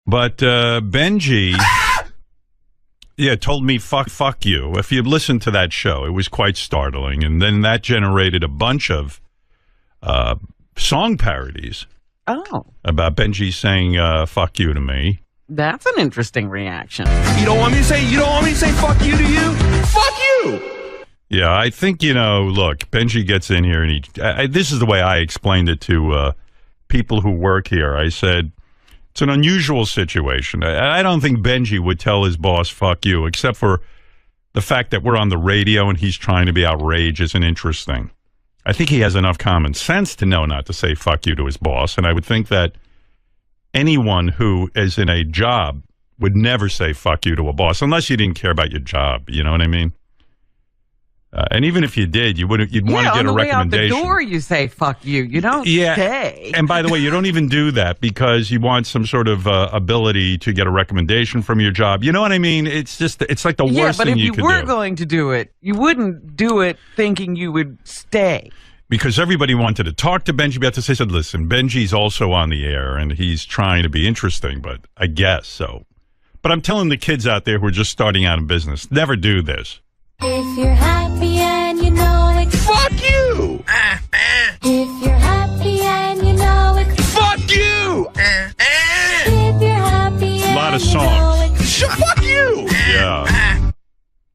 But Benjy, told me fuck you. If you listened to that show, it was quite startling. And then that generated a bunch of song parodies. Oh. About Benjy saying fuck you to me. That's an interesting reaction. You don't want me to say fuck you to you? Fuck you! Yeah, I think, look, Benjy gets in here and this is the way I explained it to people who work here. I said, it's an unusual situation. I don't think Benjy would tell his boss, fuck you, except for the fact that we're on the radio and he's trying to be outrageous and interesting. I think he has enough common sense to know not to say fuck you to his boss, and I would think that anyone who is in a job would never say fuck you to a boss unless you didn't care about your job. You know what I mean? And even if you did, you'd want to get a recommendation. On the way out the door, you say "fuck you." You don't say. And by the way, you don't even do that because you want some sort of ability to get a recommendation from your job. You know what I mean? It's like the worst thing you could do. Yeah, but if you were going to do it, you wouldn't do it thinking you would stay. Because everybody wanted to talk to Benjy. But they said, "Listen, Benjy's also on the air, and he's trying to be interesting." But I guess so. But I'm telling the kids out there who are just starting out in business, never do this. If you're happy and you know it, fuck you! If you're happy and you know it, fuck you! If you're happy and a lot of you songs. know it, fuck you! Yeah.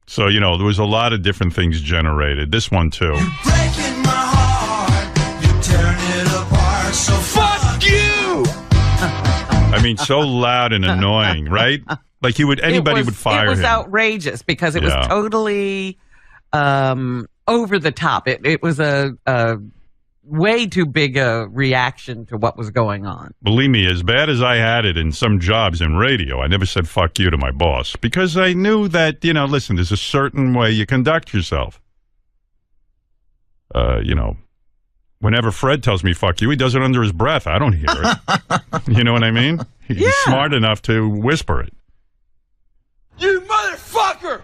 So, there was a lot of different things generated. This one, too. You're breaking my heart. You turn it apart. So fuck you! I mean, so loud and annoying, right? Like anybody would fire him. It was outrageous because it was totally over the top. It was a way too big a reaction to what was going on. Believe me, as bad as I had it in some jobs in radio, I never said fuck you to my boss because I knew that, listen, there's a certain way you conduct yourself. Whenever Fred tells me fuck you, he does it under his breath. I don't hear it. You know what I mean? He's smart enough to whisper it. You motherfucker!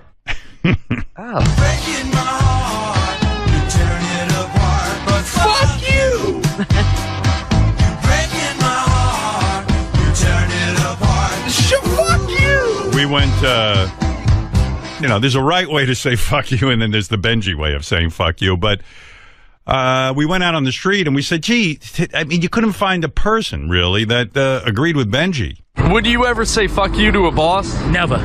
Oh. breaking my heart. You turn it apart. But fuck you! You're breaking my heart. You turn it apart. Fuck you! We went, there's a right way to say fuck you, and then there's the Benjy way of saying fuck you. But we went out on the street and we said, gee, you couldn't find a person, really, that agreed with Benjy. Would you ever say fuck you to a boss? Never.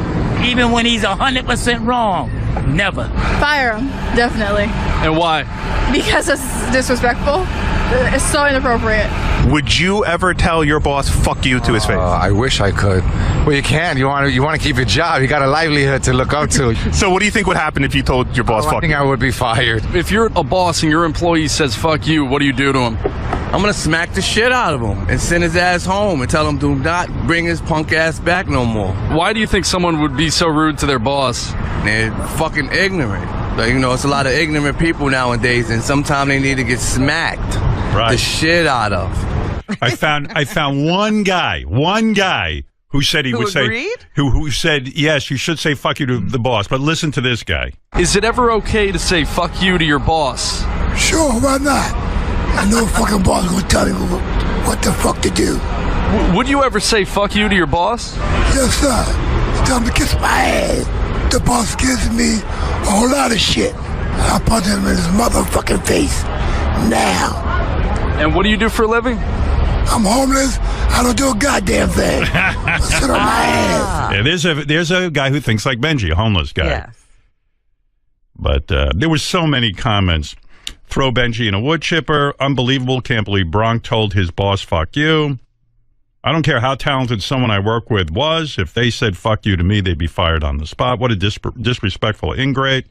Even when he's 100% wrong. Never. Fire him, definitely. And why? Because it's disrespectful. It's so inappropriate. Would you ever tell your boss "fuck you" to his face? I wish I could. Well, you can. You want to keep your job. You got a livelihood to look up to. So, what do you think would happen if you told your boss "fuck"? I think I would be fired. If you're a boss and your employee says "fuck you," what do you do to him? I'm gonna smack the shit out of him and send his ass home and tell him do not bring his punk ass back no more. Why do you think someone would be so rude to their boss? They're fucking ignorant. Like, it's a lot of ignorant people nowadays, and sometimes they need to get smacked the shit out of. I found one guy who said he would say who said yes, you should say fuck you to the boss. But listen to this guy. Is it ever okay to say fuck you to your boss? Sure, why not? I know a fucking boss gonna tell me what the fuck to do. Would you ever say fuck you to your boss? Yes, sir. Tell him to kiss my ass. The boss gives me a whole lot of shit. I'll punch him in his motherfucking face now. And what do you do for a living? I'm homeless. I don't do a goddamn thing. I sit on my ass. Yeah, there's a guy who thinks like Benjy, a homeless guy. Yes. But there were so many comments. Throw Benjy in a wood chipper. Unbelievable. Can't believe Bronk told his boss fuck you. I don't care how talented someone I work with was. If they said fuck you to me, they'd be fired on the spot. What a disrespectful ingrate.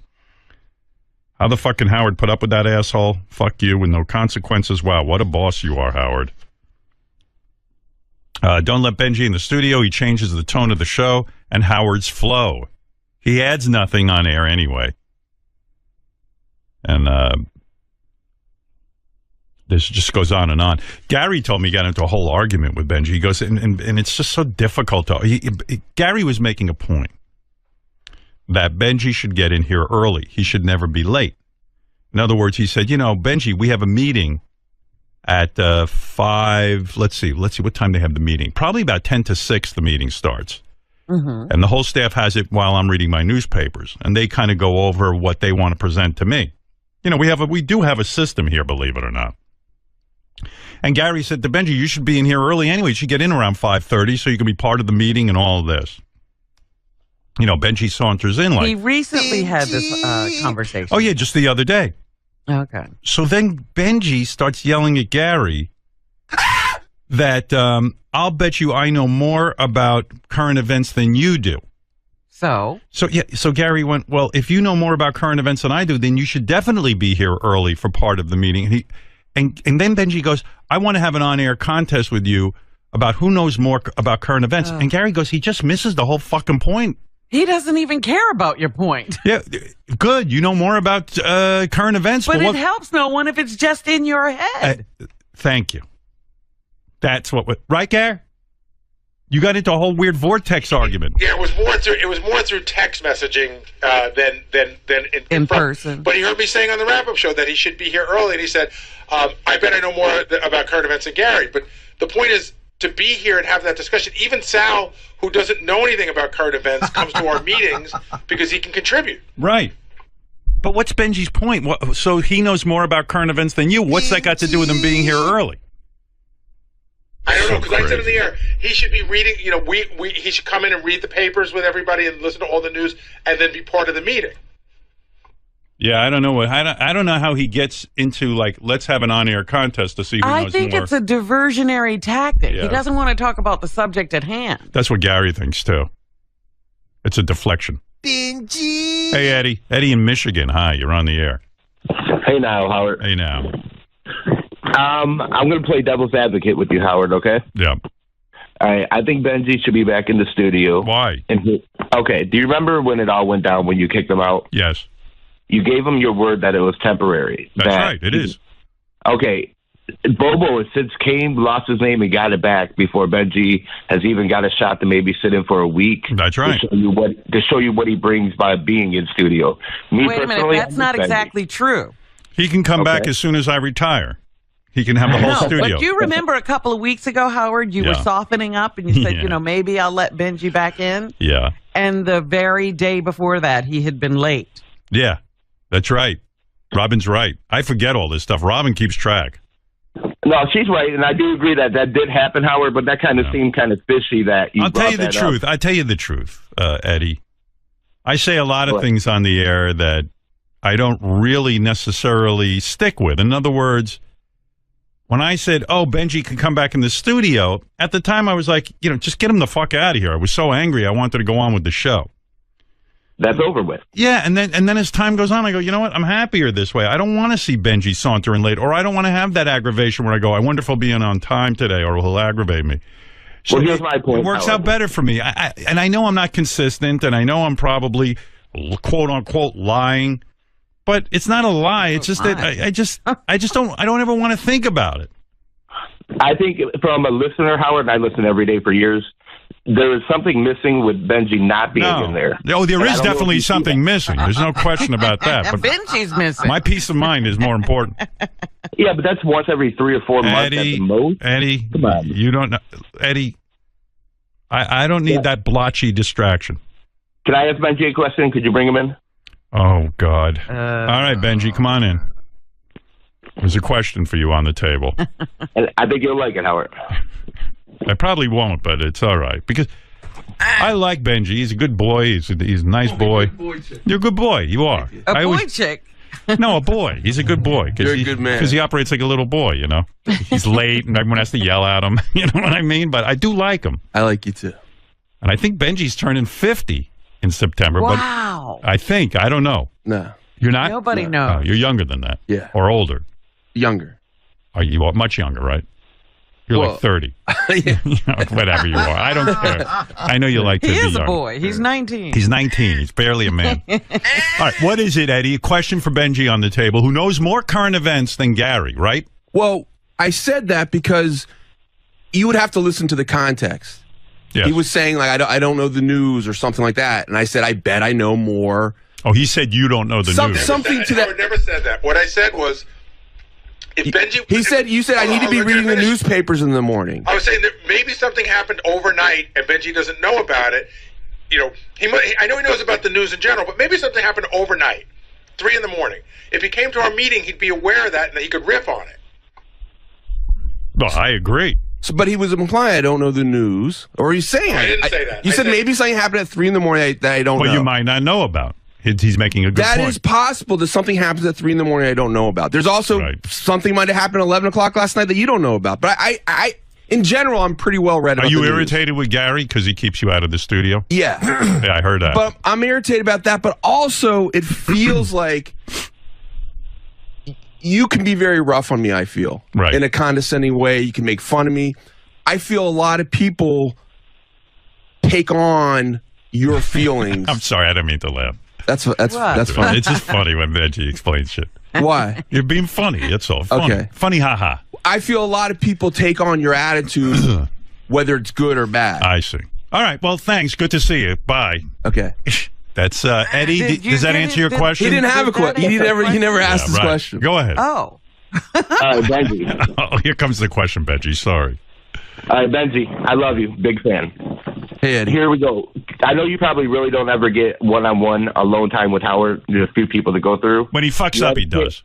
How the fucking Howard put up with that asshole? Fuck you with no consequences. Wow, what a boss you are, Howard. Don't let Benjy in the studio. He changes the tone of the show and Howard's flow. He adds nothing on air anyway. And this just goes on and on. Gary told me he got into a whole argument with Benjy. He goes, and it's just so difficult. Gary was making a point that Benjy should get in here early. He should never be late. In other words, he said, Benjy, we have a meeting at 5. Let's see what time they have the meeting. Probably about 10 to 6 the meeting starts. Mm-hmm. And the whole staff has it while I'm reading my newspapers. And they kind of go over what they want to present to me. You know, we do have a system here, believe it or not. And Gary said to Benjy, you should be in here early anyway. You should get in around 5:30 so you can be part of the meeting and all of this. You know, Benjy saunters in like... He recently had this conversation. Oh, yeah, just the other day. Okay. So then Benjy starts yelling at Gary that I'll bet you I know more about current events than you do. So Gary went, well, if you know more about current events than I do, then you should definitely be here early for part of the meeting. And then Benjy goes, I want to have an on-air contest with you about who knows more about current events. And Gary goes, he just misses the whole fucking point. He doesn't even care about your point. Yeah, good. You know more about current events. But it helps no one if it's just in your head. Thank you. That's what, right, Gary? You got into a whole weird vortex argument. Yeah, it was more through text messaging than in person. But he heard me saying on the wrap-up show that he should be here early, and he said, "I bet I know more about current events than Gary." But the point is to be here and have that discussion. Even Sal, who doesn't know anything about current events, comes to our meetings because he can contribute. Right. But what's Benjy's point? So he knows more about current events than you. What's that got to do with him being here early? I don't know, because I said in the air, he should be reading, you know, he should come in and read the papers with everybody and listen to all the news and then be part of the meeting. Yeah, I don't know I don't know how he gets into, like, let's have an on-air contest to see who knows more. I think it's a diversionary tactic. Yeah. He doesn't want to talk about the subject at hand. That's what Gary thinks, too. It's a deflection. Benjy! Hey, Eddie. Eddie in Michigan. Hi, you're on the air. Hey now, Howard. Hey now. I'm going to play devil's advocate with you, Howard, okay? Yeah. All right, I think Benjy should be back in the studio. Why? Okay, do you remember when it all went down when you kicked him out? Yes. You gave him your word that it was temporary. That's right, it is. Okay, Bobo has since lost his name and got it back before Benjy has even got a shot to maybe sit in for a week. That's right. To show you what he brings by being in studio. Wait a minute, that's not exactly true. He can come back as soon as I retire. He can have the whole studio. But do you remember a couple of weeks ago, Howard, you were softening up and you said, you know, maybe I'll let Benjy back in? Yeah. And the very day before that, he had been late. Yeah, that's right. Robin's right. I forget all this stuff. Robin keeps track. No, she's right, and I do agree that did happen, Howard, but that kind of seemed kind of fishy that you I'll tell you the truth. I tell you the truth, Eddie. I say a lot of things on the air that I don't really necessarily stick with. In other words, when I said, oh, Benjy can come back in the studio, at the time I was like, you know, just get him the fuck out of here. I was so angry I wanted to go on with the show. That's over with. Yeah, and then as time goes on, I go, you know what? I'm happier this way. I don't want to see Benjy sauntering late, or I don't want to have that aggravation where I go, I wonder if he'll be in on time today, or he'll aggravate me. So well, here's my point. It works out better for me. And I know I'm not consistent, and I know I'm probably, quote-unquote, lying. But it's not a lie. It's just that I don't ever want to think about it. I think from a listener, Howard, and I listen every day for years, there is something missing with Benjy not being in there. Oh, there is definitely something missing. There's no question about that. But Benjy's missing. My peace of mind is more important. Yeah, but that's once every 3 or 4 months at the most. Eddie, come on. You don't know. Eddie, I don't need that blotchy distraction. Can I ask Benjy a question? Could you bring him in? Oh, God. All right, Benjy, come on in. There's a question for you on the table. And I think you'll like it, Howard. I probably won't, but it's all right. Because I like Benjy. He's a good boy. He's a nice boy. You're a good boy. You are. A boy chick. No, a boy. He's a good boy. You're a good man. Because he operates like a little boy, you know. He's late and everyone has to yell at him. You know what I mean? But I do like him. I like you, too. And I think Benjy's turning 50 in September. Wow. But I think. I don't know. No. You're not? Nobody knows. Oh, you're younger than that. Yeah. Or older. Younger. Are you much younger, right? You're like 30. Yeah. You know, whatever you are. I don't care. I know you like to be young. He is a boy. He's 19. He's 19. He's barely a man. All right. What is it, Eddie? A question for Benjy on the table, who knows more current events than Gary, right? Well, I said that because you would have to listen to the context. Yes. He was saying, like, I don't know the news or something like that. And I said, I bet I know more. Oh, he said you don't know the news. Something to that. I never said that. What I said was, If Benjy, you said I need to be reading the newspapers in the morning. I was saying that maybe something happened overnight and Benjy doesn't know about it. You know, I know he knows about the news in general, but maybe something happened overnight, 3 a.m. If he came to our meeting, he'd be aware of that and that he could riff on it. Well, I agree. So, but he was implying I don't know the news, or he's saying I didn't say that. You said maybe something happened at 3 a.m. that I don't know. Well, you might not know about. He's making a good point. That is possible that something happens at 3 a.m. I don't know about. There's also something might have happened at 11 o'clock last night that you don't know about. But I in general, I'm pretty well read about. Are you irritated with Gary because he keeps you out of the studio? Yeah. Yeah, I heard that. But I'm irritated about that. But also, it feels like you can be very rough on me, I feel. Right. In a condescending way. You can make fun of me. I feel a lot of people take on your feelings. I'm sorry, I didn't mean to laugh. That's funny. It's just funny when Benjy explains shit. Why? You're being funny, that's all. Funny. Okay. Funny, haha. I feel a lot of people take on your attitude, whether it's good or bad. I see. All right, well, thanks. Good to see you. Bye. Okay. That's Eddie. Does that answer your question? He didn't have a question. He never asked this question. Go ahead. Oh. Benjy. Oh, here comes the question, Benjy. Sorry. Benjy, I love you. Big fan. Hey, Eddie. Here we go. I know you probably really don't ever get one-on-one alone time with Howard. There's a few people to go through. When he fucks up, he does.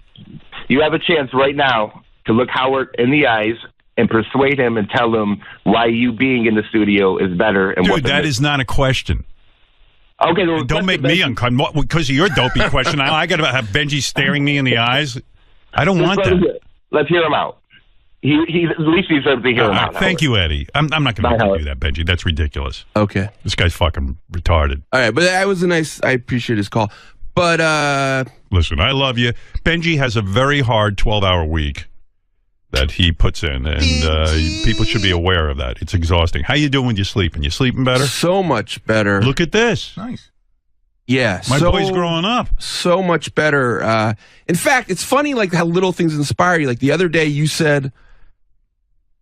You have a chance right now to look Howard in the eyes and persuade him and tell him why you being in the studio is better. And Dude, that is not a question. Okay, well, don't make me uncomfortable because of your dopey question. I got to have Benjy staring me in the eyes. I don't want that. Let's hear him out. He at least he deserves to hear him out. Thank you, Eddie. I'm not going to do that, Benjy. That's ridiculous. Okay. This guy's fucking retarded. All right, but that was I appreciate his call. But listen, I love you. Benjy has a very hard 12-hour week that he puts in, and people should be aware of that. It's exhausting. How you doing when you're sleeping? You sleeping better? So much better. Look at this. Nice. Yeah, my boy's growing up. So much better. In fact, it's funny like how little things inspire you. Like the other day, you said,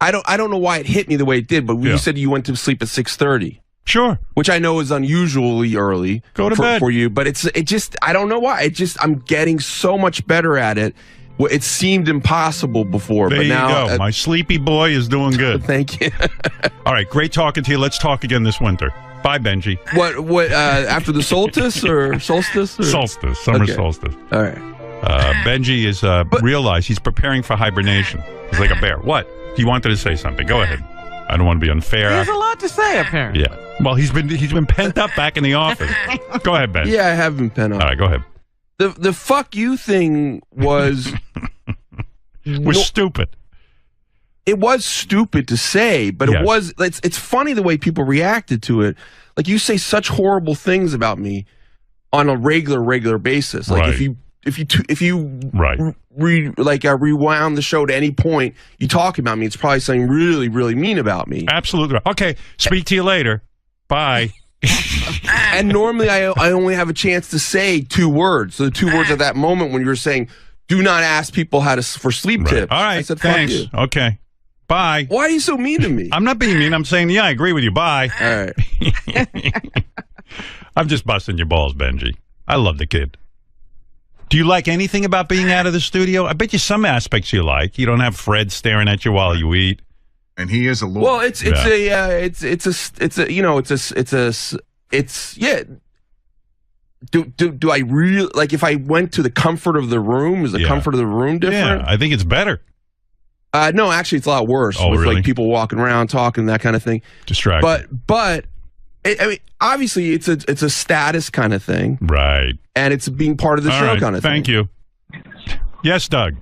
I don't know why it hit me the way it did, but you said you went to sleep at 6:30. Sure. Which I know is unusually early. Go to bed for you, but it just I don't know why. I'm getting so much better at it. It seemed impossible before, there but now you go. My sleepy boy is doing good. Thank you. All right, great talking to you. Let's talk again this winter. Bye, Benjy. What after the solstice or solstice? Or? Solstice, summer solstice. All right. Benjy is realized he's preparing for hibernation. He's like a bear. What? He wanted to say something. Go ahead. I don't want to be unfair. There's a lot to say, apparently. Yeah. Well, he's been pent up back in the office. Go ahead, Ben. Yeah, I have been pent up. All right, go ahead. The fuck you thing was stupid. It was stupid to say, but it was. It's funny the way people reacted to it. Like you say such horrible things about me on a regular basis. Like if you rewound the show to any point, you talk about me, it's probably something really, really mean about me. Absolutely. Okay. Speak to you later. Bye. And normally I only have a chance to say 2 words. So the 2 words at that moment when you were saying, do not ask people for sleep tips. All right. I said, thanks. Fuck you. Okay. Bye. Why are you so mean to me? I'm not being mean. I'm saying, yeah, I agree with you. Bye. All right. I'm just busting your balls, Benjy. I love the kid. Do you like anything about being out of the studio? I bet you some aspects you like. You don't have Fred staring at you while you eat. And he is a lord. Well, it's Do I really like if I went to the comfort of the room? Is the comfort of the room different? Yeah, I think it's better. No, actually, it's a lot worse. Oh, with really? Like people walking around talking that kind of thing. Distracting. But I mean, obviously, it's a status kind of thing, right? And it's being part of the show kind of thing. Thank you. Yes, Doug.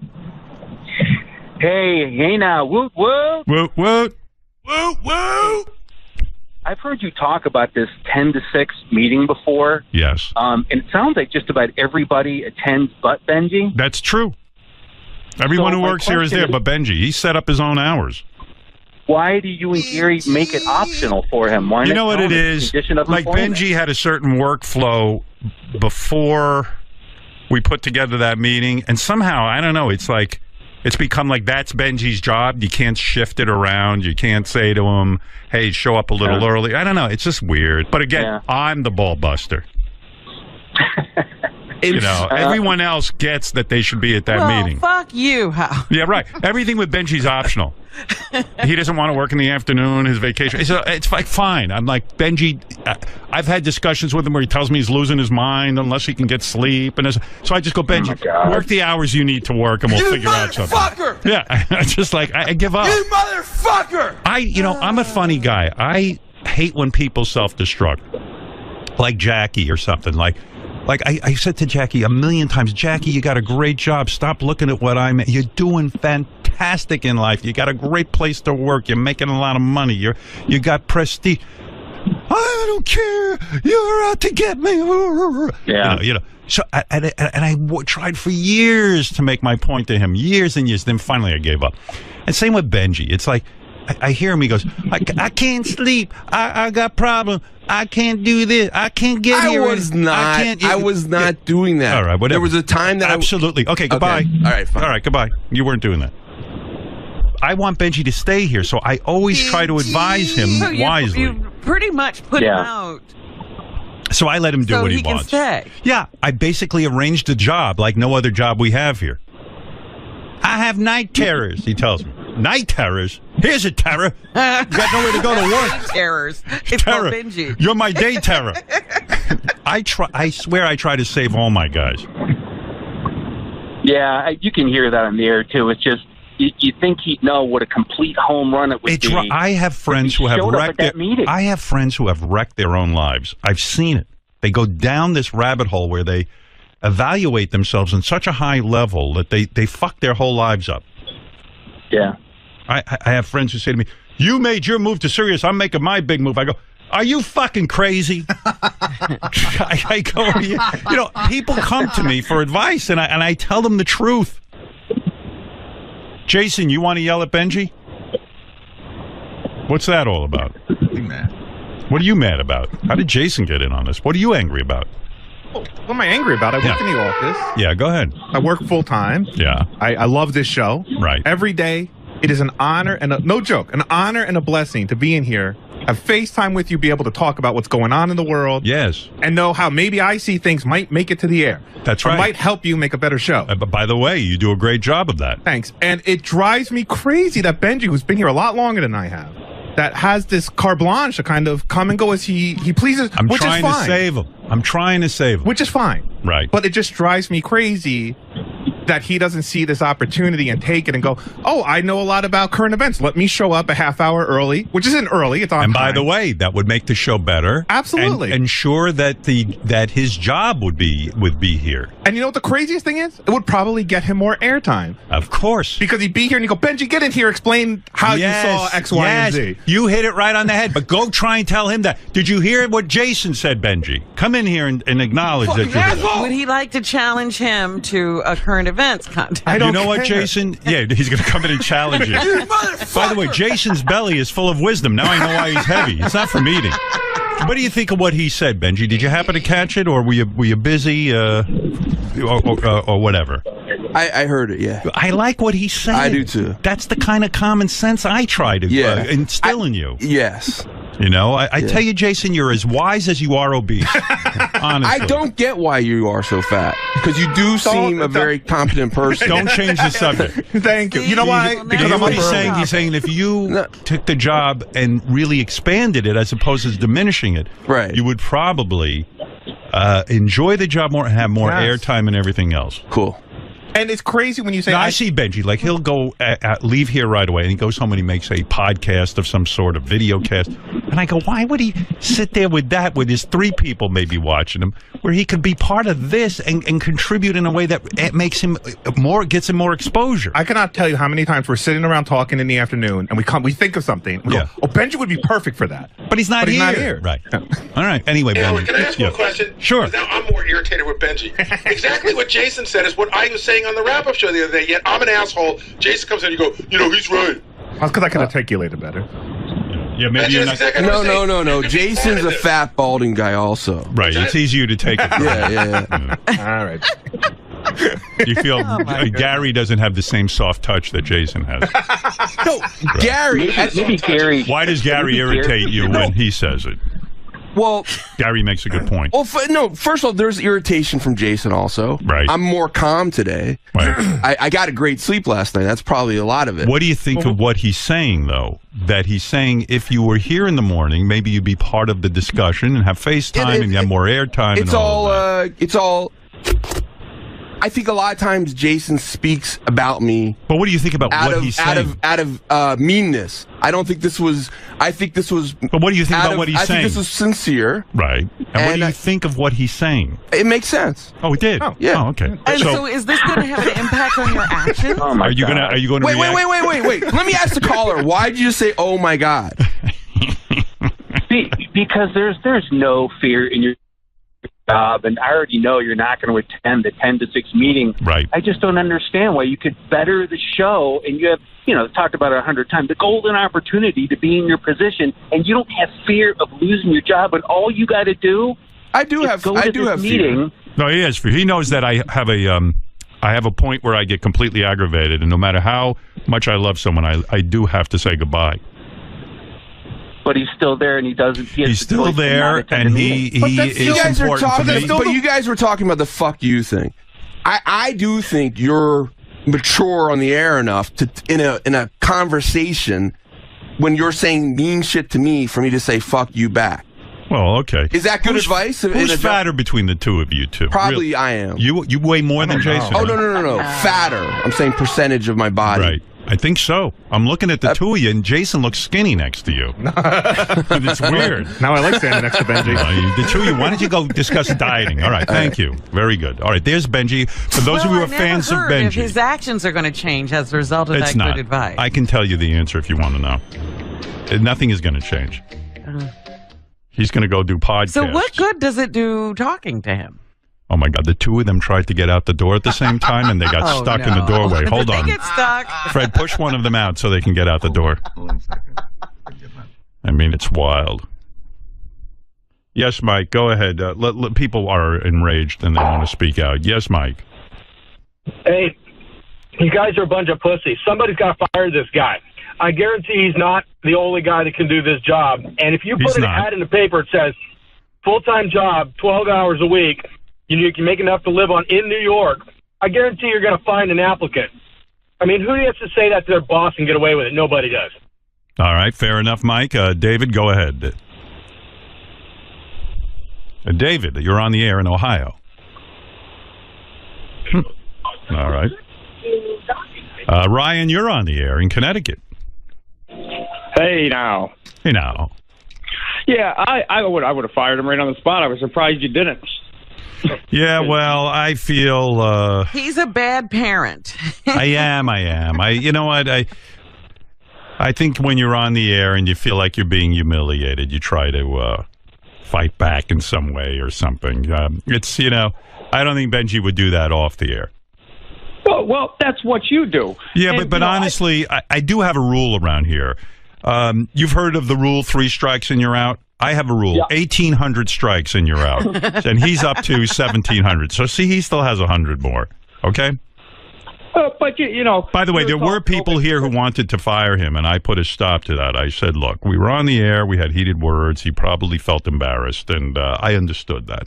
Hey now, woot woot, woot woot, woot woot. I've heard you talk about this 10 to 6 meeting before. Yes. And it sounds like just about everybody attends but Benjy. That's true. Everyone who works here is there but Benjy. He set up his own hours. Why do you and Gary make it optional for him? Why you know what it is? Like Benjy had a certain workflow before we put together that meeting. And somehow, I don't know, it's like it's become like that's Benjy's job. You can't shift it around. You can't say to him, hey, show up a little early. I don't know. It's just weird. But again, I'm the ball buster. everyone else gets that they should be at that meeting. Fuck you, Hal. Yeah, right. Everything with Benji's optional. He doesn't want to work in the afternoon, his vacation. It's like, fine. I'm like, Benji, I've had discussions with him where he tells me he's losing his mind unless he can get sleep. So I just go, Benji, work the hours you need to work and we'll figure out something. Yeah, I just like, I give up. You motherfucker! I'm a funny guy. I hate when people self-destruct. Like Jackie or something. Like I said to Jackie a million times, Jackie, you got a great job. Stop looking at what I'm. You're doing fantastic in life. You got a great place to work. You're making a lot of money. You got prestige. I don't care. You're out to get me. Yeah. So I tried for years to make my point to him, years and years. Then finally I gave up. And same with Benji. It's like I hear him. He goes, I can't sleep. I got problem. I can't do this. I can't get here. I was not doing that. All right, whatever. There was a time that absolutely. Okay, goodbye. Okay. All right, fine. All right, goodbye. You weren't doing that. I want Benji to stay here, so I always try to advise him wisely. You pretty much put him out. So I let him do what he wants. Can stay. Yeah, I basically arranged a job like no other job we have here. I have night terrors, he tells me. Night terrors? Here's a terror. You got nowhere to go to work. Night terrors. It's terror. Benji. You're my day terror. I swear I try to save all my guys. Yeah, you can hear that on the air, too. It's just, you think he'd know what a complete home run it would be. I have friends who have wrecked I have friends who have wrecked their own lives. I've seen it. They go down this rabbit hole where they evaluate themselves on such a high level that they fuck their whole lives up. Yeah. I have friends who say to me, you made your move to Sirius, I'm making my big move. I go, are you fucking crazy? I go, people come to me for advice, and I tell them the truth. Jason, you want to yell at Benji? What's that all about? I'm mad. What are you mad about? How did Jason get in on this? What are you angry about? What am I angry about? I work in the office. Yeah, go ahead. I work full time. Yeah. I love this show. Right. Every day, it is an honor and no joke, an honor and a blessing to be in here, have FaceTime with you, be able to talk about what's going on in the world. Yes. And know how maybe I see things might make it to the air. That's or right. might help you make a better show. But by the way, you do a great job of that. Thanks. And it drives me crazy that Benji, who's been here a lot longer than I have, that has this carte blanche to kind of come and go as he pleases, which is fine. I'm trying to save him. I'm trying to save him. Which is fine. Right. But it just drives me crazy that he doesn't see this opportunity and take it and go, oh, I know a lot about current events. Let me show up a half hour early, which isn't early. It's on time. And by the way, that would make the show better. Absolutely. And ensure that his job would be here. And you know what the craziest thing is? It would probably get him more airtime. Of course. Because he'd be here and you go, Benji, get in here, explain how you saw X, Y, and Z. You hit it right on the head. But go try and tell him that. Did you hear what Jason said, Benji? Come in here and acknowledge that. Would he like to challenge him to a current events contest? You know what, Jason? Yeah, he's going to come in and challenge you. By the way, Jason's belly is full of wisdom. Now I know why he's heavy. It's not from eating. What do you think of what he said, Benji? Did you happen to catch it, or were you busy, or whatever? I heard it, yeah. I like what he said. I do, too. That's the kind of common sense I try to instill in you. Yes. You know, I tell you, Jason, you're as wise as you are obese. Honestly. I don't get why you are so fat. Because you do seem a very competent person. Don't change the subject. Thank you. You know why? Because I'm what he's saying. He's saying if you took the job and really expanded it as opposed to diminishing it, you would probably enjoy the job more and have more airtime and everything else. Cool. And it's crazy when you say... Now, I see Benji, like he'll go leave here right away and he goes home and he makes a podcast of some sort of video cast. And I go, why would he sit there with that, with his 3 people maybe watching him, where he could be part of this and contribute in a way that it makes him gets him more exposure. I cannot tell you how many times we're sitting around talking in the afternoon and we think of something. We go, oh, Benji would be perfect for that. But he's not here. Right. Yeah. All right. Anyway, Benji. Can I ask one question? Sure. Now I'm more irritated with Benji. Exactly what Jason said is what I was saying on the wrap-up show the other day, yet I'm an asshole. Jason comes in and you go, he's right. That's because I can articulate it better. Yeah, maybe you're not. No. Jason's a fat, balding guy also. Right. It's easier to take it. Yeah. All right. You feel Gary doesn't have the same soft touch that Jason has. No, Gary. Maybe Gary. Why does Gary irritate you when he says it? Well, Gary makes a good point. Well, first of all, there's irritation from Jason also. Right. I'm more calm today. Right. I got a great sleep last night. That's probably a lot of it. What do you think of what he's saying, though? That he's saying if you were here in the morning, maybe you'd be part of the discussion and have FaceTime and you have more airtime. It's all. I think a lot of times Jason speaks about me. But what do you think about what he's saying? Out of meanness. I don't think this was. I think this was. But what do you think about what he's saying? I think this was sincere. Right. And what do you think of what he's saying? It makes sense. Oh, it did. Oh, yeah. Oh, okay. And so is this going to have an impact on your actions? Oh my God. Are you going to wait. Let me ask the caller. Why did you say, "Oh my God"? Because there's no fear in your job, and I already know you're not going to attend the 10 to 6 meeting. Right. I just don't understand why you could better the show, and you have, talked about it 100 times, the golden opportunity to be in your position, and you don't have fear of losing your job, and all you got to do. I do have meeting. Fear. No, he has fear. He knows that I have a point where I get completely aggravated, and no matter how much I love someone, I do have to say goodbye. But he's still there, and he doesn't. He's still there, and he is important to me. But you guys were talking about the "fuck you" thing. I do think you're mature on the air enough to in a conversation when you're saying mean shit to me for me to say "fuck you" back. Well, okay. Is that good advice? Who's fatter between the two of you two? Probably really? I am. You weigh more than Jason. Oh no. Fatter. I'm saying percentage of my body. Right. I think so. I'm looking at the two of you, and Jason looks skinny next to you. It's weird. Now I like standing next to Benjy. The two of you, why don't you go discuss dieting? All right, thank you. Very good. All right, there's Benjy. For those of you who are fans of Benjy. If his actions are going to change as a result of that good advice. I can tell you the answer if you want to know. Nothing is going to change. He's going to go do podcasts. So what good does it do talking to him? Oh, my God. The two of them tried to get out the door at the same time, and they got stuck in the doorway. Hold on. They get stuck. Fred, push one of them out so they can get out the door. I mean, it's wild. Yes, Mike, go ahead. People are enraged, and they want to speak out. Yes, Mike. Hey, you guys are a bunch of pussies. Somebody's got to fire this guy. I guarantee he's not the only guy that can do this job. And if you put an ad in the paper, it says, full-time job, 12 hours a week, you can make enough to live on in New York, I guarantee you're going to find an applicant. I mean, who has to say that to their boss and get away with it? Nobody does. All right, fair enough, Mike. David, go ahead. David, you're on the air in Ohio. All right. Ryan, you're on the air in Connecticut. Hey, now. Yeah, I would have fired him right on the spot. I was surprised you didn't. Yeah, well, I feel he's a bad parent. I am. You know what? I think when you're on the air and you feel like you're being humiliated, you try to fight back in some way or something. It's I don't think Benjy would do that off the air. Well, that's what you do. Yeah, but honestly, I do have a rule around here. You've heard of the rule, 3 strikes and you're out? I have a rule, 1,800 strikes and you're out. And he's up to 1,700. So, see, he still has 100 more. Okay? But, by the way, there were people here who wanted to fire him, and I put a stop to that. I said, look, we were on the air. We had heated words. He probably felt embarrassed, and I understood that.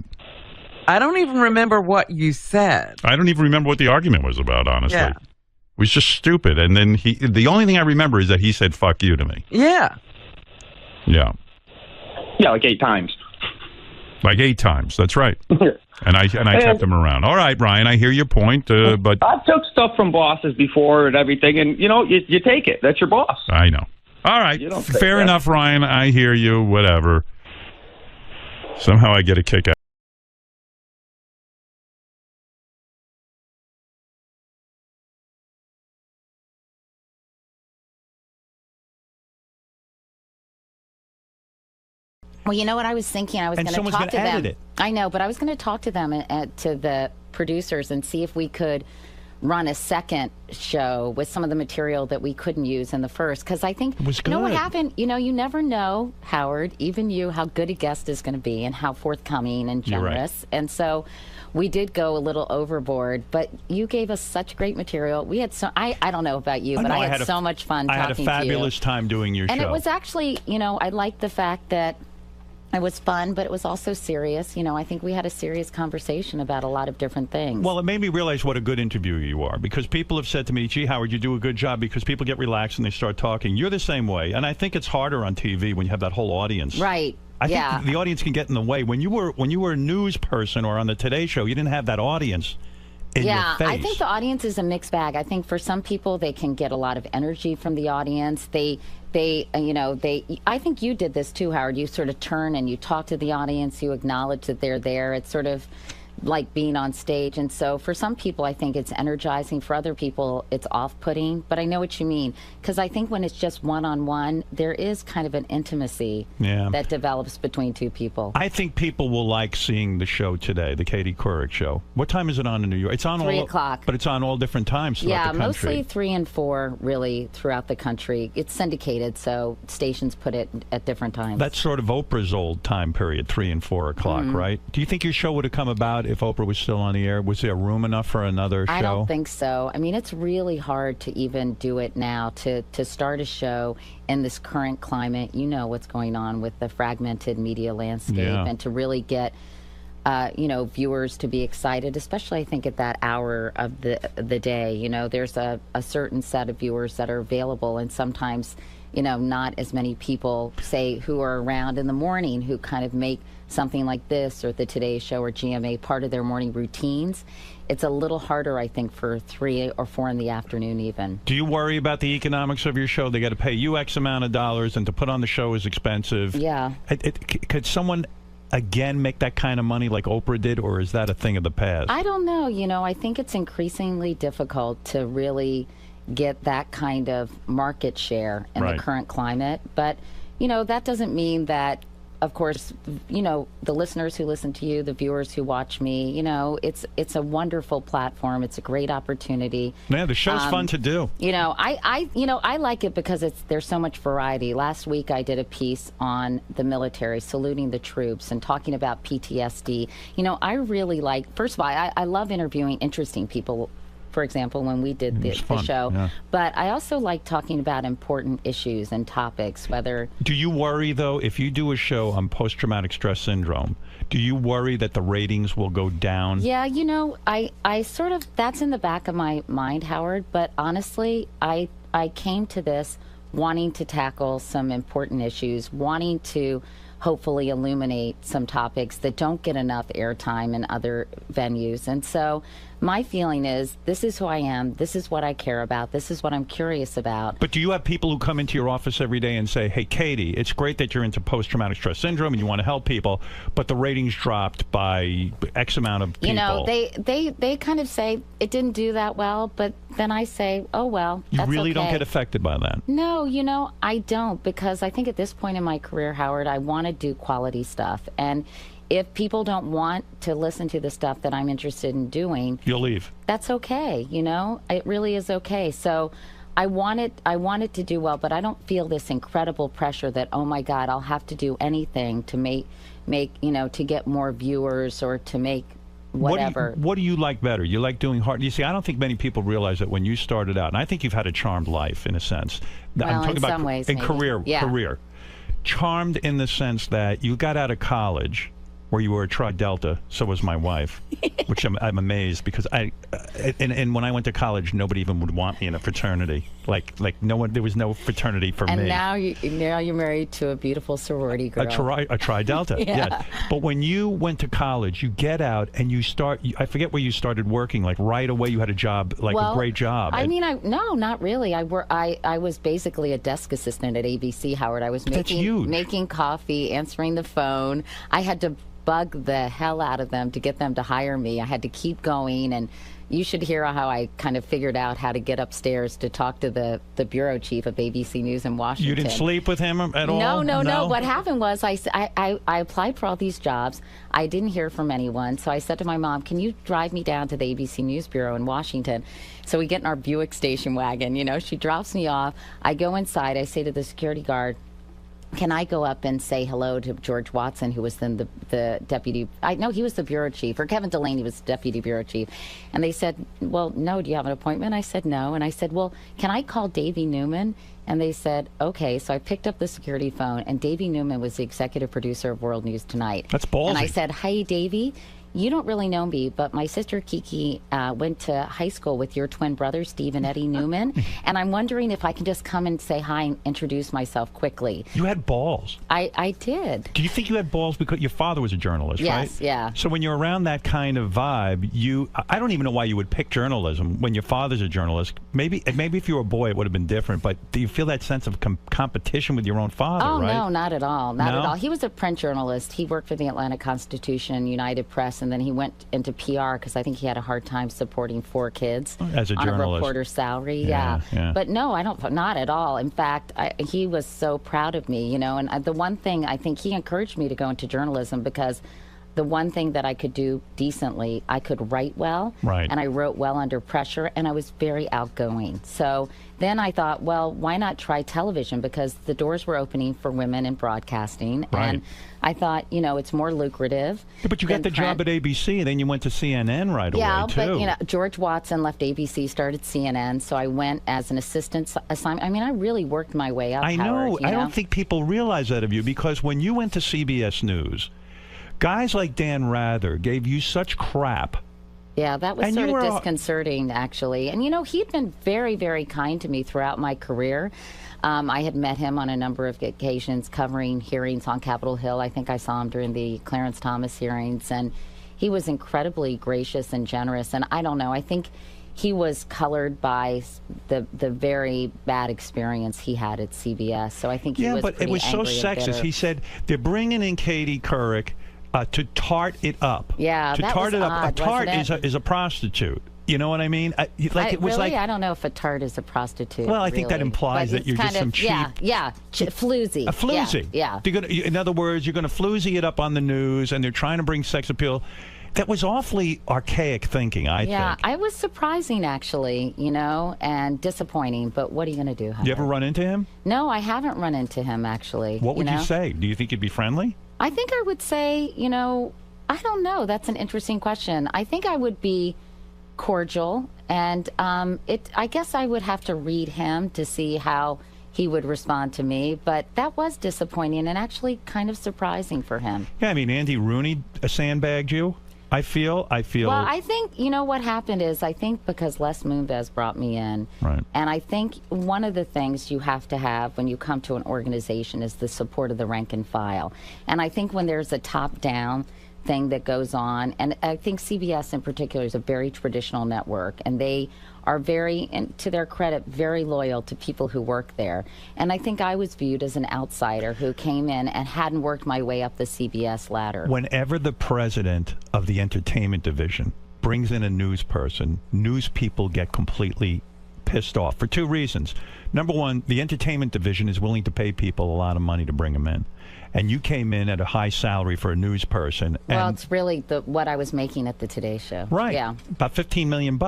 I don't even remember what you said. I don't even remember what the argument was about, honestly. Yeah. It was just stupid. And then the only thing I remember is that he said, fuck you to me. Yeah. Yeah. Yeah, like 8 times. Like 8 times. That's right. And I kept him around. All right, Ryan, I hear your point, but I took stuff from bosses before and everything, and you take it. That's your boss. I know. All right, fair enough, Ryan. I hear you. Whatever. Somehow I get a kick out. Well, you know what I was thinking? I was going to talk to them. I know, but I was going to talk to them, to the producers, and see if we could run a second show with some of the material that we couldn't use in the first. Because I think, you know what happened? You never know, Howard, even you, how good a guest is going to be and how forthcoming and generous. Right. And so we did go a little overboard, but you gave us such great material. We had I don't know about you, but I had so much fun talking to you. I had a fabulous time doing your show. And it was actually, I like the fact that It was fun, but it was also serious. You know, I think we had a serious conversation about a lot of different things. Well, it made me realize what a good interviewer you are, because people have said to me, gee, Howard, you do a good job, because people get relaxed and they start talking. You're the same way. And I think it's harder on TV when you have that whole audience. Right. I think the audience can get in the way. When you were a news person or on the Today Show, you didn't have that audience in your face. I think the audience is a mixed bag. I think for some people, they can get a lot of energy from the audience. I think you did this too, Howard. You sort of turn and you talk to the audience. You acknowledge that they're there. It's sort of like being on stage. And so for some people, I think it's energizing. For other people, it's off-putting. But I know what you mean, because I think when it's just one-on-one, there is kind of an intimacy that develops between two people. I think people will like seeing the show today, the Katie Couric show. What time is it on in New York? It's on 3 o'clock. But it's on all different times throughout the country. Mostly 3 and 4, really, throughout the country. It's syndicated, so stations put it at different times. That's sort of Oprah's old time period, 3 and 4 o'clock, right? Do you think your show would have come about if Oprah was still on the air? Was there room enough for another show? I don't think so. I mean, it's really hard to even do it now, to start a show in this current climate. You know what's going on with the fragmented media landscape, and to really get viewers to be excited, especially I think at that hour of the day. You know, there's a certain set of viewers that are available, and sometimes, you know, not as many people, say, who are around in the morning, who kind of make something like this or the Today Show or GMA part of their morning routines. It's a little harder, I think, for 3 or 4 in the afternoon even. Do you worry about the economics of your show? They got to pay you X amount of dollars, and to put on the show is expensive. Yeah. Could someone again make that kind of money like Oprah did, or is that a thing of the past? I don't know. You know, I think it's increasingly difficult to really get that kind of market share in the current climate. But, you know, that doesn't mean that, of course, you know, the listeners who listen to you, the viewers who watch me, you know, it's a wonderful platform. It's a great opportunity. Yeah, the show's fun to do. You know, I like it because there's so much variety. Last week I did a piece on the military, saluting the troops and talking about PTSD. You know, I really like, first of all, I love interviewing interesting people. For example, when we did the show. But I also like talking about important issues and topics, whether... Do you worry, though, if you do a show on post-traumatic stress syndrome, do you worry that the ratings will go down? Yeah, you know, I sort of... That's in the back of my mind, Howard, but honestly, I came to this wanting to tackle some important issues, wanting to hopefully illuminate some topics that don't get enough airtime in other venues. And so my feeling is, this is who I am, this is what I care about, this is what I'm curious about. But do you have people who come into your office every day and say, hey, Katie, it's great that you're into post-traumatic stress syndrome and you want to help people, but the ratings dropped by X amount of people? You know, they kind of say, it didn't do that well, but then I say, oh, well, that's You really okay. don't get affected by that? No, you know, I don't, because I think at this point in my career, Howard, I want to do quality stuff. And if people don't want to listen to the stuff that I'm interested in doing, you'll leave. That's okay, you know? It really is okay. So I want it to do well, but I don't feel this incredible pressure that, oh my God, I'll have to do anything to make you know, to get more viewers or to make whatever. What do you like better? You like doing hard? You see, I don't think many people realize that when you started out, and I think you've had a charmed life in a sense. Well, I'm talking in about some ways, maybe. career. Charmed in the sense that you got out of college where you were a Tri Delta, so was my wife, which I'm amazed, because and when I went to college, nobody even would want me in a fraternity. Like no one, there was no fraternity for me. And now you're married to a beautiful sorority girl. A Tri Delta, yes. But when you went to college, you get out and you start. I forget where you started working. Like right away, you had a job, a great job. I mean, no, not really. I was basically a desk assistant at ABC, Howard. I was making coffee, answering the phone. I had to bug the hell out of them to get them to hire me. I had to keep going, and you should hear how I kind of figured out how to get upstairs to talk to the bureau chief of ABC News in Washington. You didn't sleep with him at all? No. What happened was I applied for all these jobs. I didn't hear from anyone, so I said to my mom, can you drive me down to the ABC News Bureau in Washington? So we get in our Buick station wagon. You know, she drops me off. I go inside. I say to the security guard, can I go up and say hello to George Watson, who was then the deputy? He was the bureau chief, or Kevin Delaney was the deputy bureau chief. And they said, well, no, do you have an appointment? I said, no. And I said, well, can I call Davey Newman? And they said, okay. So I picked up the security phone, and Davey Newman was the executive producer of World News Tonight. That's ballsy. And I said, hey, Davey, you don't really know me, but my sister Kiki went to high school with your twin brothers, Steve and Eddie Newman, and I'm wondering if I can just come and say hi and introduce myself quickly. You had balls. I did. Do you think you had balls because your father was a journalist, right? Yes, yeah. So when you're around that kind of vibe, I don't even know why you would pick journalism when your father's a journalist. Maybe if you were a boy, it would have been different, but do you feel that sense of competition with your own father, right? No, not at all. Not at all. He was a print journalist. He worked for the Atlanta Constitution, United Press, and then he went into PR because I think he had a hard time supporting 4 kids as a on journalist. A reporter's salary. Yeah. But no, not at all. In fact, he was so proud of me, and the one thing I think he encouraged me to go into journalism because the one thing that I could do decently, I could write well, right. And I wrote well under pressure, and I was very outgoing. So then I thought, well, why not try television? Because the doors were opening for women in broadcasting, right. And I thought, it's more lucrative. Yeah, but you got the job at ABC, and then you went to CNN right away, too. Yeah, but, George Watson left ABC, started CNN, so I went as an assistant assignment. I mean, I really worked my way up, I know. Howard, I don't think people realize that of you, because when you went to CBS News, guys like Dan Rather gave you such crap. Yeah, that was sort of disconcerting, actually. And, he'd been very, very kind to me throughout my career. I had met him on a number of occasions covering hearings on Capitol Hill. I think I saw him during the Clarence Thomas hearings. And he was incredibly gracious and generous. And I don't know, I think he was colored by the very bad experience he had at CBS. So I think he was pretty it was so sexist. He said, they're bringing in Katie Couric to tart it up. Yeah, to that tart was it up. odd, A tart wasn't is a prostitute. You know what I mean? It was really? I don't know if a tart is a prostitute. Well, I think that implies that you're just some cheap. Floozy. A floozy. Yeah. In other words, you're going to floozy it up on the news, and they're trying to bring sex appeal. That was awfully archaic thinking, I think. Yeah, I was surprising, actually, and disappointing. But what are you going to do, Howard? You ever run into him? No, I haven't run into him, actually. What would you say? Do you think he'd be friendly? I think I would say, I don't know. That's an interesting question. I think I would be cordial, and I guess I would have to read him to see how he would respond to me, but that was disappointing and actually kind of surprising for him. Yeah, I mean, Andy Rooney sandbagged you. I feel. Well, I think, what happened is, I think because Les Moonves brought me in, right. And I think one of the things you have to have when you come to an organization is the support of the rank and file. And I think when there's a top-down thing that goes on, and I think CBS in particular is a very traditional network, and they are very, and to their credit, very loyal to people who work there. And I think I was viewed as an outsider who came in and hadn't worked my way up the CBS ladder. Whenever the president of the entertainment division brings in a news person, news people get completely pissed off for 2 reasons. Number one, the entertainment division is willing to pay people a lot of money to bring them in. And you came in at a high salary for a news person. Well, it's really what I was making at the Today Show. Right. Yeah. About $15 million.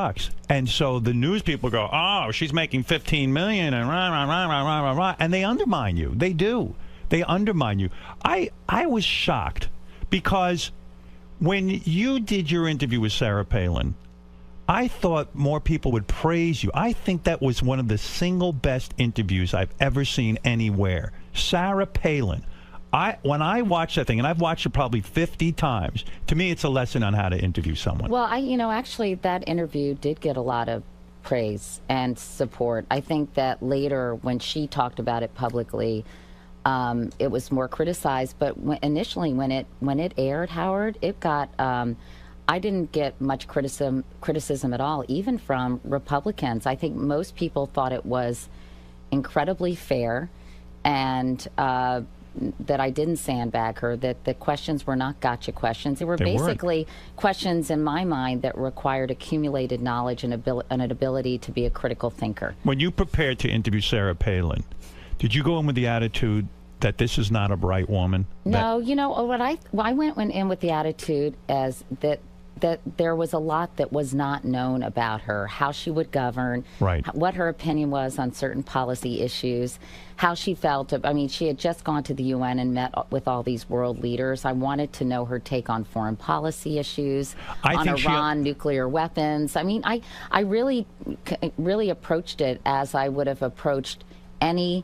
And so the news people go, oh, she's making $15 million and rah, rah, rah, rah, rah, rah, rah. And they undermine you. They do. They undermine you. I was shocked because when you did your interview with Sarah Palin, I thought more people would praise you. I think that was one of the single best interviews I've ever seen anywhere. Sarah Palin. When I watch that thing, and I've watched it probably 50 times, to me it's a lesson on how to interview someone. Well, actually that interview did get a lot of praise and support. I think that later when she talked about it publicly, it was more criticized. But initially when it aired, Howard, it got... I didn't get much criticism at all, even from Republicans. I think most people thought it was incredibly fair, and that I didn't sandbag her, that the questions were not gotcha questions. They were basically questions, in my mind, that required accumulated knowledge and an ability to be a critical thinker. When you prepared to interview Sarah Palin, did you go in with the attitude that this is not a bright woman? No, I went in with the attitude as that there was a lot that was not known about her, how she would govern, right. What her opinion was on certain policy issues, how she felt. I mean, she had just gone to the UN and met with all these world leaders. I wanted to know her take on foreign policy issues, on Iran, nuclear weapons. I mean, I really approached it as I would have approached any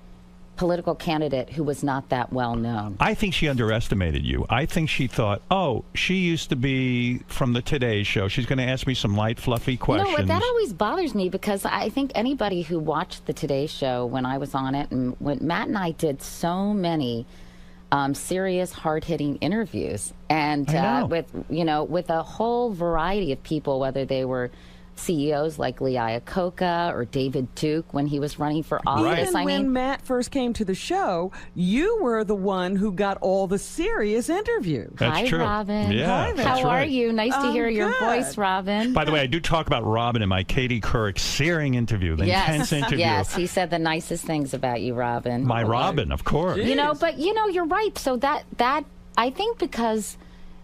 political candidate who was not that well known. I think she underestimated you. I think she thought, oh, she used to be from the Today Show. She's going to ask me some light, fluffy questions. No, that always bothers me because I think anybody who watched the Today Show when I was on it, and when Matt and I did so many serious, hard-hitting interviews, and with a whole variety of people, whether they were CEOs like Lee Iacocca or David Duke when he was running for office. Even when Matt first came to the show, you were the one who got all the serious interviews. That's true. Robin. Yeah, How are you? Nice to hear your voice, Robin. By the way, I do talk about Robin in my Katie Couric searing interview, the intense interview. Yes, he said the nicest things about you, Robin. My Robin, of course. But you're right. So that I think because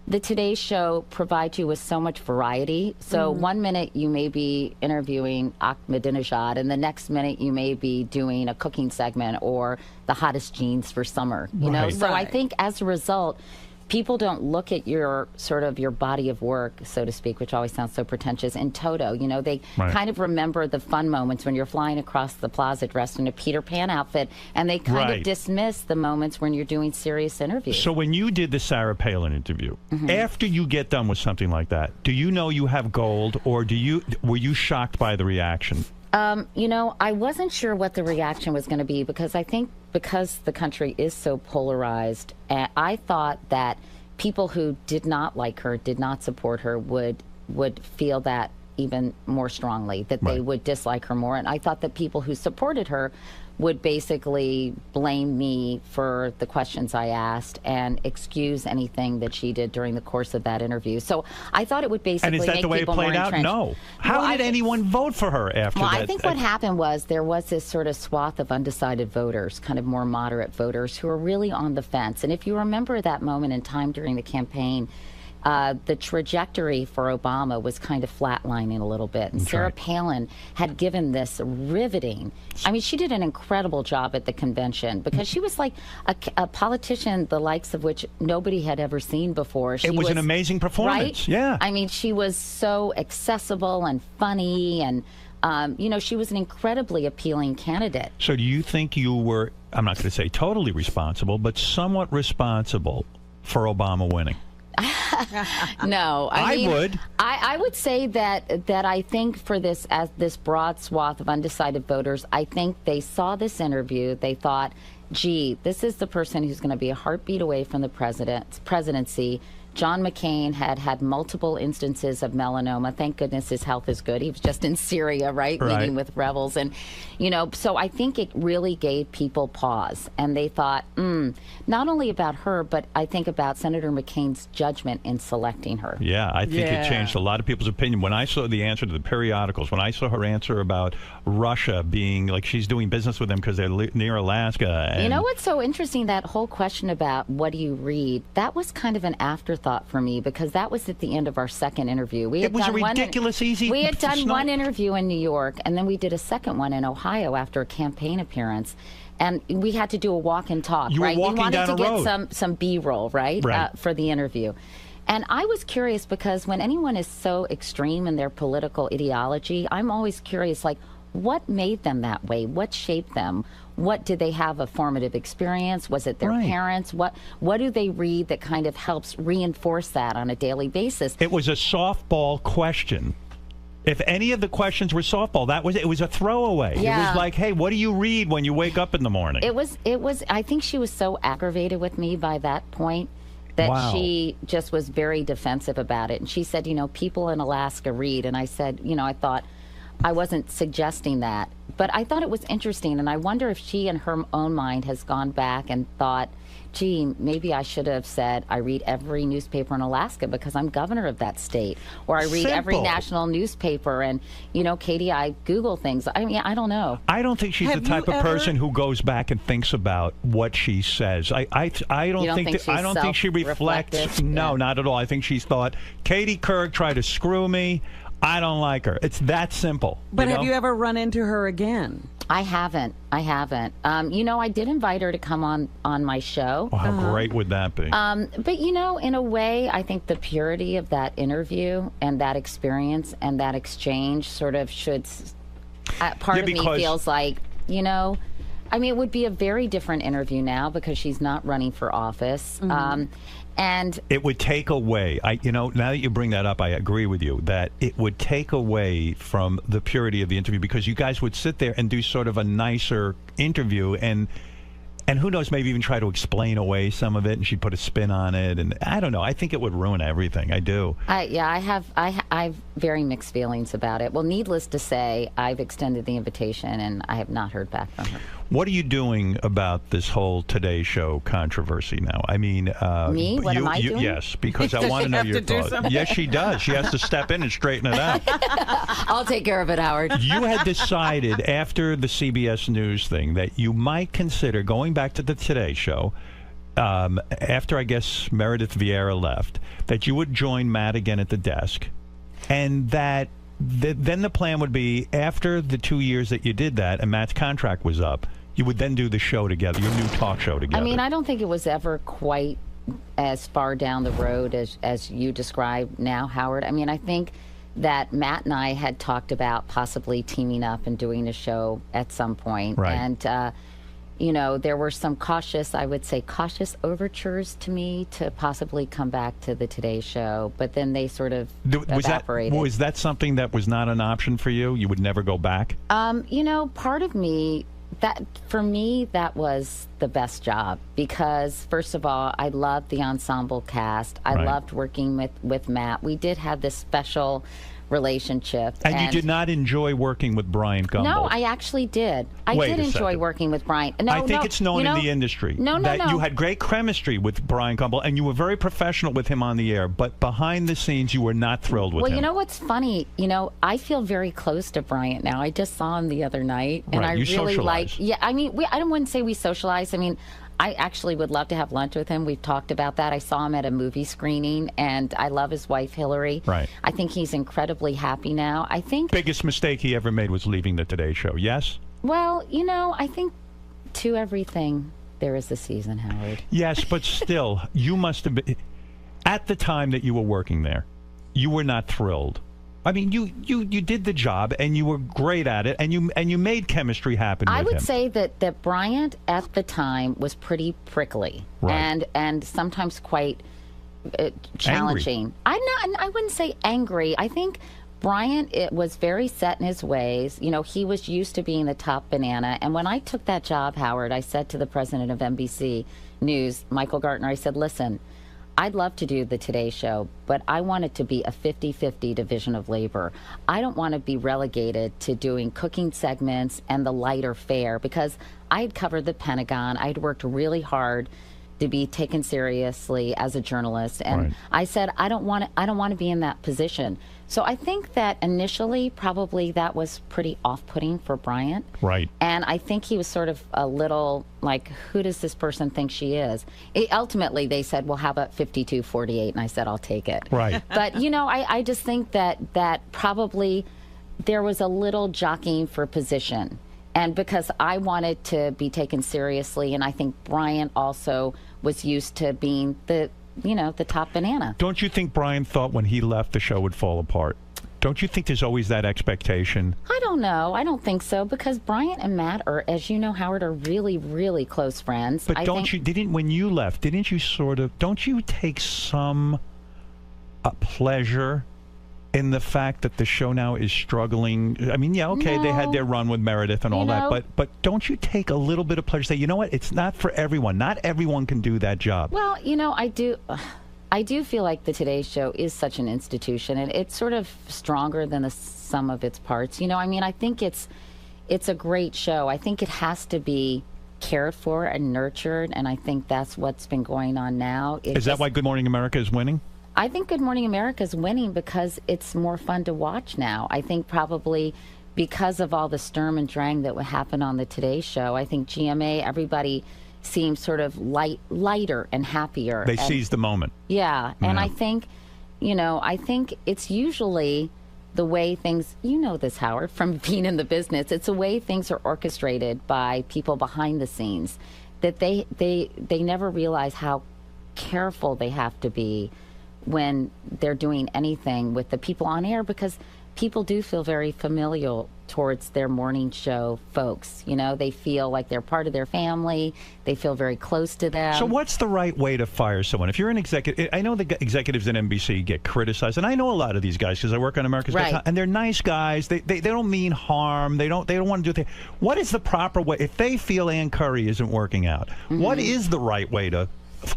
the Today Show provides you with so much variety. So 1 minute you may be interviewing Ahmadinejad, and the next minute you may be doing a cooking segment or the hottest jeans for summer. You know, so I think as a result, people don't look at your body of work, so to speak, which always sounds so pretentious, in toto. You know, they kind of remember the fun moments when you're flying across the plaza dressed in a Peter Pan outfit, and they kind of dismiss the moments when you're doing serious interviews. So when you did the Sarah Palin interview, after you get done with something like that, do you know you have gold, or were you shocked by the reaction? I wasn't sure what the reaction was going to be because I think because the country is so polarized, I thought that people who did not like her, did not support her, would feel that even more strongly, that they would dislike her more. And I thought that people who supported her would basically blame me for the questions I asked and excuse anything that she did during the course of that interview. So I thought it would basically make people more entrenched. And is that the way it played out? No. How did anyone vote for her after that? I think what happened was there was this sort of swath of undecided voters, kind of more moderate voters, who are really on the fence. And if you remember that moment in time during the campaign, the trajectory for Obama was kind of flatlining a little bit. And Sarah Palin had given this riveting, I mean, she did an incredible job at the convention because she was like a politician the likes of which nobody had ever seen before. It was an amazing performance. Right? Yeah. I mean, she was so accessible and funny, and she was an incredibly appealing candidate. So do you think you were, I'm not going to say totally responsible, but somewhat responsible for Obama winning? No, I mean, would. I would say that I think for this broad swath of undecided voters, I think they saw this interview, they thought, gee, this is the person who's going to be a heartbeat away from the presidency. John McCain had multiple instances of melanoma. Thank goodness his health is good. He was just in Syria, meeting with rebels. And, so I think it really gave people pause. And they thought, not only about her, but I think about Senator McCain's judgment in selecting her. Yeah, I think it changed a lot of people's opinion. When I saw the answer to the periodicals, when I saw her answer about Russia being like she's doing business with them because they're near Alaska. And you know what's so interesting? That whole question about what do you read, that was kind of an afterthought for me because that was at the end of our second interview. It was a ridiculous easy. We had done one interview in New York, and then we did a second one in Ohio after a campaign appearance, and we had to do a walk and talk. You were walking we wanted down to a get road. some B-roll, for the interview. And I was curious because when anyone is so extreme in their political ideology, I'm always curious, like, what made them that way? What shaped them? What did they have a formative experience? Was it their parents? What do they read that kind of helps reinforce that on a daily basis? It was a softball question. If any of the questions were softball, it was a throwaway. Yeah. It was like, hey, what do you read when you wake up in the morning? It was I think she was so aggravated with me by that point that she just was very defensive about it. And she said, people in Alaska read. And I said, I thought I wasn't suggesting that. But I thought it was interesting, and I wonder if she in her own mind has gone back and thought, gee, maybe I should have said I read every newspaper in Alaska because I'm governor of that state, or I read every national newspaper, and, Katie, I Google things. I mean, I don't know. I don't think she's the type of person who goes back and thinks about what she says. I don't think she reflects. No, not at all. I think she's thought, Katie Couric tried to screw me. I don't like her. It's that simple. But have you ever run into her again? I haven't. I did invite her to come on my show. Oh, how great would that be? But, in a way, I think the purity of that interview and that experience and that exchange sort of should... part of me feels like, I mean, it would be a very different interview now because she's not running for office. And it would take away, now that you bring that up, I agree with you that it would take away from the purity of the interview, because you guys would sit there and do sort of a nicer interview, and who knows, maybe even try to explain away some of it, and she'd put a spin on it, and I don't know. I think it would ruin everything. I do. I have very mixed feelings about it. Well, needless to say, I've extended the invitation, and I have not heard back from her. What are you doing about this whole Today Show controversy now? I mean, me? What am I doing? Yes, because I want to know your thoughts. Yes, she does. She has to step in and straighten it out. I'll take care of it, Howard. You had decided after the CBS News thing that you might consider going back to the Today Show, after, I guess, Meredith Vieira left, that you would join Matt again at the desk, and that then the plan would be, after the 2 years that you did that and Matt's contract was up, you would then do the show together, your new talk show together. I mean, I don't think it was ever quite as far down the road as you describe now, Howard. I mean, I think that Matt and I had talked about possibly teaming up and doing a show at some point. Right. And, there were some cautious overtures to me to possibly come back to the Today Show, but then they sort of evaporated. Was that something that was not an option for you? You would never go back? Part of me, for me, that was the best job because, first of all, I loved the ensemble cast. I loved working with Matt. We did have this special relationship. And you did not enjoy working with Brian Gumbel? No, I actually did. I did enjoy working with Brian. I think it's known in the industry that you had great chemistry with Brian Gumbel, and you were very professional with him on the air, but behind the scenes, you were not thrilled with him. Well, you know what's funny? I feel very close to Brian now. I just saw him the other night, and I really like. Yeah, I mean, I wouldn't say we socialized. I mean, I actually would love to have lunch with him. We've talked about that. I saw him at a movie screening, and I love his wife, Hillary. Right. I think he's incredibly happy now. I think biggest mistake he ever made was leaving the Today Show, yes? Well, I think to everything there is a season, Howard. Yes, but still, you must have been, at the time that you were working there, you were not thrilled. I mean, you did the job, and you were great at it, and you made chemistry happen with him. I would say that Bryant at the time was pretty prickly and sometimes quite challenging. Angry. I wouldn't say angry. I think Bryant was very set in his ways. He was used to being the top banana. And when I took that job, Howard, I said to the president of NBC News, Michael Gartner, I said, listen, I'd love to do the Today Show, but I want it to be a 50-50 division of labor. I don't want to be relegated to doing cooking segments and the lighter fare, because I had covered the Pentagon. I'd worked really hard to be taken seriously as a journalist, and I said I don't want to be in that position. So I think that initially probably that was pretty off-putting for Bryant. Right. And I think he was sort of a little like, who does this person think she is? Ultimately, they said, well, how about 52-48? And I said, I'll take it. Right. But, I just think that probably there was a little jockeying for position. And because I wanted to be taken seriously, and I think Bryant also was used to being the top banana. Don't you think Brian thought when he left the show would fall apart? Don't you think there's always that expectation? I don't know. I don't think so, because Bryant and Matt are, as you know, Howard, are really, really close friends. But when you left, don't you take some pleasure in the fact that the show now is struggling? I mean, yeah, okay, they had their run with Meredith and all that, but don't you take a little bit of pleasure? Say, you know what, it's not for everyone. Not everyone can do that job. Well, I do feel like the Today Show is such an institution, and it's sort of stronger than the sum of its parts. I think it's a great show. I think it has to be cared for and nurtured, and I think that's what's been going on now. Is that why Good Morning America is winning? I think Good Morning America is winning because it's more fun to watch now. I think probably because of all the sturm and drang that would happen on the Today Show. I think GMA, everybody seems sort of lighter and happier. They seize the moment. Yeah, and I think, I think it's usually the way things, this, Howard, from being in the business, it's the way things are orchestrated by people behind the scenes, that they never realize how careful they have to be when they're doing anything with the people on air, because people do feel very familial towards their morning show folks. You know, they feel like they're part of their family. They feel very close to them. So what's the right way to fire someone? If you're an executive, I know the executives at NBC get criticized, and I know a lot of these guys because I work on America's Got Talent, and they're nice guys. They don't mean harm. They don't want to do things. What is the proper way? If they feel Ann Curry isn't working out, what is the right way to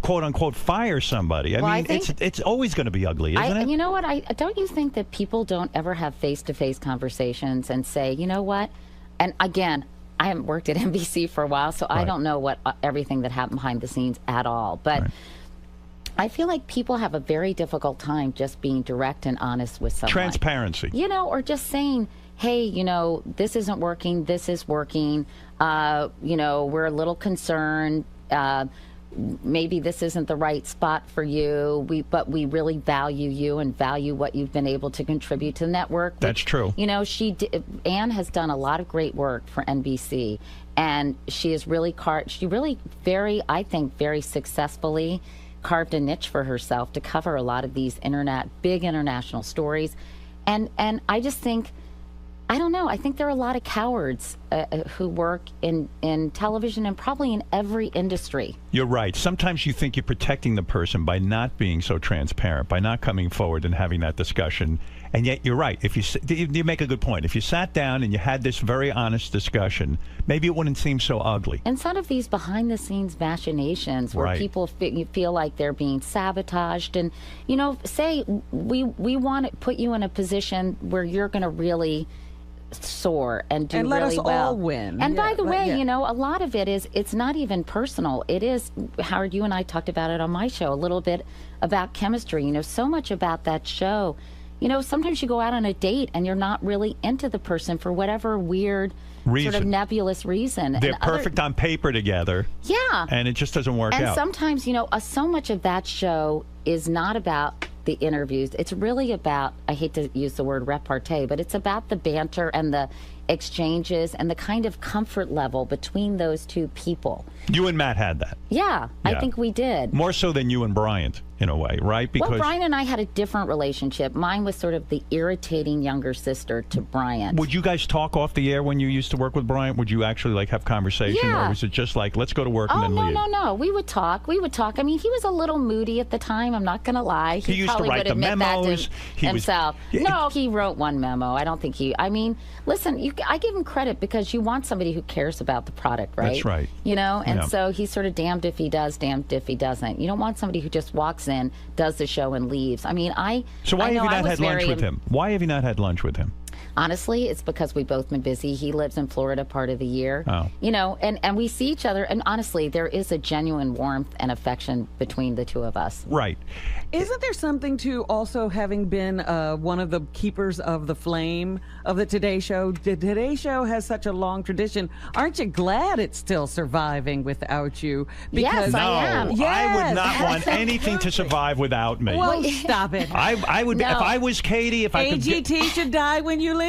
quote unquote fire somebody? I mean, it's always going to be ugly, isn't it? You know what? Don't you think that people don't ever have face-to-face conversations and say, you know what? And again, I haven't worked at NBC for a while, so I don't know what everything that happened behind the scenes at all. But I feel like people have a very difficult time just being direct and honest with someone. Transparency. You know, or just saying, hey, you know, this isn't working, this is working. You know, we're a little concerned. Maybe this isn't the right spot for you, but we really value you and value what you've been able to contribute to the network. That's true. You know, Ann has done a lot of great work for NBC, and she has really I think, very successfully carved a niche for herself to cover a lot of these big international stories. And I just think, I don't know. I think there are a lot of cowards who work in television and probably in every industry. You're right. Sometimes you think you're protecting the person by not being so transparent, by not coming forward and having that discussion. And yet you're right. If you make a good point. If you sat down and you had this very honest discussion, maybe it wouldn't seem so ugly. Instead of these behind-the-scenes machinations where people feel like they're being sabotaged, and you know, say we want to put you in a position where you're going to really soar and do let really us well. all win. And by the way, you know, a lot of it is, it's not even personal. It is, Howard, you and I talked about it on my show, a little bit about chemistry. You know, so much about that show. You know, sometimes you go out on a date and you're not really into the person for whatever weird sort of nebulous reason. They're perfect on paper together. Yeah. And it just doesn't work out. And sometimes, you know, so much of that show is not about the interviews. It's really about, I hate to use the word repartee, but it's about the banter and the exchanges and the kind of comfort level between those two people. You and Matt had that. Yeah, I think we did. More so than you and Bryant, in a way, right? Because Bryant and I had a different relationship. Mine was sort of the irritating younger sister to Bryant. Would you guys talk off the air when you used to work with Bryant? Would you actually like have conversation, or was it just like, let's go to work and then leave? No. We would talk. I mean, he was a little moody at the time. I'm not going to lie. He used to write the memos. Himself. No, he wrote one memo. I don't think I mean, listen, I give him credit because you want somebody who cares about the product, right? That's right. You know, and so he's sort of damned if he does, damned if he doesn't. You don't want somebody who just walks in, does the show, and leaves. I mean, So why have you not had lunch with him? Why have you not had lunch with him? Honestly, it's because we've both been busy. He lives in Florida part of the year. Oh. You know, and we see each other, and honestly, there is a genuine warmth and affection between the two of us. Right. Isn't there something to also having been one of the keepers of the flame of the Today Show? The Today Show has such a long tradition. Aren't you glad it's still surviving without you? Yes, I am. Yes. I would not want anything to survive without me. Well, stop it. I would, if I was Katie, if I could AGT should die when you leave?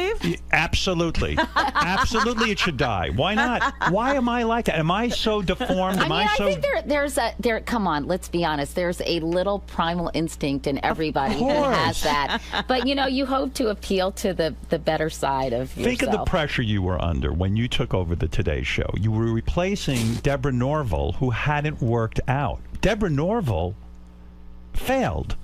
Absolutely. Absolutely it should die. Why not? Why am I like that? Am I so deformed? I think there's come on, let's be honest. There's a little primal instinct in everybody who has that. But, you know, you hope to appeal to the better side of yourself. Think of the pressure you were under when you took over the Today Show. You were replacing Deborah Norville, who hadn't worked out. Deborah Norville failed.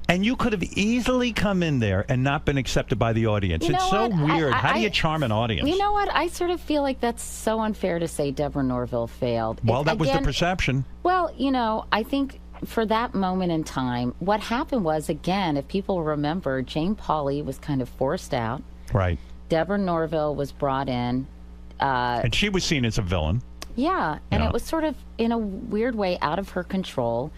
And you could have easily come in there and not been accepted by the audience. It's so weird. How do you charm an audience? You know what? I sort of feel like that's so unfair to say Deborah Norville failed. Well, that was the perception. Well, you know, I think for that moment in time, what happened was, again, if people remember, Jane Pauley was kind of forced out. Right. Deborah Norville was brought in. And she was seen as a villain. Yeah, and it was sort of, in a weird way, out of her control.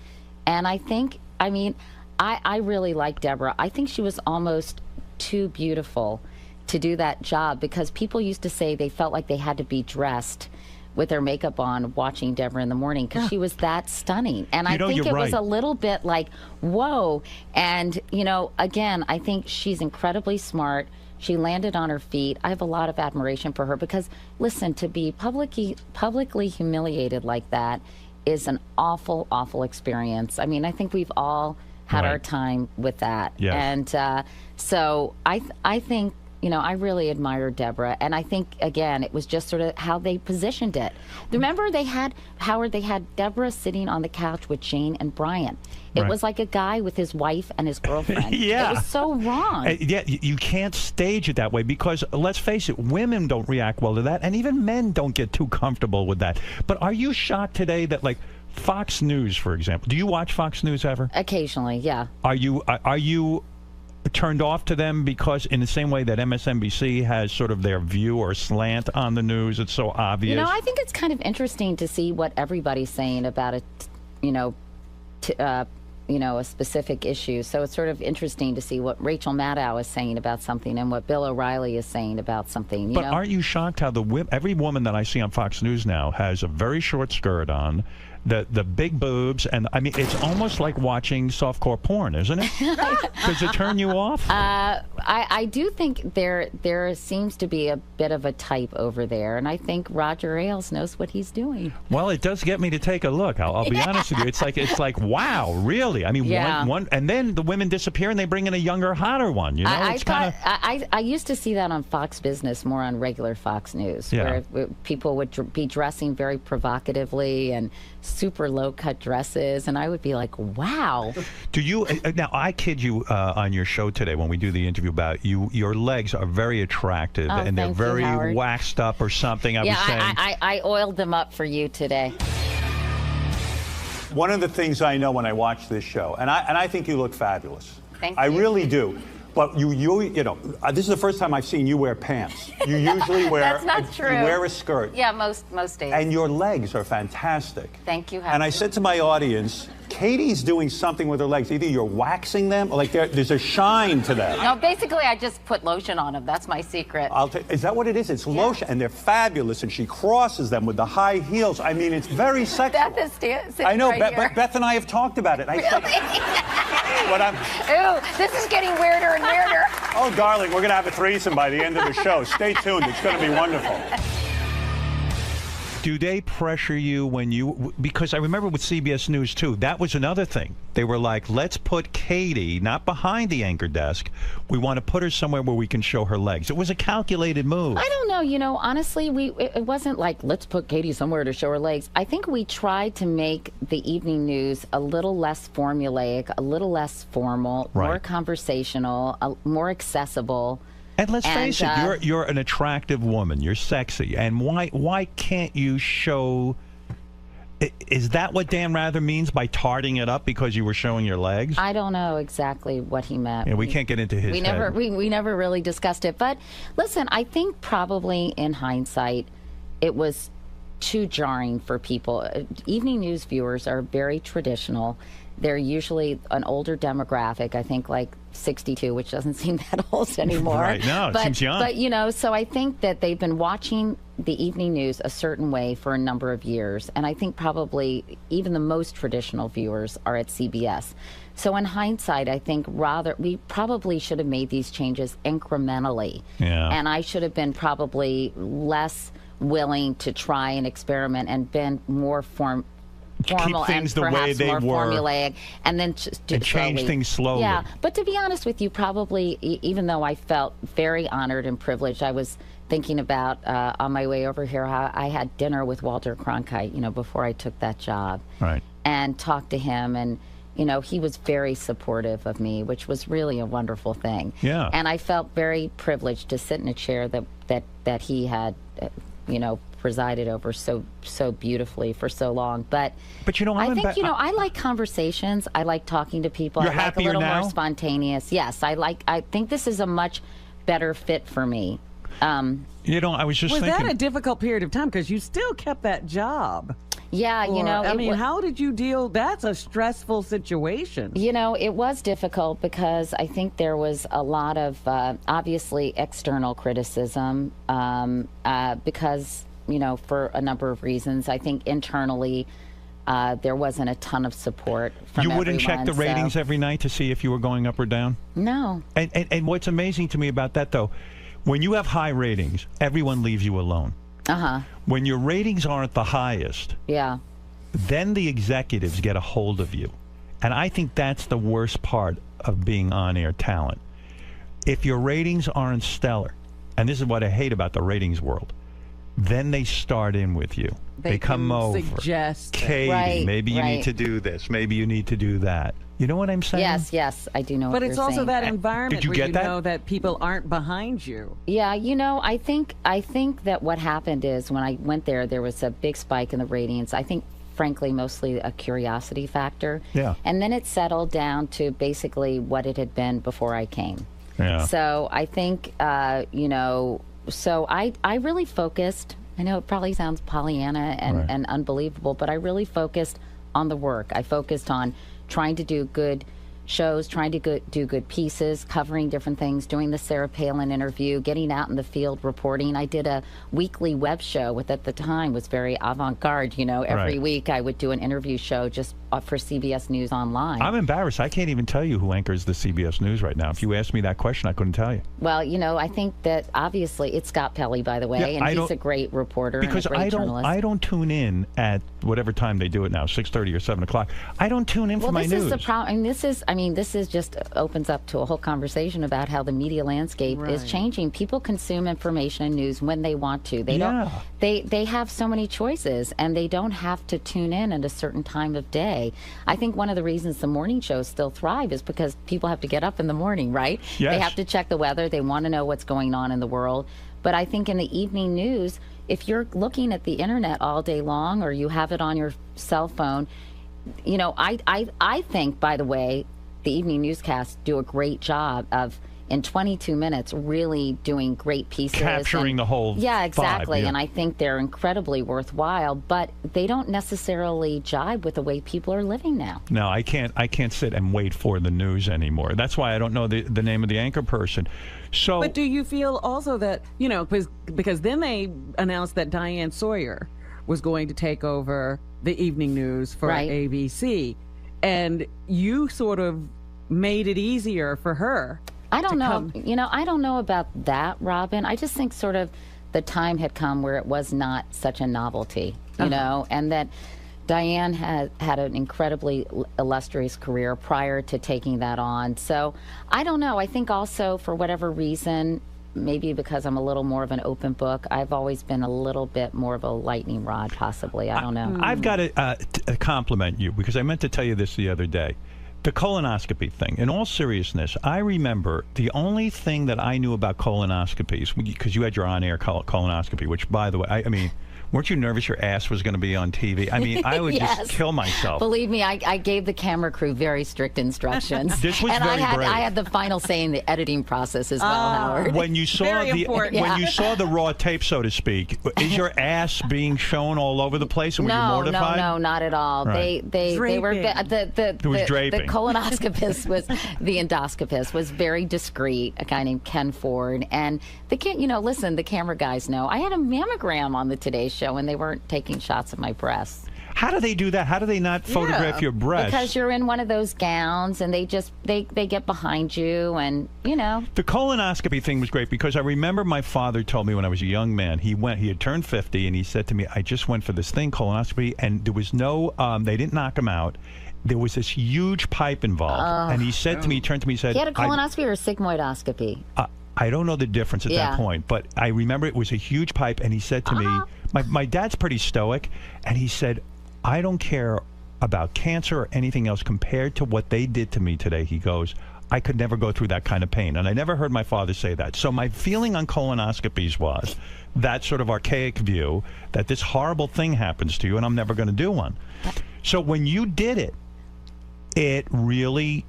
And I think, I mean, I really like Deborah. I think she was almost too beautiful to do that job, because people used to say they felt like they had to be dressed with their makeup on watching Deborah in the morning because she was that stunning. And I think it was a little bit like, whoa. And, you know, again, I think she's incredibly smart. She landed on her feet. I have a lot of admiration for her because, listen, to be publicly humiliated like that is an awful, awful experience. I mean, I think we've all had Right. our time with that. Yes. And so I think, you know, I really admire Deborah, and I think, again, it was just sort of how they positioned it. Remember, they had Deborah sitting on the couch with Jane and Brian. It Right. was like a guy with his wife and his girlfriend. Yeah. It was so wrong. Yeah, you can't stage it that way because, let's face it, women don't react well to that, and even men don't get too comfortable with that. But are you shocked today that, like, Fox News, for example, do you watch Fox News ever? Occasionally, yeah. Are you turned off to them because, in the same way that MSNBC has sort of their view or slant on the news, it's so obvious? You know, I think it's kind of interesting to see what everybody's saying about it, you know, a specific issue. So it's sort of interesting to see what Rachel Maddow is saying about something and what Bill O'Reilly is saying about something. You But know? aren't you shocked how every woman that I see on Fox News now has a very short skirt on, the big boobs, and I mean, it's almost like watching softcore porn, isn't it? Does it turn you off? I do think there seems to be a bit of a type over there, and I think Roger Ailes knows what he's doing. Well, it does get me to take a look. I'll be honest with you. It's like wow, really? I mean, Yeah. one, and then the women disappear and they bring in a younger, hotter one. You know, I used to see that on Fox Business, more on regular Fox News, Yeah. where people would be dressing very provocatively and super low-cut dresses, and I would be like, wow. Do you now? I kid you on your show today when we do the interview about you. Your legs are very attractive, Oh, and they're thank you, very Howard. waxed up or something. I was saying. I oiled them up for you today. One of the things I know when I watch this show, and I think you look fabulous. Thank I you. really do. But you know, this is the first time I've seen you wear pants. You usually wear That's not true. You wear a skirt. Yeah, most days. And your legs are fantastic. Thank you, Howard. And I said to my audience, Katie's doing something with her legs. Either you're waxing them, or like there's a shine to them. No, basically, I just put lotion on them. That's my secret. Is that what it is? It's lotion, and they're fabulous. And she crosses them with the high heels. I mean, it's very sexual. Beth is sitting I know, right here. Beth and I have talked about it. I said, Ooh, this is getting weirder and weirder. oh, darling, we're going to have a threesome by the end of the show. Stay tuned. It's going to be wonderful. Do they pressure you when you, because I remember with CBS News too, that was another thing. They were like, let's put Katie not behind the anchor desk. We want to put her somewhere where we can show her legs. It was a calculated move. I don't know. You know, honestly, it wasn't like, let's put Katie somewhere to show her legs. I think we tried to make the evening news a little less formulaic, a little less formal, Right. more conversational, more accessible. And let's face it, you're an attractive woman. You're sexy. And why can't you show? Is that what Dan Rather means by tarting it up because you were showing your legs? I don't know exactly what he meant. Yeah, we can't get into his head. We never really discussed it. But listen, I think probably in hindsight, it was too jarring for people. Evening news viewers are very traditional. They're usually an older demographic, I think like 62, which doesn't seem that old anymore. Right, no, it seems young. But, you know, so I think that they've been watching the evening news a certain way for a number of years. And I think probably even the most traditional viewers are at CBS. So in hindsight, I think we probably should have made these changes incrementally. Yeah. And I should have been probably less willing to try and experiment and been more formal things and the way perhaps they more were. formulaic, and then just do it change slowly. things slowly. Yeah, but to be honest with you, probably even though I felt very honored and privileged, I was thinking about on my way over here how I had dinner with Walter Cronkite, you know, before I took that job, Right. and talked to him, and you know, he was very supportive of me, which was really a wonderful thing. Yeah. And I felt very privileged to sit in a chair that he had, you know, presided over so beautifully for so long. But you know, I think, you know, I like conversations. I like talking to people. You're I like happier a little now? more spontaneous. Yes, I think this is a much better fit for me. You know, I was just Was thinking. that a difficult period of time? Because you still kept that job. Yeah, you know, I mean, how did you deal? That's a stressful situation. You know, it was difficult because I think there was a lot of obviously external criticism because, you know, for a number of reasons. I think internally there wasn't a ton of support from You wouldn't check the everyone, ratings so- every night to see if you were going up or down? No. And what's amazing to me about that, though, when you have high ratings, everyone leaves you alone. Uh-huh. When your ratings aren't the highest, Yeah. then the executives get a hold of you. And I think that's the worst part of being on-air talent. If your ratings aren't stellar, and this is what I hate about the ratings world, then they start in with you. They come over. Suggest. Katie, maybe you need to do this. Maybe you need to do that. You know what I'm saying? Yes, I do know what But you're it's also saying. that environment where you that? know that people aren't behind you. Yeah, you know, I think that what happened is when I went there was a big spike in the ratings. I think, frankly, mostly a curiosity factor. Yeah. And then it settled down to basically what it had been before I came. Yeah. So I think, you know, so I really focused. I know it probably sounds Pollyanna and unbelievable, but I really focused on the work. I focused on trying to do good shows, trying to do good pieces, covering different things, doing the Sarah Palin interview, getting out in the field reporting. I did a weekly web show, which at the time was very avant-garde. You know, every week I would do an interview show just for CBS News Online. I'm embarrassed. I can't even tell you who anchors the CBS News right now. If you asked me that question, I couldn't tell you. Well, you know, I think that obviously it's Scott Pelley, by the way, and he's a great reporter because and a great journalist. I don't tune in at whatever time they do it now, 6:30 or 7 o'clock. I don't tune in for my news. Well, this is the problem. This is just opens up to a whole conversation about how the media landscape is changing. People consume information and news when they want to. They don't. They have so many choices, and they don't have to tune in at a certain time of day. I think one of the reasons the morning shows still thrive is because people have to get up in the morning, right? Yes. They have to check the weather. They want to know what's going on in the world. But I think in the evening news, if you're looking at the internet all day long or you have it on your cell phone, you know, I think, by the way, the evening newscasts do a great job of, in 22 minutes, really doing great pieces. Capturing the whole Yeah, exactly. vibe, yeah. And I think they're incredibly worthwhile, but they don't necessarily jibe with the way people are living now. No, I can't sit and wait for the news anymore. That's why I don't know the name of the anchor person. So, but do you feel also that, you know, because then they announced that Diane Sawyer was going to take over the evening news for ABC, and you sort of made it easier for her. I don't know. You know, I don't know about that, Robin. I just think sort of the time had come where it was not such a novelty, you know, and that Diane had an incredibly illustrious career prior to taking that on. So I don't know. I think also for whatever reason, maybe because I'm a little more of an open book, I've always been a little bit more of a lightning rod, possibly. I don't know. I've got to compliment you because I meant to tell you this the other day. The colonoscopy thing, in all seriousness, I remember the only thing that I knew about colonoscopies, because you had your on-air colonoscopy, which, by the way, I mean, weren't you nervous your ass was going to be on TV? I mean, I would just kill myself. Believe me, I gave the camera crew very strict instructions. This was and very brave. I had the final say in the editing process as well, Howard. When you saw you saw the raw tape, so to speak, is your ass being shown all over the place, and were you mortified? No, not at all. Right. They were the draping. The colonoscopist the endoscopist was very discreet, a guy named Ken Ford, and the camera guys know I had a mammogram on the Today Show and they weren't taking shots of my breasts. How do they do that? How do they not photograph your breasts? Because you're in one of those gowns and they get behind you, and you know. The colonoscopy thing was great because I remember my father told me when I was a young man, he had turned 50 and he said to me, I just went for this thing, colonoscopy, and there was no they didn't knock him out. There was this huge pipe involved, and he said to me, he turned to me, he said, he had a colonoscopy or a sigmoidoscopy? I don't know the difference at that point, but I remember it was a huge pipe, and he said to me, my dad's pretty stoic, and he said, I don't care about cancer or anything else compared to what they did to me today. He goes, I could never go through that kind of pain. And I never heard my father say that. So my feeling on colonoscopies was that sort of archaic view that this horrible thing happens to you and I'm never going to do one. So when you did it, it really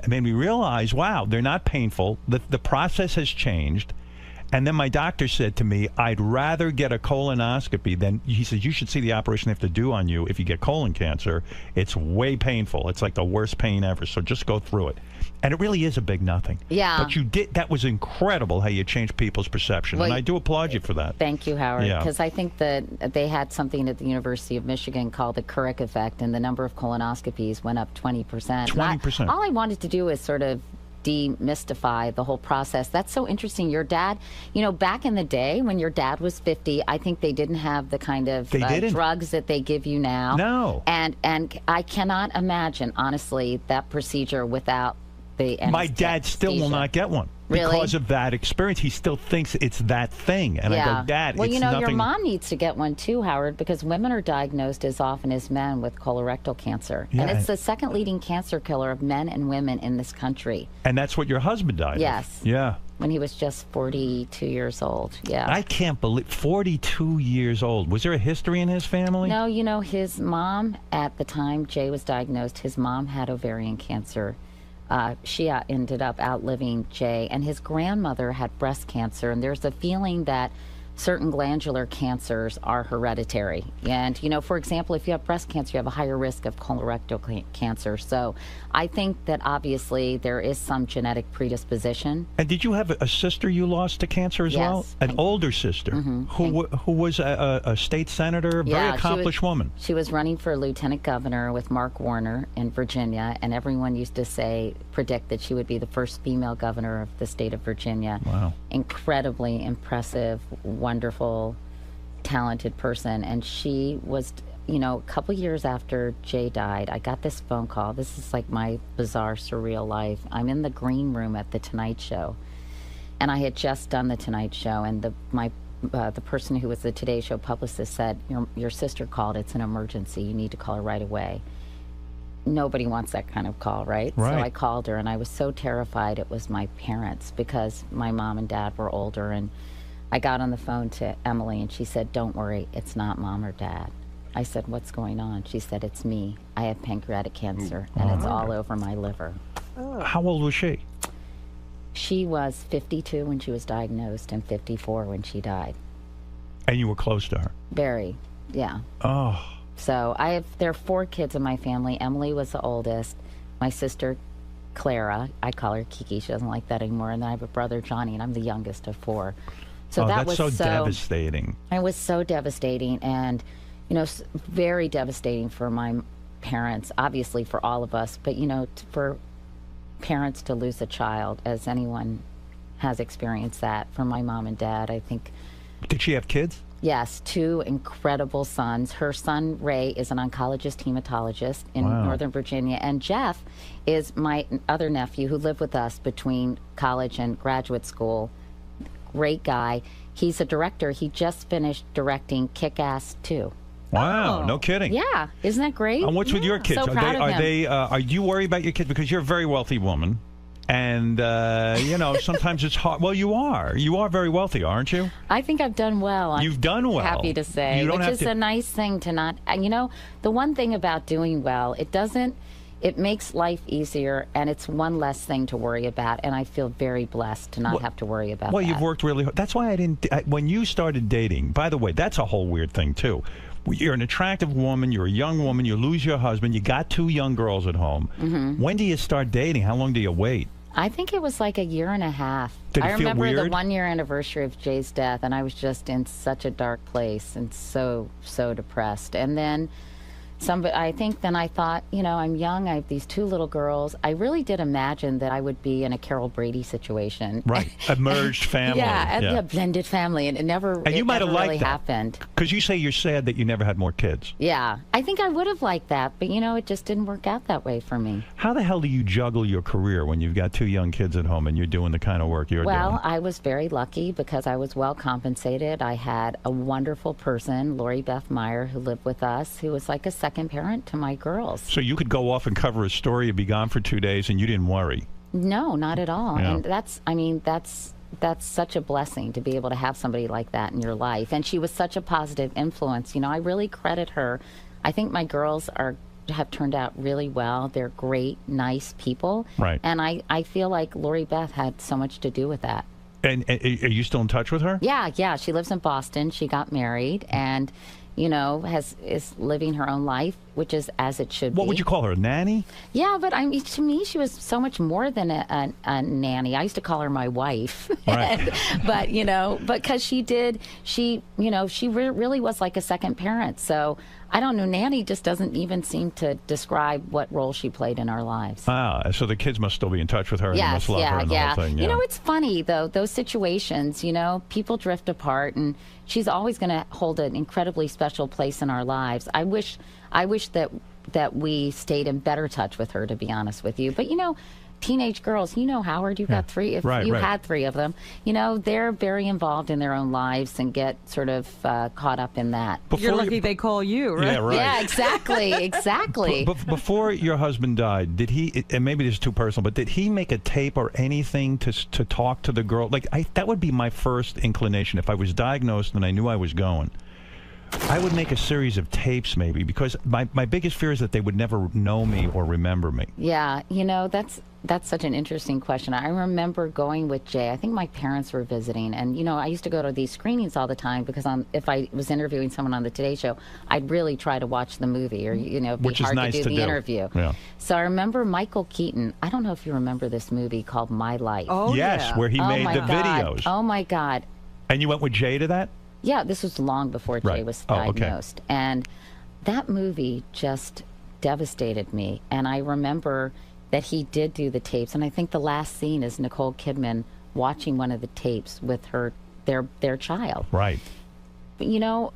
made me realize, wow, they're not painful. The process has changed. And then my doctor said to me, I'd rather get a colonoscopy than, he says, you should see the operation they have to do on you if you get colon cancer. It's way painful. It's like the worst pain ever. So just go through it. And it really is a big nothing. Yeah. But you did, that was incredible how you changed people's perception. And I do applaud you for that. Thank you, Howard. Yeah. Because I think that they had something at the University of Michigan called the Couric effect, and the number of colonoscopies went up 20%. 20%. All I wanted to do is sort of demystify the whole process. That's so interesting. Your dad, back in the day when your dad was 50, I think they didn't have the kind of drugs that they give you now. No. And I cannot imagine, honestly, that procedure without the anesthesia. My dad still will not get one. Really? Because of that experience. He still thinks it's that thing. And I go, Dad, well, it's nothing. Your mom needs to get one too, Howard, because women are diagnosed as often as men with colorectal cancer. Yeah. And it's the second leading cancer killer of men and women in this country. And that's what your husband died of. Yes. Yeah. When he was just 42 years old. Yeah. I can't believe 42 years old. Was there a history in his family? No, his mom, at the time Jay was diagnosed, his mom had ovarian cancer. She ended up outliving Jay, and his grandmother had breast cancer, and there's a feeling that certain glandular cancers are hereditary. And, for example, if you have breast cancer, you have a higher risk of colorectal cancer. So I think that obviously there is some genetic predisposition. And did you have a sister you lost to cancer as well? An older sister who was a state senator, very accomplished woman. She was running for lieutenant governor with Mark Warner in Virginia, and everyone used to predict that she would be the first female governor of the state of Virginia. Wow. Incredibly impressive, wonderful, talented person. And she was, a couple years after Jay died, I got this phone call. This is like my bizarre, surreal life. I'm in the green room at the Tonight Show, and I had just done the Tonight Show, and the person who was the Today Show publicist said, your sister called. It's an emergency. You need to call her right away. Nobody wants that kind of call, right? So I called her, and I was so terrified it was my parents, because my mom and dad were older. And I got on the phone to Emily, and she said, don't worry, it's not mom or dad. I said, what's going on? She said, it's me. I have pancreatic cancer, and it's all over my liver. How old was she? She was 52 when she was diagnosed and 54 when she died. And you were close to her? Very, yeah. Oh. So there are 4 kids in my family. Emily was the oldest. My sister, Clara, I call her Kiki. She doesn't like that anymore. And then I have a brother, Johnny, and I'm the youngest of 4. So that was so devastating. It was so devastating, and very devastating for my parents, obviously for all of us, but for parents to lose a child, as anyone has experienced that. For my mom and dad, I think. Did she have kids? Yes, 2 incredible sons. Her son, Ray, is an oncologist hematologist in Northern Virginia. And Jeff is my other nephew who lived with us between college and graduate school. Great guy. He's a director. He just finished directing Kick-Ass 2. Wow, no kidding. Yeah, isn't that great? And what's with your kids? So proud of him. Are you worried about your kids? Because you're a very wealthy woman. And, sometimes it's hard. Well, you are. You are very wealthy, aren't you? I think I've done well. You've done well. Happy to say. Which is a nice thing to not... the one thing about doing well, it makes life easier, and it's one less thing to worry about. And I feel very blessed to not have to worry about that. Well, you've worked really hard. That's why when you started dating, by the way, that's a whole weird thing, too. You're an attractive woman. You're a young woman. You lose your husband. You got 2 young girls at home. Mm-hmm. When do you start dating? How long do you wait? I think it was like a year and a half. Did it feel weird? I remember the 1-year anniversary of Jay's death, and I was just in such a dark place and so depressed. And then I thought, I'm young, I have these 2 little girls. I really did imagine that I would be in a Carol Brady situation. Right, a merged family. A blended family, and it never really happened. Because you say you're sad that you never had more kids. Yeah, I think I would have liked that, but it just didn't work out that way for me. How the hell do you juggle your career when you've got 2 young kids at home and you're doing the kind of work you're doing? Well, I was very lucky because I was well compensated. I had a wonderful person, Lori Beth Meyer, who lived with us, who was like a second parent to my girls. So you could go off and cover a story and be gone for 2 days and you didn't worry? No, not at all. Yeah. And that's such a blessing to be able to have somebody like that in your life. And she was such a positive influence. I really credit her. I think my girls have turned out really well. They're great, nice people. Right. And I feel like Lori Beth had so much to do with that. And are you still in touch with her? Yeah. She lives in Boston. She got married and is living her own life which is as it should be. What would you call her, a nanny? Yeah, but I mean, to me, she was so much more than a nanny. I used to call her my wife. Right. But, you know, because she really was like a second parent. So I don't know, nanny just doesn't even seem to describe what role she played in our lives. Ah, so the kids must still be in touch with her and they must love her and the whole thing. Yeah. You know, it's funny, though, those situations, you know, people drift apart, and she's always going to hold an incredibly special place in our lives. I wish that we stayed in better touch with her, to be honest with you. But, you know, teenage girls, you know, Howard, you've got three. If you had three of them, you know, they're very involved in their own lives and get sort of caught up in that. You're lucky they call you, right? Yeah, right. Yeah, exactly. Before your husband died, did he, and maybe this is too personal, but did he make a tape or anything to talk to the girl? Like, that would be my first inclination. If I was diagnosed and I knew I was going, I would make a series of tapes maybe, because my biggest fear is that they would never know me or remember me. Yeah, you know, that's such an interesting question. I remember going with Jay. I think my parents were visiting, and, you know, I used to go to these screenings all the time because if I was interviewing someone on the Today Show, I'd really try to watch the movie, or, you know, it'd be hard to do the interview. Yeah. So I remember Michael Keaton. I don't know if you remember this movie called My Life. Oh, yes, yeah. where he made the videos. Oh, my God. And you went with Jay to that? Yeah, this was long before Jay was diagnosed. And that movie just devastated me. And I remember that he did do the tapes. And I think the last scene is Nicole Kidman watching one of the tapes with their child. Right. But, you know,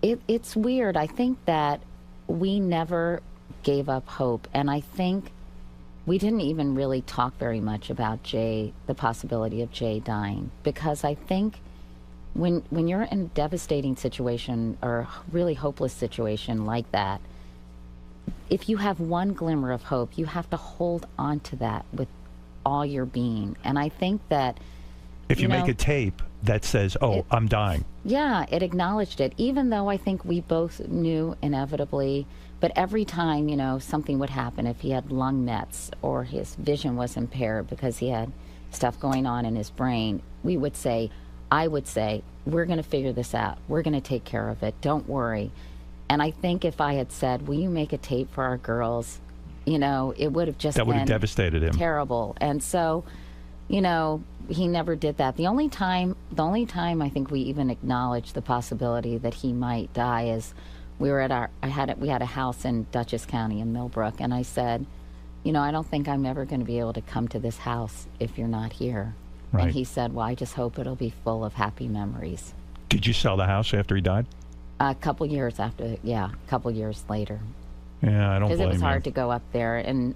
it's weird. I think that we never gave up hope. And I think we didn't even really talk very much about Jay, the possibility of Jay dying. Because I think when you're in a devastating situation or a really hopeless situation like that, if you have one glimmer of hope, you have to hold on to that with all your being. And I think that if you make a tape that says, I'm dying. Yeah, it acknowledged it, even though I think we both knew inevitably. But every time, you know, something would happen, if he had lung mets or his vision was impaired because he had stuff going on in his brain, I would say, we're going to figure this out. We're going to take care of it. Don't worry. And I think if I had said, will you make a tape for our girls, you know, it would have just that would have devastated him. Terrible. And so, you know, he never did that. The only time I think we even acknowledged the possibility that he might die is we were at we had a house in Dutchess County in Millbrook, and I said, you know, I don't think I'm ever going to be able to come to this house if you're not here. Right. And he said, well, I just hope it'll be full of happy memories. Did you sell the house after he died? A couple years later. Yeah, I don't blame you. Because it was hard to go up there and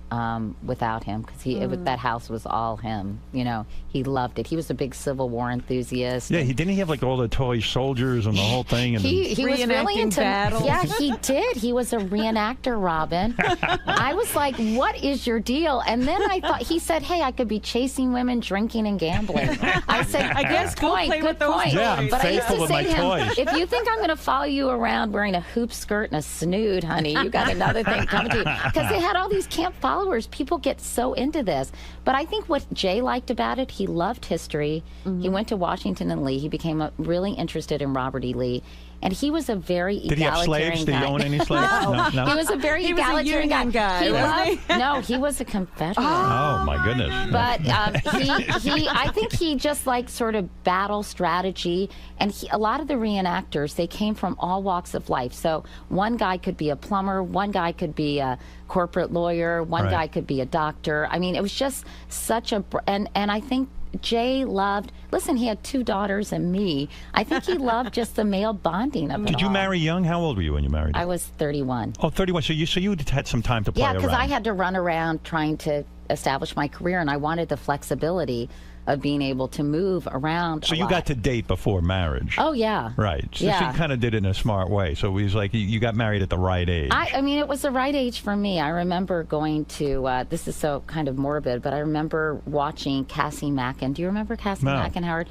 without him, because that house was all him. You know, he loved it. He was a big Civil War enthusiast. Yeah, didn't he have like all the toy soldiers and the whole thing? And he was really into battles. Yeah, he did. He was a reenactor, Robin. I was like, what is your deal? And then I thought, he said, hey, I could be chasing women, drinking, and gambling. I said, I guess good point. Yeah, I'm faithful with my toys. If you think I'm going to follow you around wearing a hoop skirt and a snood, honey, you got another thing coming to you. Because they had all these camp followers. People get so into this. But I think what Jay liked about it, he loved history. He went to Washington and Lee. He became really interested in Robert E. Lee. And he was a very egalitarian guy. Did he have slaves? Did he own any slaves? No. He was a very egalitarian guy. No, he was a Confederate. Oh, my goodness. But I think he just like sort of battle strategy. And a lot of the reenactors, they came from all walks of life. So one guy could be a plumber, one guy could be a corporate lawyer, one guy could be a doctor. I mean, it was just such a... And I think Jay loved, listen, he had 2 daughters and me. I think he loved just the male bonding of it Did you marry young? How old were you when you married? I was 31. Oh, 31. So you had some time to play around. Yeah, because I had to run around trying to establish my career, and I wanted the flexibility of being able to move around. So you got to date before marriage. Oh, yeah. Right. So you kind of did it in a smart way. So it was like you got married at the right age. I mean, it was the right age for me. I remember going to, this is so kind of morbid, but I remember watching Cassie Mackin. Do you remember Cassie Mackin, Howard?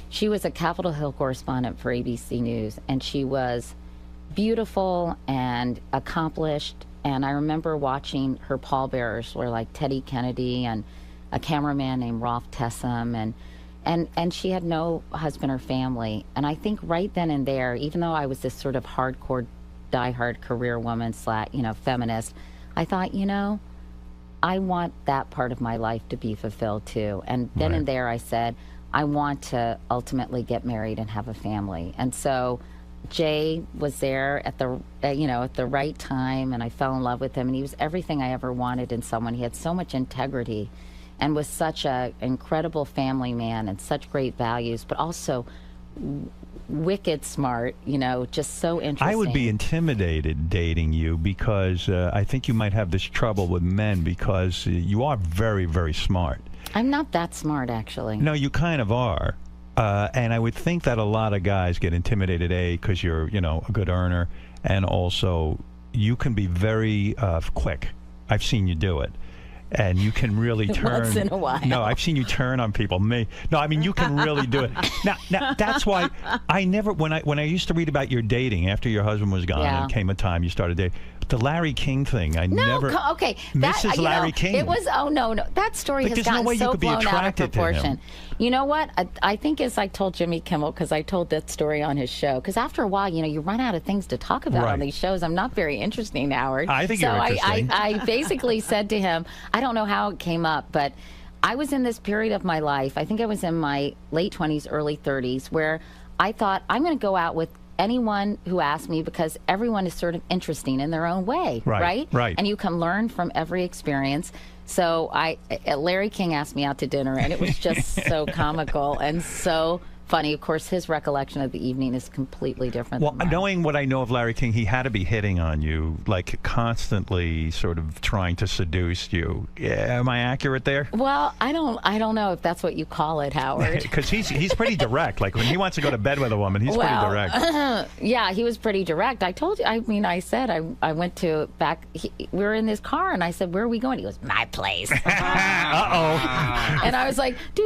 She was a Capitol Hill correspondent for ABC News, and she was beautiful and accomplished. And I remember watching her pallbearers were like Teddy Kennedy and a cameraman named Rolf Tessum, and she had no husband or family. And I think right then and there, even though I was this sort of hardcore diehard career woman / feminist, I thought, I want that part of my life to be fulfilled too. And then and there I said, I want to ultimately get married and have a family. And so Jay was there at the at the right time, and I fell in love with him, and he was everything I ever wanted in someone. He had so much integrity and was such an incredible family man and such great values, but also wicked smart, just so interesting. I would be intimidated dating you because I think you might have this trouble with men because you are very, very smart. I'm not that smart, actually. No, you kind of are. And I would think that a lot of guys get intimidated, because you're, a good earner, and also you can be very quick. I've seen you do it. And you can really turn. Once in a while. No, I've seen you turn on people. Me. No, I mean you can really do it. Now that's why I never when I used to read about your dating after your husband was gone and came a time you started dating. The Larry King thing, never. Okay, Mrs. Larry King. It was. Oh no. That story has gotten so blown out of proportion. You know what? I think as I told Jimmy Kimmel, because I told that story on his show. Because after a while, you run out of things to talk about on these shows. I'm not very interesting, Howard. I think you're interesting. I basically said to him, I don't know how it came up, but I was in this period of my life. I think I was in my late 20s, early 30s, where I thought I'm going to go out with anyone who asks me, because everyone is sort of interesting in their own way, right? And you can learn from every experience. So Larry King asked me out to dinner, and it was just so comical and so funny. Of course, his recollection of the evening is completely different than mine. Knowing what I know of Larry King, he had to be hitting on you, like constantly sort of trying to seduce you. Yeah, am I accurate there? Well, I don't know if that's what you call it, Howard. Because he's pretty direct. Like when he wants to go to bed with a woman, he's pretty direct. Yeah, he was pretty direct. I told you. I said I went to we were in this car, and I said, "Where are we going?" He goes, "My place." And I was like, "Do."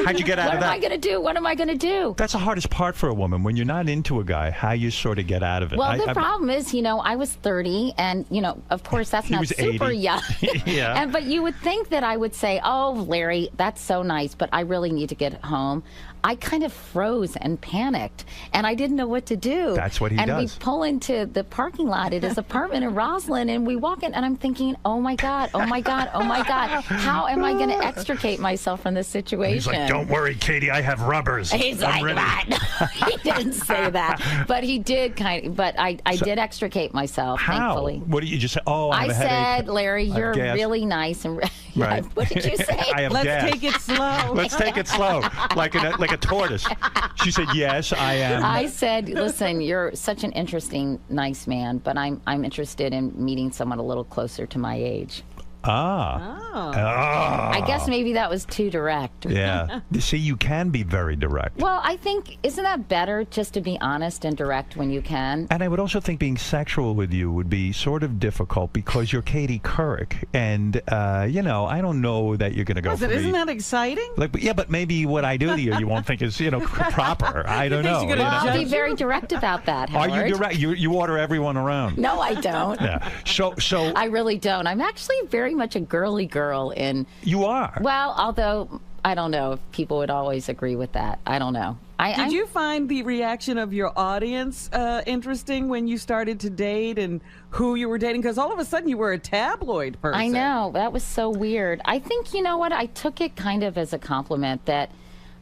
How'd you get out of that? What am I gonna do? What am I going to do? That's the hardest part for a woman, when you're not into a guy, how you sort of get out of it. Well, the problem is, I was 30, and, of course, that's not super 80. young. Yeah. But you would think that I would say, oh, Larry, that's so nice, but I really need to get home. I kind of froze and panicked, and I didn't know what to do. That's what he does. And we pull into the parking lot at his apartment in Roslyn, and we walk in, and I'm thinking, oh my God, how am I going to extricate myself from this situation? He's like, don't worry, Katie, I have rubbers. He's like, what? He didn't say that, but he did but I did extricate myself, thankfully. What did you just say? Oh, I have a headache. Said, Larry, you're really nice. And right. What did you say? Let's take it slow. Let's take it slow, like a tortoise. She said, yes, I am. I said, listen, you're such an interesting, nice man, but I'm interested in meeting someone a little closer to my age. I guess maybe that was too direct. Yeah. See, you can be very direct. Well, I think, isn't that better just to be honest and direct when you can? And I would also think being sexual with you would be sort of difficult because you're Katie Couric. And, I don't know that you're going to go for Isn't that exciting? But maybe what I do to you won't think is, proper. I don't know. Well, I'll be very direct about that, Howard. Are you direct? You order everyone around. No, I don't. Yeah. So I really don't. I'm actually very much a girly girl in. You are. Well, although I don't know if people would always agree with that. I don't know. Did you find the reaction of your audience interesting when you started to date and who you were dating? Because all of a sudden you were a tabloid person. I know. That was so weird. I think, you know what? I took it kind of as a compliment that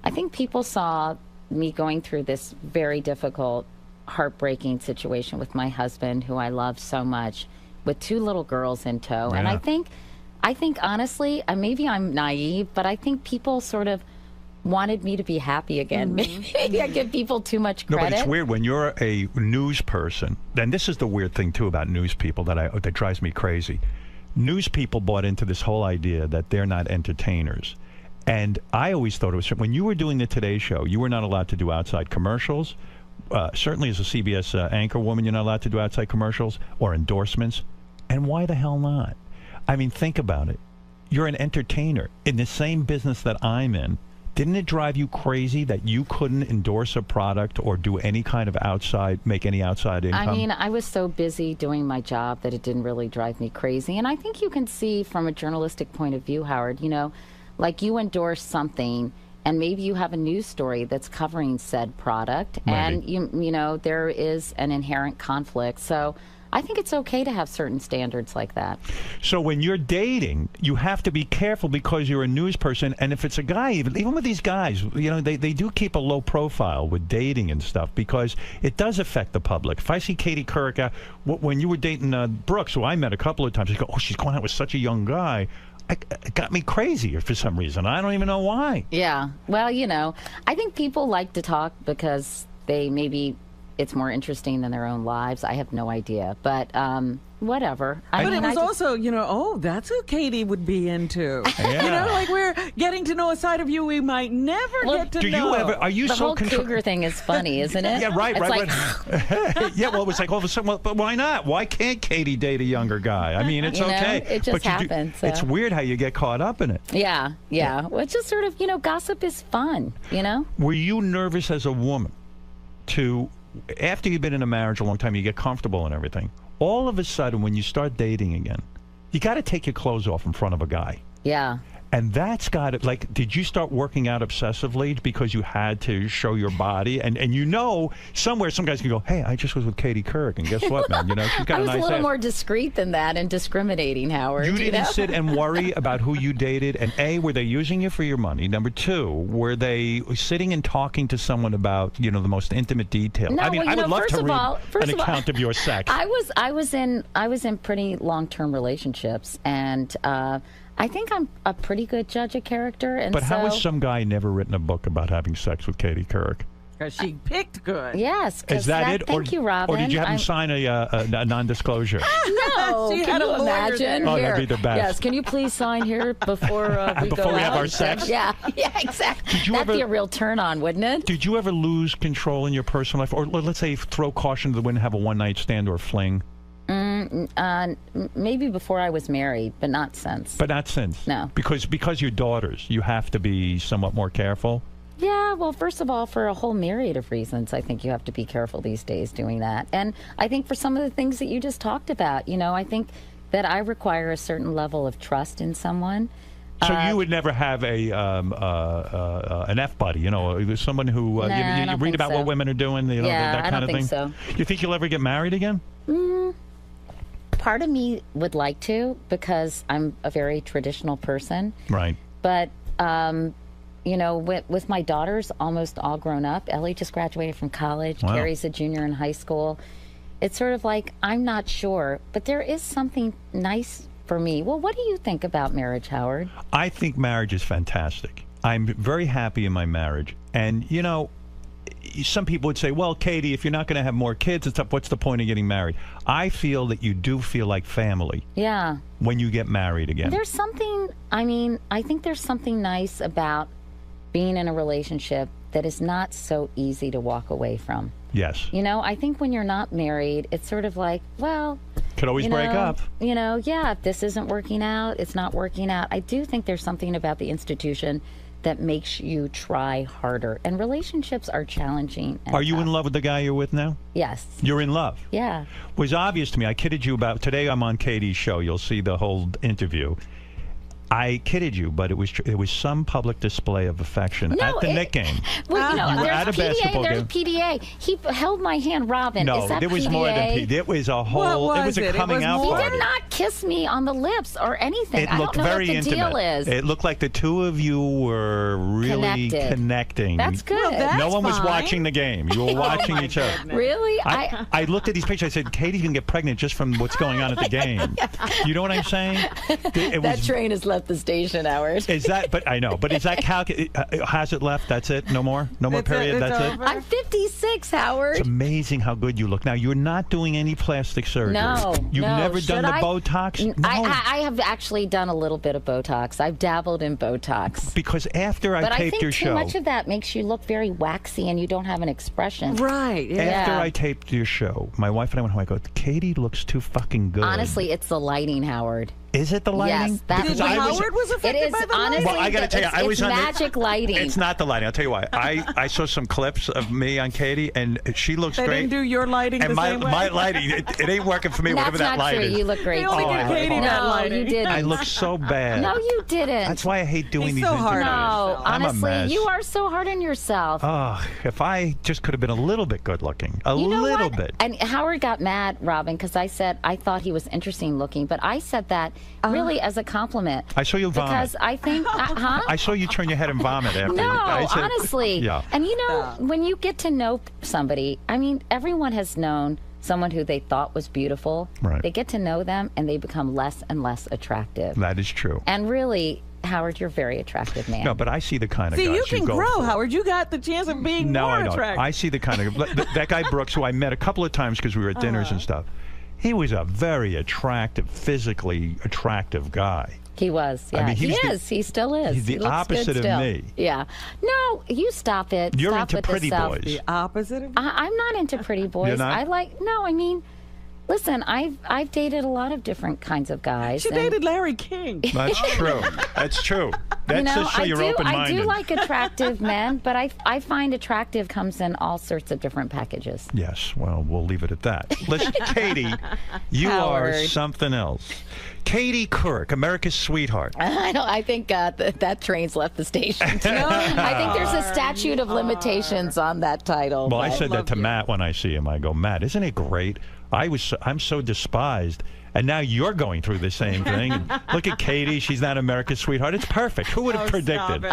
I think people saw me going through this very difficult, heartbreaking situation with my husband, who I love so much, with 2 little girls in tow. Yeah. And I think honestly, maybe I'm naive, but I think people sort of wanted me to be happy again. Maybe I give people too much credit. No, but it's weird when you're a news person. And this is the weird thing too about news people that drives me crazy. News people bought into this whole idea that they're not entertainers. And I always thought it was, when you were doing the Today Show, you were not allowed to do outside commercials. Certainly as a CBS anchor woman, you're not allowed to do outside commercials or endorsements. And why the hell not? I mean, think about it. You're an entertainer in the same business that I'm in. Didn't it drive you crazy that you couldn't endorse a product or do any kind of make any outside income? I mean, I was so busy doing my job that it didn't really drive me crazy. And I think you can see from a journalistic point of view, Howard, like you endorse something and maybe you have a news story that's covering said product, and you know there is an inherent conflict. So I think it's okay to have certain standards like that. So when you're dating, you have to be careful because you're a news person, and if it's a guy, even with these guys, you know, they do keep a low profile with dating and stuff because it does affect the public. If I see Katie Couric, when you were dating Brooks, who I met a couple of times, you go, oh, she's going out with such a young guy. It got me crazy for some reason. I don't even know why. Yeah. Well, you know, I think people like to talk because they maybe it's more interesting than their own lives. I have no idea. But whatever. But it was also, you know, oh, that's who Katie would be into. Yeah. You know, like we're getting to know a side of you we might never get to know. Are you the so whole cougar thing is funny, isn't it? Yeah, right. Yeah, well, it was like all of a sudden, well, but why not? Why can't Katie date a younger guy? I mean, it's okay. It just happens. It's weird how you get caught up in it. Yeah. Well, it's just sort of, you know, gossip is fun, you know? Were you nervous as a woman to, after you've been in a marriage a long time, you get comfortable and everything, all of a sudden when you start dating again, you got to take your clothes off in front of a guy. Yeah. And that's got it. Like, did you start working out obsessively because you had to show your body? And you know, somewhere some guys can go, hey, I just was with Katie Couric, and guess what, man? You know, she's got I was a nice a little ass. more discreet than that and discriminating, Howard. You didn't know? sit and worry about who you dated. And A, were they using you for your money? Number two, were they sitting and talking to someone about, you know, the most intimate detail? No, I mean, well, I would love to read an of all, account of your sex. I was in pretty long-term relationships, and I think I'm a pretty good judge of character. And but how has some guy never written a book about having sex with Katie Couric? Because she picked good. Yes. Is that it? Thank you, Robin. Or did you have him sign a non-disclosure? No. She Can had you a lawyer imagine? there. Oh, Here. that'd be the best. Yes. Can you please sign here before we go Before we have out? our sex? Yeah, exactly. That'd be a real turn on, wouldn't it? Did you ever lose control in your personal life? Or let's say throw caution to the wind and have a one-night stand or fling? Maybe before I was married, but not since. But not since? No. Because you're daughters, you have to be somewhat more careful? Yeah, well, first of all, for a whole myriad of reasons, I think you have to be careful these days doing that. And I think for some of the things that you just talked about, you know, I think that I require a certain level of trust in someone. So you would never have an F buddy, you know, someone who you read about what women are doing, you know, that kind of thing? I don't think so. You think you'll ever get married again? Part of me would like to, because I'm a very traditional person. Right. But, you know, with my daughters almost all grown up, Ellie just graduated from college, Wow. Carrie's a junior in high school. It's sort of like, I'm not sure, but there is something nice for me. Well, what do you think about marriage, Howard? I think marriage is fantastic. I'm very happy in my marriage. And, you know, some people would say, well, Katie, if you're not going to have more kids and stuff, what's the point of getting married? I feel that you do feel like family. Yeah. When you get married again. There's something, I think there's something nice about being in a relationship that is not so easy to walk away from. Yes. You know, I think when you're not married, it's sort of like, well, could always break up. You know, yeah, if this isn't working out, it's not working out. I do think there's something about the institution that makes you try harder. And relationships are challenging. Are you in love with the guy you're with now? Yes. You're in love? Yeah. It was obvious to me. I kidded you about, today I'm on Katie's show. You'll see the whole interview. I kidded you, but it was some public display of affection at the Knick game. Well, you know, you were there's at a PDA, basketball there's game. PDA. He held my hand, Robin. No, Is that there was PDA? more than PDA. It was a whole. What it was a coming out He party. did not kiss me on the lips or anything. It I looked don't know very what the intimate. deal is. It looked like the two of you were really connecting. That's good. Well, that's no one was fine. watching the game. You were watching each other. Really? I looked at these pictures. I said, Katie's going to get pregnant just from what's going on at the game. You know what I'm saying? That train has left the station, Howard. Is that, but I know, but is that has it left? That's it? No more? No more period? That's it? I'm 56, Howard. It's amazing how good you look. Now, you're not doing any plastic surgery. No. You've never done the Botox? No. I have actually done a little bit of Botox. I've dabbled in Botox. Because after I taped your show. But I think too much of that makes you look very waxy and you don't have an expression. Right. Yeah. After I taped your show, my wife and I went home. I go, Katie looks too fucking good. Honestly, it's the lighting, Howard. Is it the lighting? Yes, that Because Howard was affected by the honestly, Well, I got to tell you, I was on magic lighting. It's not the lighting. I'll tell you why. I saw some clips of me on Katie, and she looks They great. didn't do your lighting and the my same way? my lighting, it ain't working for me. Whatever that That's not light true. is. You look great. They only too. gave Katie that No, lighting. you didn't. I look so bad. No, you didn't. That's why I hate doing He's these so hard interviews. on No, I'm a honestly, mess. you are so hard on yourself. Oh, if I just could have been a little bit good looking. A You know little what? bit. And Howard got mad, Robin, because I said I thought he was interesting looking, but I said that really as a compliment. I saw you vomit. Because I think, huh? I saw you turn your head and vomit after. No, I said, honestly. Yeah. And you know, when you get to know somebody, I mean, everyone has known someone who they thought was beautiful. Right. They get to know them and they become less and less attractive. That is true. And really, Howard, you're a very attractive man. No, but I see the kind of See, guys you can go grow, for. Howard. You got the chance of being No, more I don't. attractive. I see the kind of that guy Brooks, who I met a couple of times because we were at dinners and stuff. He was a very attractive, physically attractive guy. He was, yeah. I mean, he is. He still is. He's the He looks opposite good of still. me. Yeah. No, you stop it. You're Stop into with pretty this stuff. boys. The opposite of I'm not into pretty boys. You're not? I like I mean, listen, I've dated a lot of different kinds of guys. She and, dated Larry King. That's true. That's true. That's you know, just so you're I open-minded. do like attractive men, but I find attractive comes in all sorts of different packages. Yes, well, we'll leave it at that. Listen, Katie, you are Howard. something else. Katie Couric, America's sweetheart. I think that train's left the station. Too. I think there's a statute of limitations on that title. Well, I but- said that to Matt when I see him. I go, Matt, isn't it great? I'm so despised. And now you're going through the same thing. And look at Katie. She's not America's sweetheart. It's perfect. Who would have predicted? You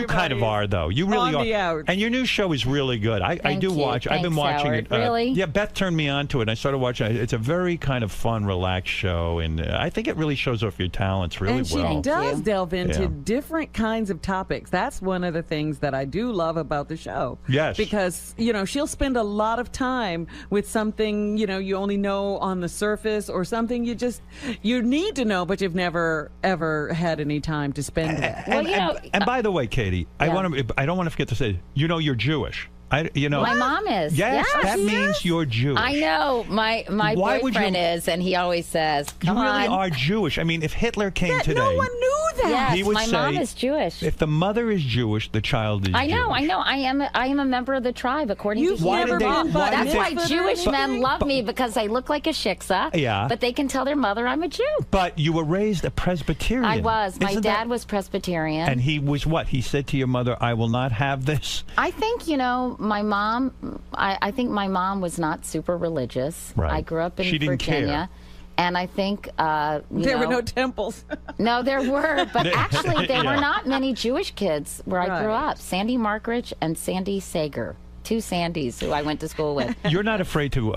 kind of are, though. You really on the are. outs. And your new show is really good. I Thank do you. watch. I've been Thanks, watching Howard. it. Really? Yeah, Beth turned me on to it. And I started watching it. It's a very kind of fun, relaxed show. And I think it really shows off your talents really And she well. does delve into Yeah. different kinds of topics. That's one of the things that I do love about the show. Yes. Because, she'll spend a lot of time with something, you only know on the surface or something you need to know, but you've never, ever had any time to spend with. And by the way, Katie, I don't want to forget to say, you're Jewish. My mom is. Yes, Yeah, that she means is. you're Jewish. I know. My Why would boyfriend you- is, and he always says, You "Come really on." are Jewish. I mean, if Hitler came today, No one knew that. Yes, he would my say, mom is Jewish. if the mother is Jewish, the child is I know. Jewish. I am a member of the tribe, according You've to Why Hebrew did they- law. why did That's they- why Jewish But- men love me, because I look like a shiksa. Yeah. But they can tell their mother I'm a Jew. But you were raised a Presbyterian. I was. My Isn't dad that- was Presbyterian. And he was what? He said to your mother, I will not have this. I think, my mom, I think my mom was not super religious. Right. I grew up in She didn't Virginia. And I think, There were no temples. No, there were. But actually, there Yeah. were not many Jewish kids where I grew Right. up. Sandy Markridge and Sandy Sager. Two Sandys who I went to school with. You're not afraid to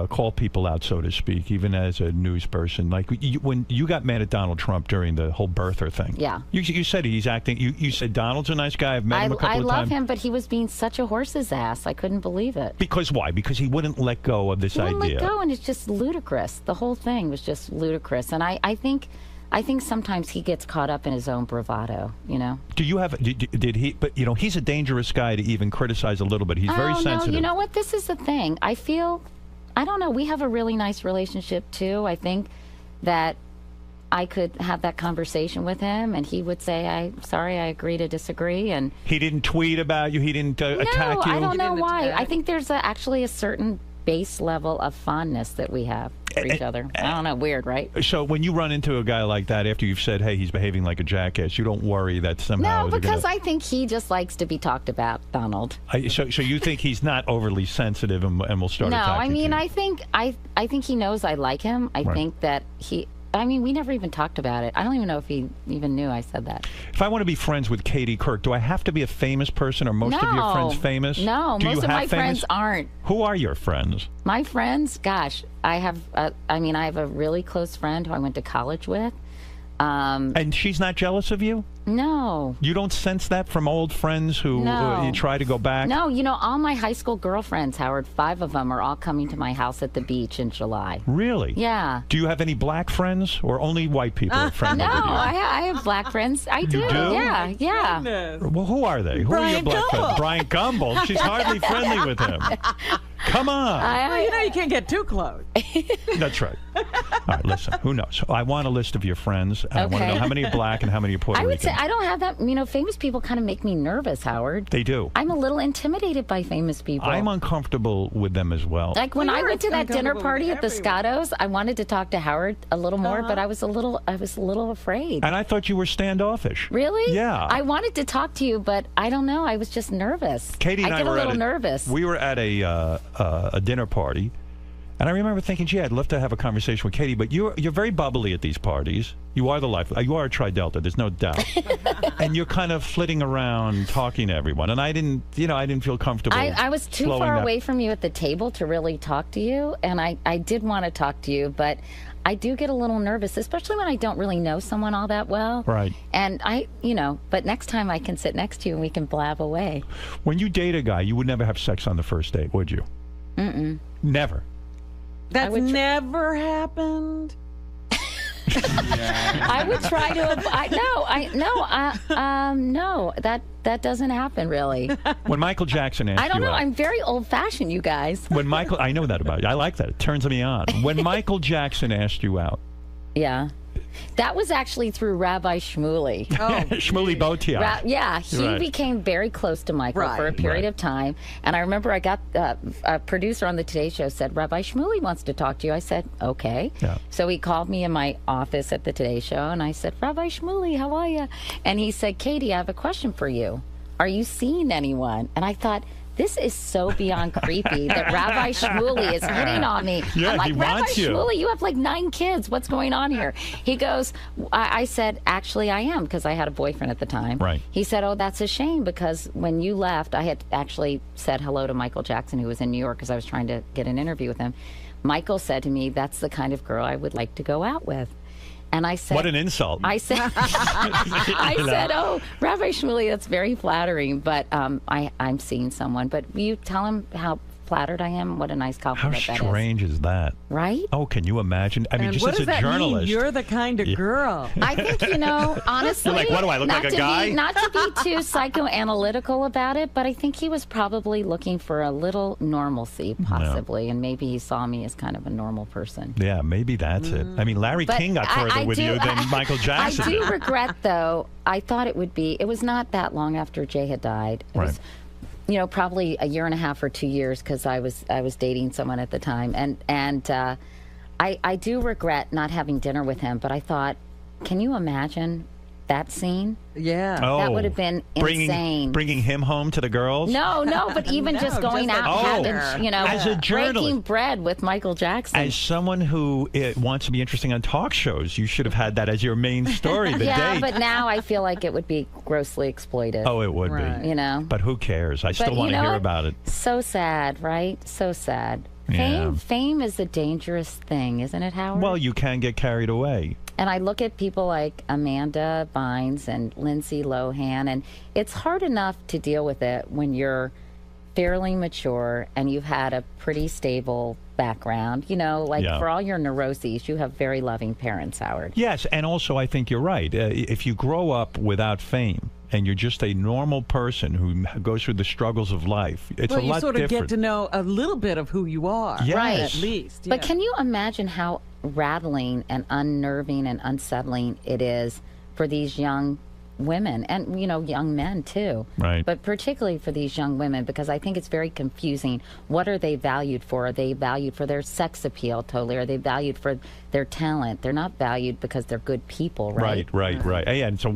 call people out, so to speak, even as a news person. Like when you got mad at Donald Trump during the whole birther thing. Yeah. You said he's acting. You said Donald's a nice guy. I've met him a couple I of love times. him, but he was being such a horse's ass. I couldn't believe it. Because why? Because he wouldn't let go of this He wouldn't idea. let go, and it's just ludicrous. The whole thing was just ludicrous. And I think sometimes he gets caught up in his own bravado, Do you have? Did he? But he's a dangerous guy to even criticize a little bit. He's very sensitive. No, you know what? This is the thing. I don't know. We have a really nice relationship too. I think that I could have that conversation with him, and he would say, "I'm sorry, I agree to disagree." And he didn't tweet about you. He didn't attack you. I don't know why. I think there's actually a certain base level of fondness that we have for each other. I don't know. Weird, right? So when you run into a guy like that after you've said, "Hey, he's behaving like a jackass," you don't worry that somehow. No, because I think he just likes to be talked about, Donald. So you think he's not overly sensitive and will start No, attacking I mean, you? I think he knows I like him. I Right. think that we never even talked about it. I don't even know if he even knew I said that. If I want to be friends with Katie Couric, do I have to be a famous person? Are most of your friends famous? No, Do you most of have my famous? friends aren't. Who are your friends? My friends, gosh, I have a really close friend who I went to college with. And she's not jealous of you? No. You don't sense that from old friends who No. you try to go back? No, all my high school girlfriends, Howard, 5 of them are all coming to my house at the beach in July. Really? Yeah. Do you have any black friends or only white people are friends No, with you? I have black friends. I do. do? Yeah. Well, who are they? Who are your Brian black friends? Gumble. Brian Gumble. She's hardly friendly with him. Come on. You can't get too close. That's right. All right, listen, who knows? I want a list of your friends, and I want to know how many are black and how many are Puerto Rican. I would say I don't have that. Famous people kind of make me nervous, Howard. They do. I'm a little intimidated by famous people. I'm uncomfortable with them as well. Like when I went to that dinner party at the Scottos, I wanted to talk to Howard a little more, but I was a little afraid. And I thought you were standoffish. Really? Yeah. I wanted to talk to you, but I don't know. I was just nervous. Katie and I get were a little nervous. We were at a dinner party, and I remember thinking, gee, I'd love to have a conversation with Katie, but you're very bubbly at these parties. You are the life. You are a Tri-Delta. There's no doubt. And you're kind of flitting around, talking to everyone. And I didn't feel comfortable. I was too far away from you at the table to really talk to you, and I did want to talk to you, but I do get a little nervous, especially when I don't really know someone all that well. Right. And but next time I can sit next to you and we can blab away. When you date a guy, you would never have sex on the first date, would you? Mm-mm. Never. That's never happened. I would try to. No, that doesn't happen really. When Michael Jackson asked you, I don't know. I'm very old-fashioned, you guys. I know that about you. I like that. It turns me on. When Michael Jackson asked you out. Yeah. That was actually through Rabbi Shmuley. Shmuley Botiach. He became very close to Michael for a period of time. And I remember I got a producer on the Today Show said, Rabbi Shmuley wants to talk to you. I said, okay. Yeah. So he called me in my office at the Today Show, and I said, Rabbi Shmuley, how are you? And he said, Katie, I have a question for you. Are you seeing anyone? And I thought, this is so beyond creepy that Rabbi Shmuley is hitting on me. Yeah, I'm like, he Rabbi wants you. Shmuley, you have like 9 kids. What's going on here? He goes, I said, actually, I am, because I had a boyfriend at the time. Right. He said, oh, that's a shame, because when you left, I had actually said hello to Michael Jackson, who was in New York, because I was trying to get an interview with him. Michael said to me, that's the kind of girl I would like to go out with. And I said, what an insult. I said, oh, Rabbi Shmuley, that's very flattering, but I'm seeing someone. But will you tell him how flattered I am? What a nice compliment that is. How strange is that? Right? Oh, can you imagine? I mean, and just as a journalist. Mean? You're the kind of girl. I think, honestly. You're like, what do I look like, a guy? Not to be too psychoanalytical about it, but I think he was probably looking for a little normalcy, possibly. And maybe he saw me as kind of a normal person. Yeah, maybe that's it. I mean, Larry King got further with you than Michael Jackson. I do regret, though, I thought it was not that long after Jay had died. It was, probably a year and a half or 2 years, because I was dating someone at the time, and I do regret not having dinner with him. But I thought, can you imagine that scene? Yeah, that would have been insane. Bringing him home to the girls? No, but even just going out, having, as a journalist, breaking bread with Michael Jackson. As someone who wants to be interesting on talk shows, you should have had that as your main story. The yeah, date. But now I feel like it would be grossly exploited. Oh, it would be. But who cares? I still want to hear about it. So sad, right? So sad. Yeah. Fame is a dangerous thing, isn't it, Howard? Well, you can get carried away. And I look at people like Amanda Bynes and Lindsay Lohan, and it's hard enough to deal with it when you're fairly mature and you've had a pretty stable background. For all your neuroses, you have very loving parents, Howard. Yes, and also I think you're right. If you grow up without fame, and you're just a normal person who goes through the struggles of life, it's a lot different. You sort of get to know a little bit of who you are, yes. Right? At least. But can you imagine how rattling and unnerving and unsettling it is for these young women and young men too, right? But particularly for these young women, because I think it's very confusing. What are they valued for? Are they valued for their sex appeal totally? Are they valued for their talent? They're not valued because they're good people, right? Right. Yeah, it's a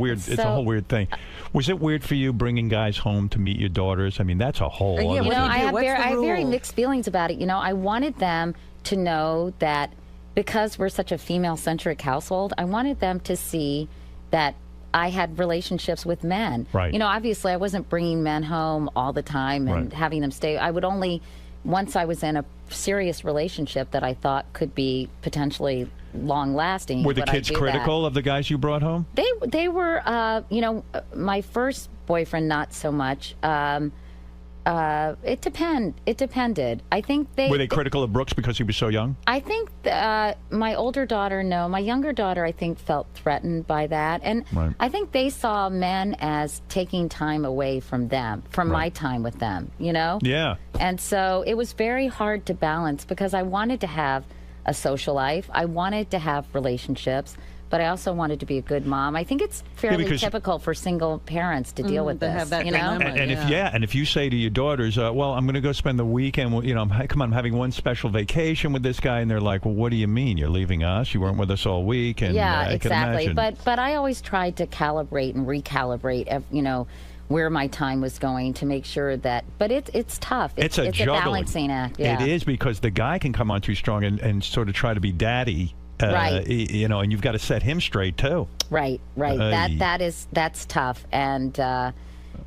whole weird thing. Was it weird for you bringing guys home to meet your daughters? I mean, that's a whole other thing. I have very mixed feelings about it. I wanted them to know that because we're such a female-centric household, I wanted them to see that I had relationships with men. Right. Obviously, I wasn't bringing men home all the time and having them stay. I would only, once I was in a serious relationship that I thought could be potentially long-lasting. Were the kids critical of the guys you brought home? They were, my first boyfriend, not so much. It depended. I think Were they critical of Brooks because he was so young? I think my older daughter, no. My younger daughter, I think, felt threatened by that. And I think they saw men as taking time away from them, from my time with them, you know? Yeah. And so it was very hard to balance because I wanted to have a social life. I wanted to have relationships. But I also wanted to be a good mom. I think it's fairly typical for single parents to deal with this. Have that you know, and if you say to your daughters, "Well, I'm going to go spend the weekend. You know, come on, I'm having one special vacation with this guy," and they're like, "Well, what do you mean? You're leaving us? You weren't with us all week?" And yeah, I can exactly. imagine. But I always tried to calibrate and recalibrate. You know, where my time was going to make sure that. But it's tough. It's a balancing act. Yeah. It is, because the guy can come on too strong and sort of try to be daddy. Right. You know, and you've got to set him straight too. Right. That's tough. And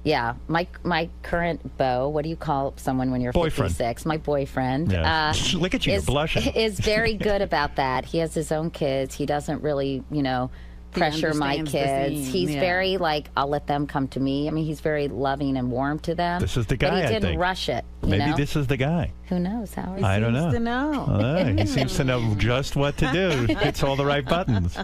yeah, my current beau, what do you call someone when you're boyfriend. 56? My boyfriend. Yeah. Look at you, you're blushing. Is very good about that. He has his own kids. He doesn't really, you know, pressure my kids. He's very like, I'll let them come to me. I mean, he's very loving and warm to them. This is the guy. But he didn't I think. rush it. Maybe this is the guy. Who knows, Howard? I don't know. He seems to know. He seems to know just what to do. Hits all the right buttons.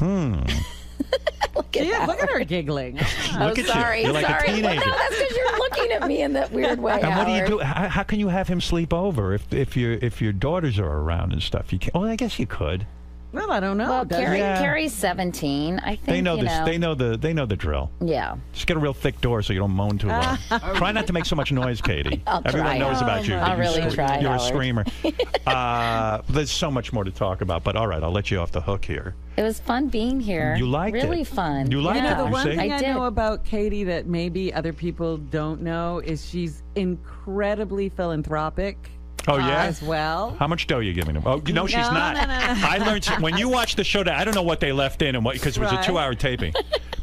Look at her giggling. Look at sorry, you. You're like a teenager. Well, no, that's because you're looking at me in that weird way. And what do you Howard. do? How can you have him sleep over if your daughters are around and stuff? You can't. Oh, I guess you could. Well, I don't know. Well, Carrie's 17 . I think they know you this. know. They know the drill. Yeah. Just get a real thick door so you don't moan too loud. Try not to make so much noise, Katie. Everyone knows about you. I'll really try. You're Howard. a screamer. There's so much more to talk about, but all right, I'll let you off the hook here. It was fun being here. You liked it. Really fun. You liked it. The one thing I did. know about Katie that maybe other people don't know is she's incredibly philanthropic. Oh, yeah? As well. How much dough are you giving him? Oh, no, she's not. No. I learned when you watch the show, I don't know what they left in and what, because it was a 2-hour taping.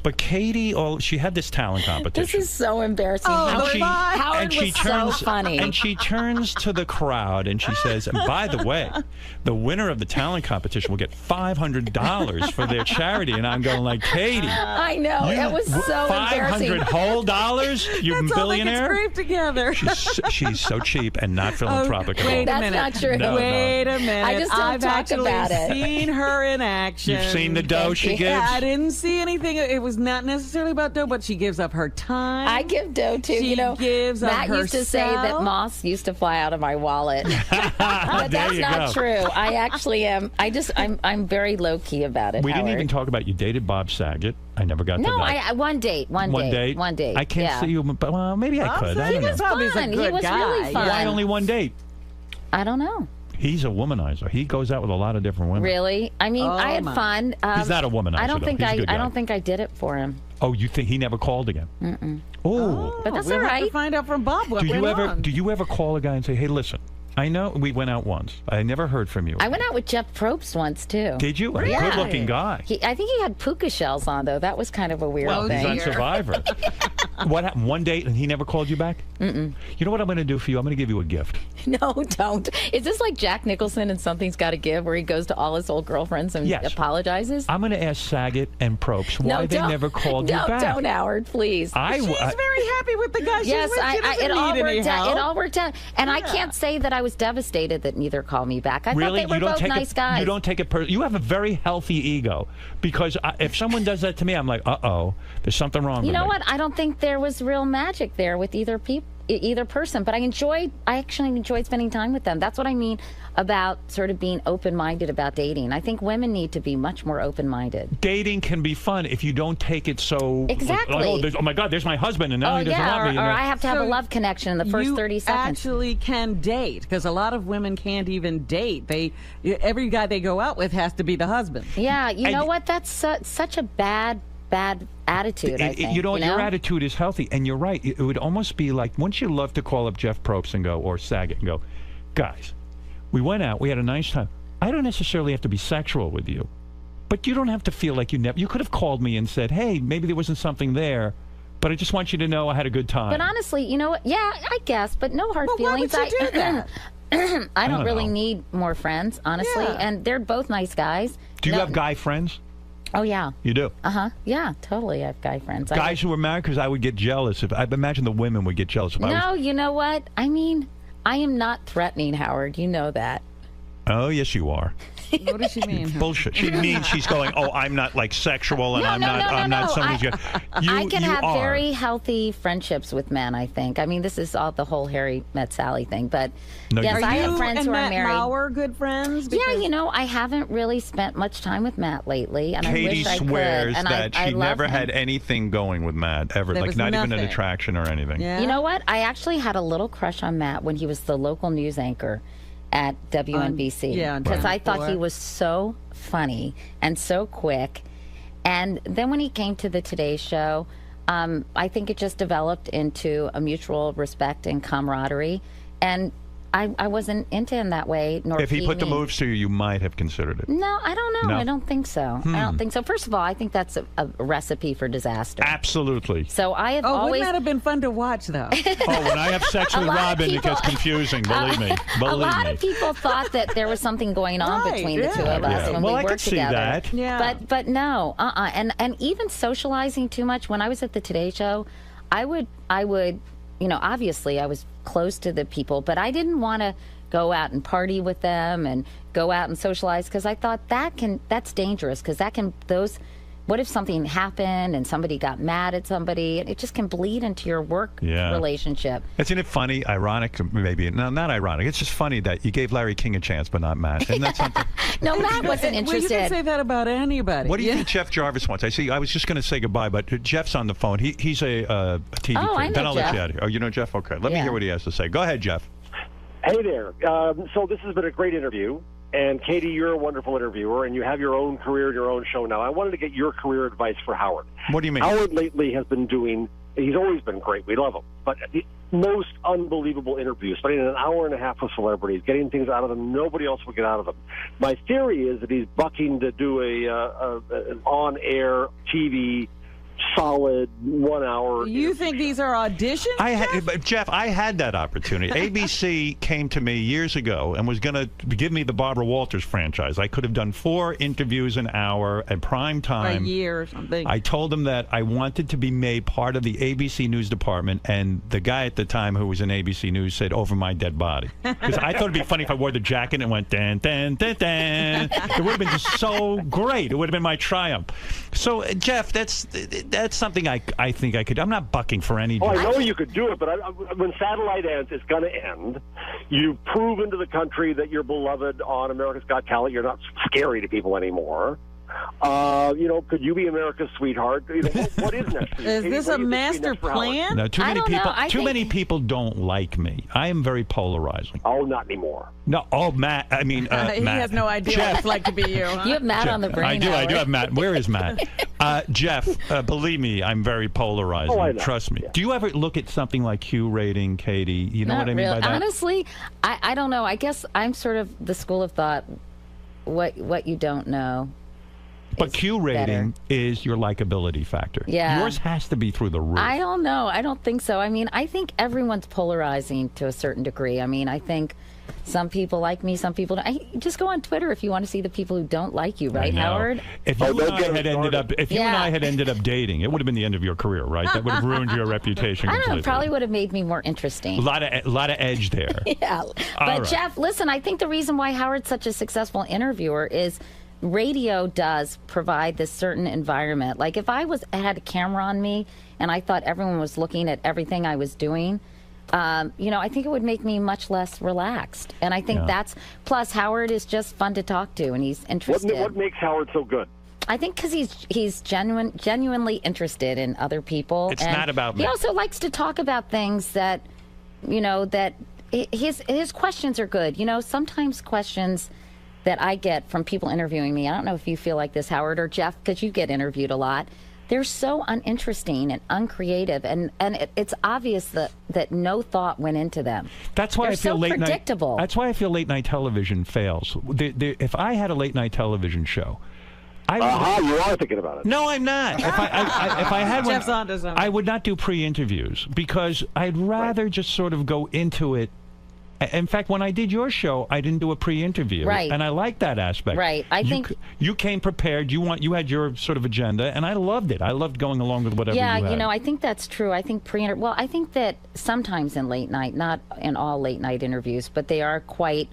But Katie, she had this talent competition. This is so embarrassing. Howard was so funny. And she turns to the crowd and she says, and by the way, the winner of the talent competition will get $500 for their charity. And I'm going like, Katie. I know. It was so embarrassing. $500 whole dollars? You That's billionaire? All they could scrape together. She's so cheap and not philanthropic at all. Wait a That's minute. not true. No, Wait a minute. I just don't I've talk actually about it. seen her in action. You've seen the dough she gives? Yeah, I didn't see anything. It was not necessarily about dough, but she gives up her time. I give dough too. She you know, gives up Matt used to say that herself. moss used to fly out of my wallet, but that's not true. I actually am. I'm very low key about it. We Howard. didn't even talk about you dated Bob Saget. I never got to No, that. one date. I can't see you, but well, maybe I could. I don't know. Bobby's a fun. good He was guy. really fun. Why only one date? I don't know. He's a womanizer. He goes out with a lot of different women. Really? I mean, I had fun. He's not a womanizer. I don't think He's a good guy. I don't think I did it for him. Oh, you think he never called again? Mm-mm. Oh, But that's we'll all have right. to find out from Bob what do you went ever on. do you ever call a guy and say, "Hey, listen, I know we went out once. I never heard from you." I went out with Jeff Probst once too. Did you? A Yeah. good-looking guy. I think he had puka shells on though. That was kind of a weird Well, thing. he's on Survivor. What happened? One date and he never called you back? Mm-mm. You know what I'm going to do for you? I'm going to give you a gift. No, don't. Is this like Jack Nicholson and Something's Got to Give, where he goes to all his old girlfriends and apologizes? I'm going to ask Saget and Probst why they never called you back. Don't, Howard, please. She's very happy with the guy she's Yes, with. She doesn't it all need any worked out. help. It all worked out, and I can't say that I was devastated that neither called me back. I Really? thought they were both nice guys. You don't take it personally. You have a very healthy ego, because if someone does that to me, I'm like, uh-oh, there's something wrong with me. You know what? I don't think there was real magic there with either person, but I actually enjoyed spending time with them. That's what I mean about sort of being open-minded about dating. I think women need to be much more open-minded. Dating can be fun if you don't take it so... Exactly. Like, oh my God, there's my husband, and now he doesn't love me. Or I have to have a love connection in the first 30 seconds. Actually can date, because a lot of women can't even date. Every guy they go out with has to be the husband. Yeah, you know what? That's such a bad attitude, I think. Your attitude is healthy, and you're right. It would almost be like, wouldn't you love to call up Jeff Probst and go, or Saget, and go, guys, we went out, we had a nice time. I don't necessarily have to be sexual with you, but you don't have to feel like you could have called me and said, hey, maybe there wasn't something there, but I just want you to know I had a good time. But honestly, you know what? Yeah, I guess, but no hard feelings. Why would you do that? I don't really need more friends, honestly, and they're both nice guys. Do you have guy friends? Oh, yeah. You do? Uh-huh. Yeah, totally. I have guy friends. Guys who are married, because I would get jealous. I imagine the women would get jealous if I was... No, you know what? I mean, I am not threatening, Howard. You know that. Oh, yes, you are. What does she mean? Bullshit. She means she's going, oh, I'm not like sexual and I'm not somebody's going I can have very healthy friendships with men, I think. I mean, this is all the whole Harry met Sally thing, but yes, I have friends who are married. Matt Lauer good friends? Yeah, you know, I haven't really spent much time with Matt lately, and Katie I wish I could. swears And that I she love never him. had anything going with Matt, ever. Like, not even an attraction or anything. Yeah. You know what? I actually had a little crush on Matt when he was the local news anchor at WNBC. Because I thought he was so funny and so quick. And then when he came to the Today Show, I think it just developed into a mutual respect and camaraderie. And I wasn't into him that way, nor If he put the me. moves to you, you might have considered it. No, I don't know. No? I don't think so. I don't think so. First of all, I think that's a recipe for disaster. Absolutely. So I have always... wouldn't that have been fun to watch, though? Oh, when I have sex with Robin, it gets confusing. Believe me. A lot of people thought that there was something going on between the two of us when we I worked could see together. that. Yeah. But no, and even socializing too much. When I was at the Today Show, I would, you know, obviously I was close to the people, but I didn't want to go out and party with them and go out and socialize because I thought that's dangerous because what if something happened and somebody got mad at somebody and it just can bleed into your work relationship. Isn't it funny, ironic, maybe, no, not ironic, it's just funny that you gave Larry King a chance but not Matt. Isn't that something? No, Matt wasn't interested. Well, you can say that about anybody. What do you think Jeff Jarvis wants? I was just going to say goodbye, but Jeff's on the phone. He's a TV Oh, I know Then I'll let Jeff. you out of here. Oh, you know Jeff? Okay, let me Yeah. hear what he has to say. Go ahead, Jeff. Hey there. So this has been a great interview. And Katie, you're a wonderful interviewer, and you have your own career, your own show now. I wanted to get your career advice for Howard. What do you mean? Howard lately has been he's always been great. We love him. But the most unbelievable interviews, spending an hour and a half with celebrities, getting things out of them nobody else would get out of them. My theory is that he's bucking to do an on-air TV solid 1 hour. You think these are auditions? Jeff, I had that opportunity. ABC came to me years ago and was going to give me the Barbara Walters franchise. I could have done 4 interviews an hour at prime time. A year or something. I told them that I wanted to be made part of the ABC News department, and the guy at the time who was in ABC News said, over my dead body. Because I thought it'd be funny if I wore the jacket and went, dan, dan, dan, dan. It would have been just so great. It would have been my triumph. So, Jeff, that's something I think I could. I'm not bucking for any. Oh, I know you could do it, but when Satellite ends, it's going to end. You've proven to the country that you're beloved on America's Got Talent. You're not scary to people anymore. You know, could you be America's sweetheart? You know, what is next? Is this a master plan? No, too many people don't like me. I am very polarizing. Oh, not anymore. No, Matt. I mean, He Matt. has no idea what it's like to be you. Huh? You have Matt on the brain. I do have Matt. Where is Matt? Jeff, believe me, I'm very polarizing. Oh, I know. Trust me. Yeah. Do you ever look at something like Q rating, Katie? You know Not what I mean really. by that? Honestly, I don't know. I guess I'm sort of the school of thought, what you don't know. But Q rating is your likability factor. Yeah. Yours has to be through the roof. I don't know. I don't think so. I mean, I think everyone's polarizing to a certain degree. I mean, I think some people like me, some people don't. Just go on Twitter if you want to see the people who don't like you, right, Howard? If you and I had ended up dating, it would have been the end of your career, right? That would have ruined your reputation I don't know. completely. Probably would have made me more interesting. A lot of edge there. Yeah. But right. Jeff, listen, I think the reason why Howard's such a successful interviewer is radio does provide this certain environment. Like if I had a camera on me and I thought everyone was looking at everything I was doing, you know, I think it would make me much less relaxed. And I think plus Howard is just fun to talk to and he's interested. What makes Howard so good? I think because he's genuinely interested in other people. It's not about me. He also likes to talk about things that, you know, that his questions are good. You know, sometimes questions that I get from people interviewing me, I don't know if you feel like this, Howard or Jeff, because you get interviewed a lot. They're so uninteresting and uncreative, and it's obvious that no thought went into them. That's why They're I feel so late predictable. night. That's why I feel late night television fails. If I had a late night television show, you are thinking about it. No, I'm not. If I had one, Jeff's onto something. I would not do pre-interviews because I'd rather just sort of go into it In fact, when I did your show, I didn't do a pre-interview, Right. and I like that aspect. Right. I think you came prepared. You had your sort of agenda, and I loved it. I loved going along with whatever. Yeah, you had. I think that's true. I think well, I think that sometimes in late night, not in all late night interviews, but they are quite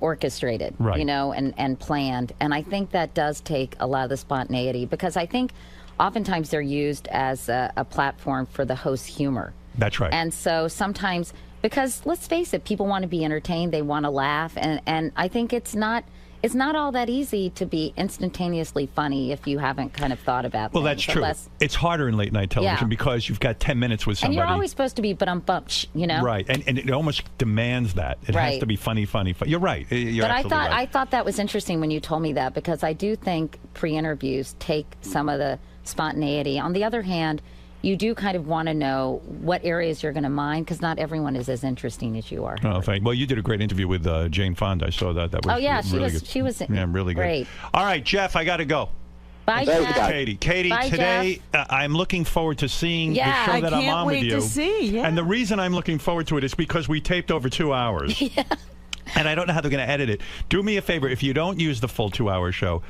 orchestrated, right. and planned. And I think that does take a lot of the spontaneity, because I think oftentimes they're used as a platform for the host's humor. That's right. And so sometimes, because let's face it, people want to be entertained, they want to laugh, and I think it's not all that easy to be instantaneously funny if you haven't kind of thought about Well, things. that's true. It's harder in late night television because you've got 10 minutes with somebody. And you're always supposed to be but Right, and it almost demands that. It has to be funny. You're right. You're I thought that was interesting when you told me that, because I do think pre-interviews take some of the spontaneity. On the other hand, you do kind of want to know what areas you're going to mind, because not everyone is as interesting as you are. Oh, thank. Well, you did a great interview with Jane Fonda. I saw that. That was really good. She was really great. Good. All right, Jeff, I got to go. Bye, Jeff. Katie, Bye, today I'm looking forward to seeing the show that I'm on with you. I can't wait to see. Yeah. And the reason I'm looking forward to it is because we taped over 2 hours. Yeah. And I don't know how they're going to edit it. Do me a favor, if you don't use the full 2-hour show,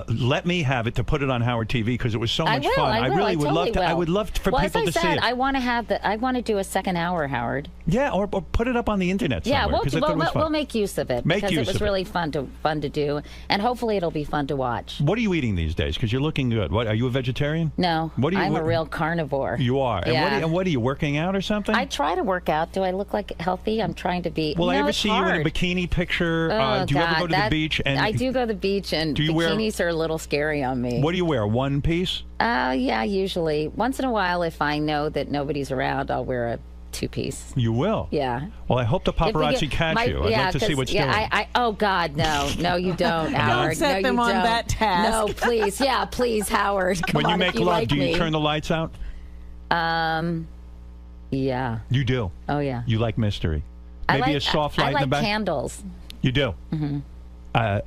let me have it to put it on Howard TV, because it was so much fun. I really would love to. I would love for people to see it. I want to I want to do a second hour, Howard. Yeah, or put it up on the internet somewhere. Yeah, we'll make use of it, because it was really fun to do, and hopefully it'll be fun to watch. What are you eating these days? Because you're looking good. What, are you a vegetarian? No, I'm a real carnivore. You are. Yeah. And what are you working out or something? I try to work out. Do I look like healthy? I'm trying to be. Will I ever see you in a bikini picture? Do you ever go to the beach? And I do go to the beach, and bikinis are a little scary on me. What do you wear? One piece? Yeah, usually. Once in a while, if I know that nobody's around, I'll wear a 2-piece. You will? Yeah. Well, I hope the paparazzi catch you. I'd like to see what's doing. Oh, God, no. No, you don't, Howard. Don't set them on that task. No, please. Yeah, please, Howard. Come when on, you make love, do you turn the lights out? Yeah. You do? Oh, yeah. You like mystery? Maybe a soft light in the back? I like candles. You do? Mm-hmm. I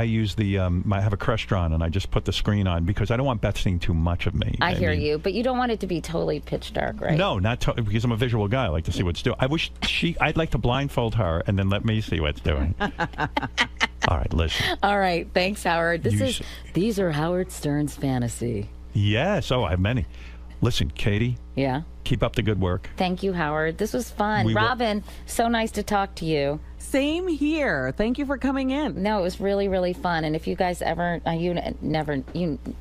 use the I have a Crestron, and I just put the screen on because I don't want Beth seeing too much of me. I hear you, but you don't want it to be totally pitch dark, right? No, not because I'm a visual guy. I like to see what's doing. I'd like to blindfold her and then let me see what's doing. All right, listen. All right, thanks, Howard. These are Howard Stern's fantasy. Yes. Oh, I have many. Listen, Katie. Yeah. Keep up the good work. Thank you, Howard. This was fun. Robin, so nice to talk to you. Same here. Thank you for coming in. No, it was really, really fun. And if you guys ever, you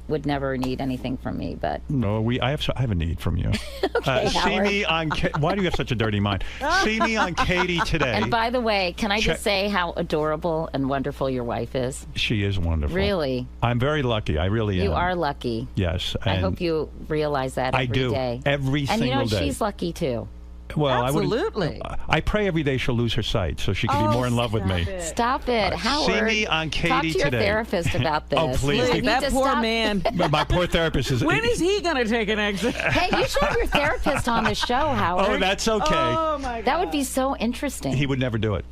would never need anything from me, but no, I have a need from you. Okay, see me on. Why do you have such a dirty mind? See me on Katie today. And by the way, can I just say how adorable and wonderful your wife is? She is wonderful. Really? I'm very lucky. I really am. You are lucky. Yes. I hope you realize that every day. Every single day. And she's lucky too. Well, absolutely. I pray every day she'll lose her sight so she can be more in love with me. Stop it, Howard. See me on Katie Talk to your today. therapist about this. Oh, please. That poor man. My poor therapist is. When is he going to take an exit? Hey, you should have your therapist on the show, Howard. Oh, that's okay. Oh my God. That would be so interesting. He would never do it.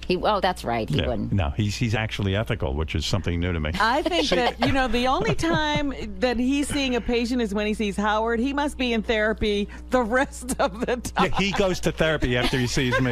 That's right. He wouldn't. No, he's actually ethical, which is something new to me. I think that the only time that he's seeing a patient is when he sees Howard. He must be in therapy the rest of the time. Yeah, he goes to therapy after he sees me.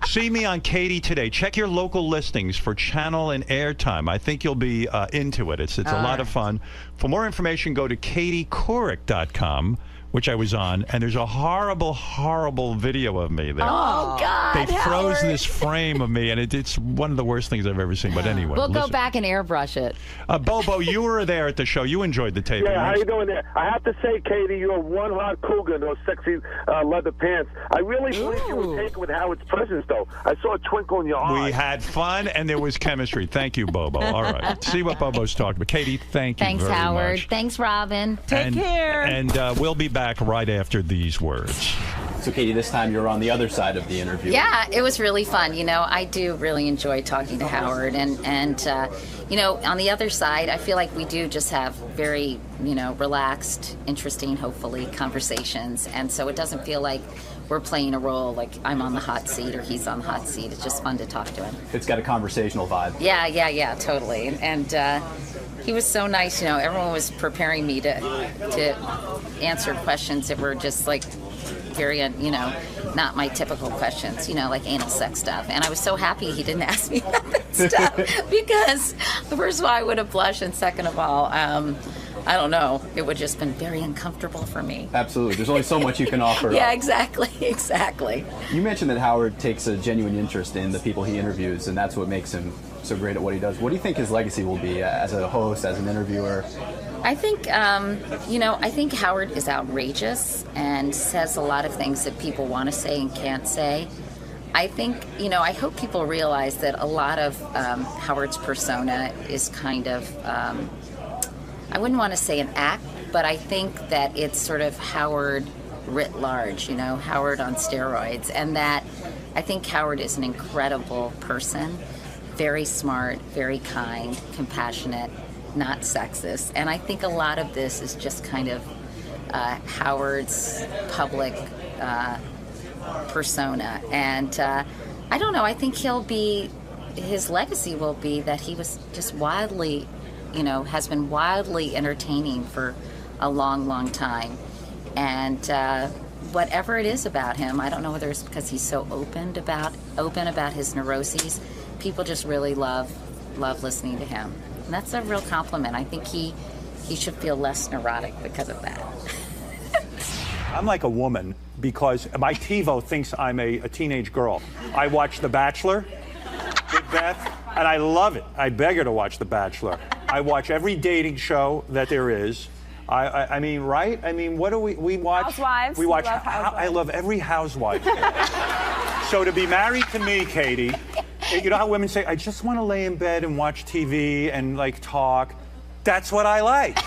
See me on Katie today. Check your local listings for channel and airtime. I think you'll be into it. It's a lot of fun. For more information, go to katiecouric.com, which I was on, and there's a horrible, horrible video of me there. Oh, God, They froze Howard. this frame of me, and it's one of the worst things I've ever seen. But anyway. We'll go back and airbrush it. Bobo, you were there at the show. You enjoyed the taping. Yeah, how you doing there? I have to say, Katie, you're one hot cougar in those sexy leather pants. I really believe you were taken with Howard's presence, though. I saw a twinkle in your eye. We had fun, and there was chemistry. Thank you, Bobo. All right. See what Bobo's talking about. Katie, thank you Thanks, very Howard. much. Thanks, Robin. Take care. And we'll be back right after these words. So, Katie, this time you're on the other side of the interview. Yeah, it was really fun. I do really enjoy talking to Howard. And on the other side, I feel like we do just have very, relaxed, interesting, hopefully, conversations. And so it doesn't feel like we're playing a role like I'm on the hot seat or he's on the hot seat. It's just fun to talk to him. It's got a conversational vibe. Yeah, totally. And he was so nice. Everyone was preparing me to answer questions that were just like very, not my typical questions, like anal sex stuff. And I was so happy he didn't ask me that stuff because, first of all, I would have blushed, and second of all, I don't know, it would just been very uncomfortable for me. Absolutely. There's only so much you can offer. Yeah, exactly. You mentioned that Howard takes a genuine interest in the people he interviews, and that's what makes him so great at what he does. What do you think his legacy will be as a host, as an interviewer? I think, I think Howard is outrageous and says a lot of things that people want to say and can't say. I think, I hope people realize that a lot of Howard's persona is kind of, I wouldn't want to say an act, but I think that it's sort of Howard writ large, Howard on steroids, and that I think Howard is an incredible person, very smart, very kind, compassionate, not sexist. And I think a lot of this is just kind of Howard's public persona. And I don't know, I think his legacy will be that he was just wildly, has been wildly entertaining for a long, long time. And whatever it is about him, I don't know whether it's because he's so open about his neuroses, people just really love listening to him. And that's a real compliment. I think he should feel less neurotic because of that. I'm like a woman because my TiVo thinks I'm a teenage girl. I watch The Bachelor with Beth, and I love it. I beg her to watch The Bachelor. I watch every dating show that there is. I mean, right? I mean, what do we watch? Housewives. We watch. Love Housewives. I love every housewife. So to be married to me, Katie, you know how women say, I just want to lay in bed and watch TV and like talk. That's what I like.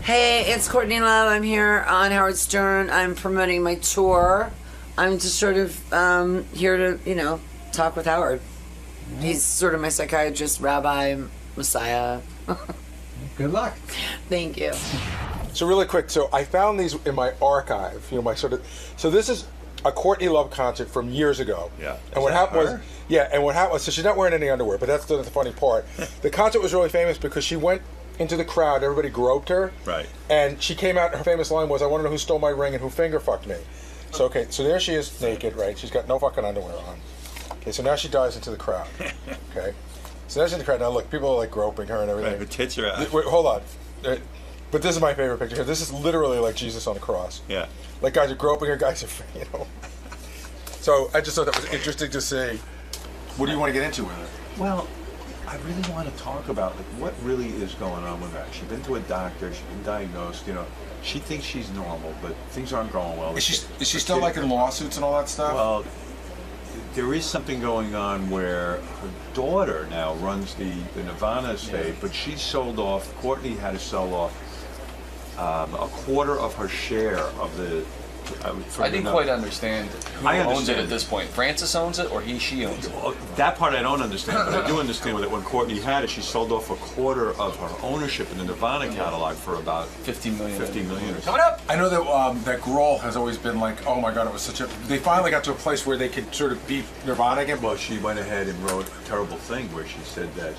Hey, it's Courtney Love. I'm here on Howard Stern. I'm promoting my tour. I'm just sort of here to, talk with Howard. He's sort of my psychiatrist, rabbi, messiah. Good luck. Thank you. So really quick, so I found these in my archive, so this is a Courtney Love concert from years ago. Yeah. And what happened was, so she's not wearing any underwear, but that's the funny part. The concert was really famous because she went into the crowd, everybody groped her. Right. And she came out, her famous line was, I want to know who stole my ring and who finger fucked me. So, okay, so there she is naked, right? She's got no fucking underwear on. Okay, so now she dives into the crowd. Okay. So now she's in the crowd. Now look, people are like groping her and everything. Right, her tits are out. Wait, hold on. But this is my favorite picture here. This is literally like Jesus on the cross. Yeah. Like guys are groping her, guys are, So I just thought that was interesting to see. What do you want to get into with her? Well, I really want to talk about what really is going on with her. She's been to a doctor. She's been diagnosed. She thinks she's normal, but things aren't going well. Is she still like in lawsuits and all that stuff? Well, there is something going on where her daughter now runs the Nirvana estate, but she sold off. Courtney had to sell off a quarter of her share of the. I didn't quite understand who owns it at this point. Francis owns it, or she owns it? That part I don't understand, but I do understand that when Courtney had it, she sold off a quarter of her ownership in the Nirvana catalog for about $50 million or something. Coming up! I know that that Grohl has always been like, oh my god, it was such a... They finally got to a place where they could sort of beat Nirvana again. Well, she went ahead and wrote a terrible thing where she said that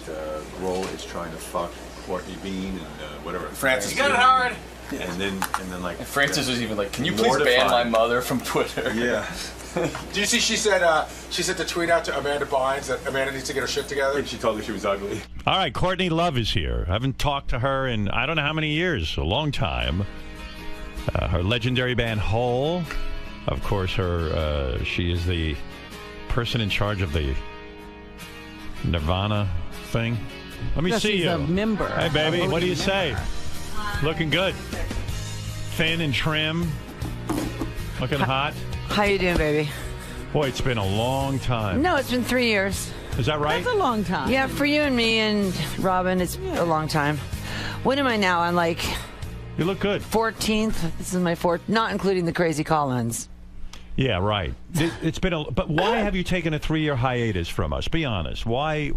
Grohl is trying to fuck Courtney Bean and whatever. Francis. You got it, Howard! And then like Francis was even like, can you please ban my mother from Twitter? Yeah. Do you see? She sent the tweet out to Amanda Bynes that Amanda needs to get her shit together. And she told her she was ugly. All right, Courtney Love is here. I haven't talked to her in I don't know how many years, a long time. Her legendary band Hole, of course. She is the person in charge of the Nirvana thing. Let me see she's you. A member. Hey, baby, what do you say? Looking good. Thin and trim. Looking hot. How you doing, baby? Boy, it's been a long time. No, it's been 3 years. Is that right? That's a long time. Yeah, for you and me and Robin, it's a long time. What am I now? I'm like... You look good. 14th. This is my 4th, not including the crazy call-ins. Yeah, right. It's been but why have you taken a 3-year hiatus from us? Be honest. Why?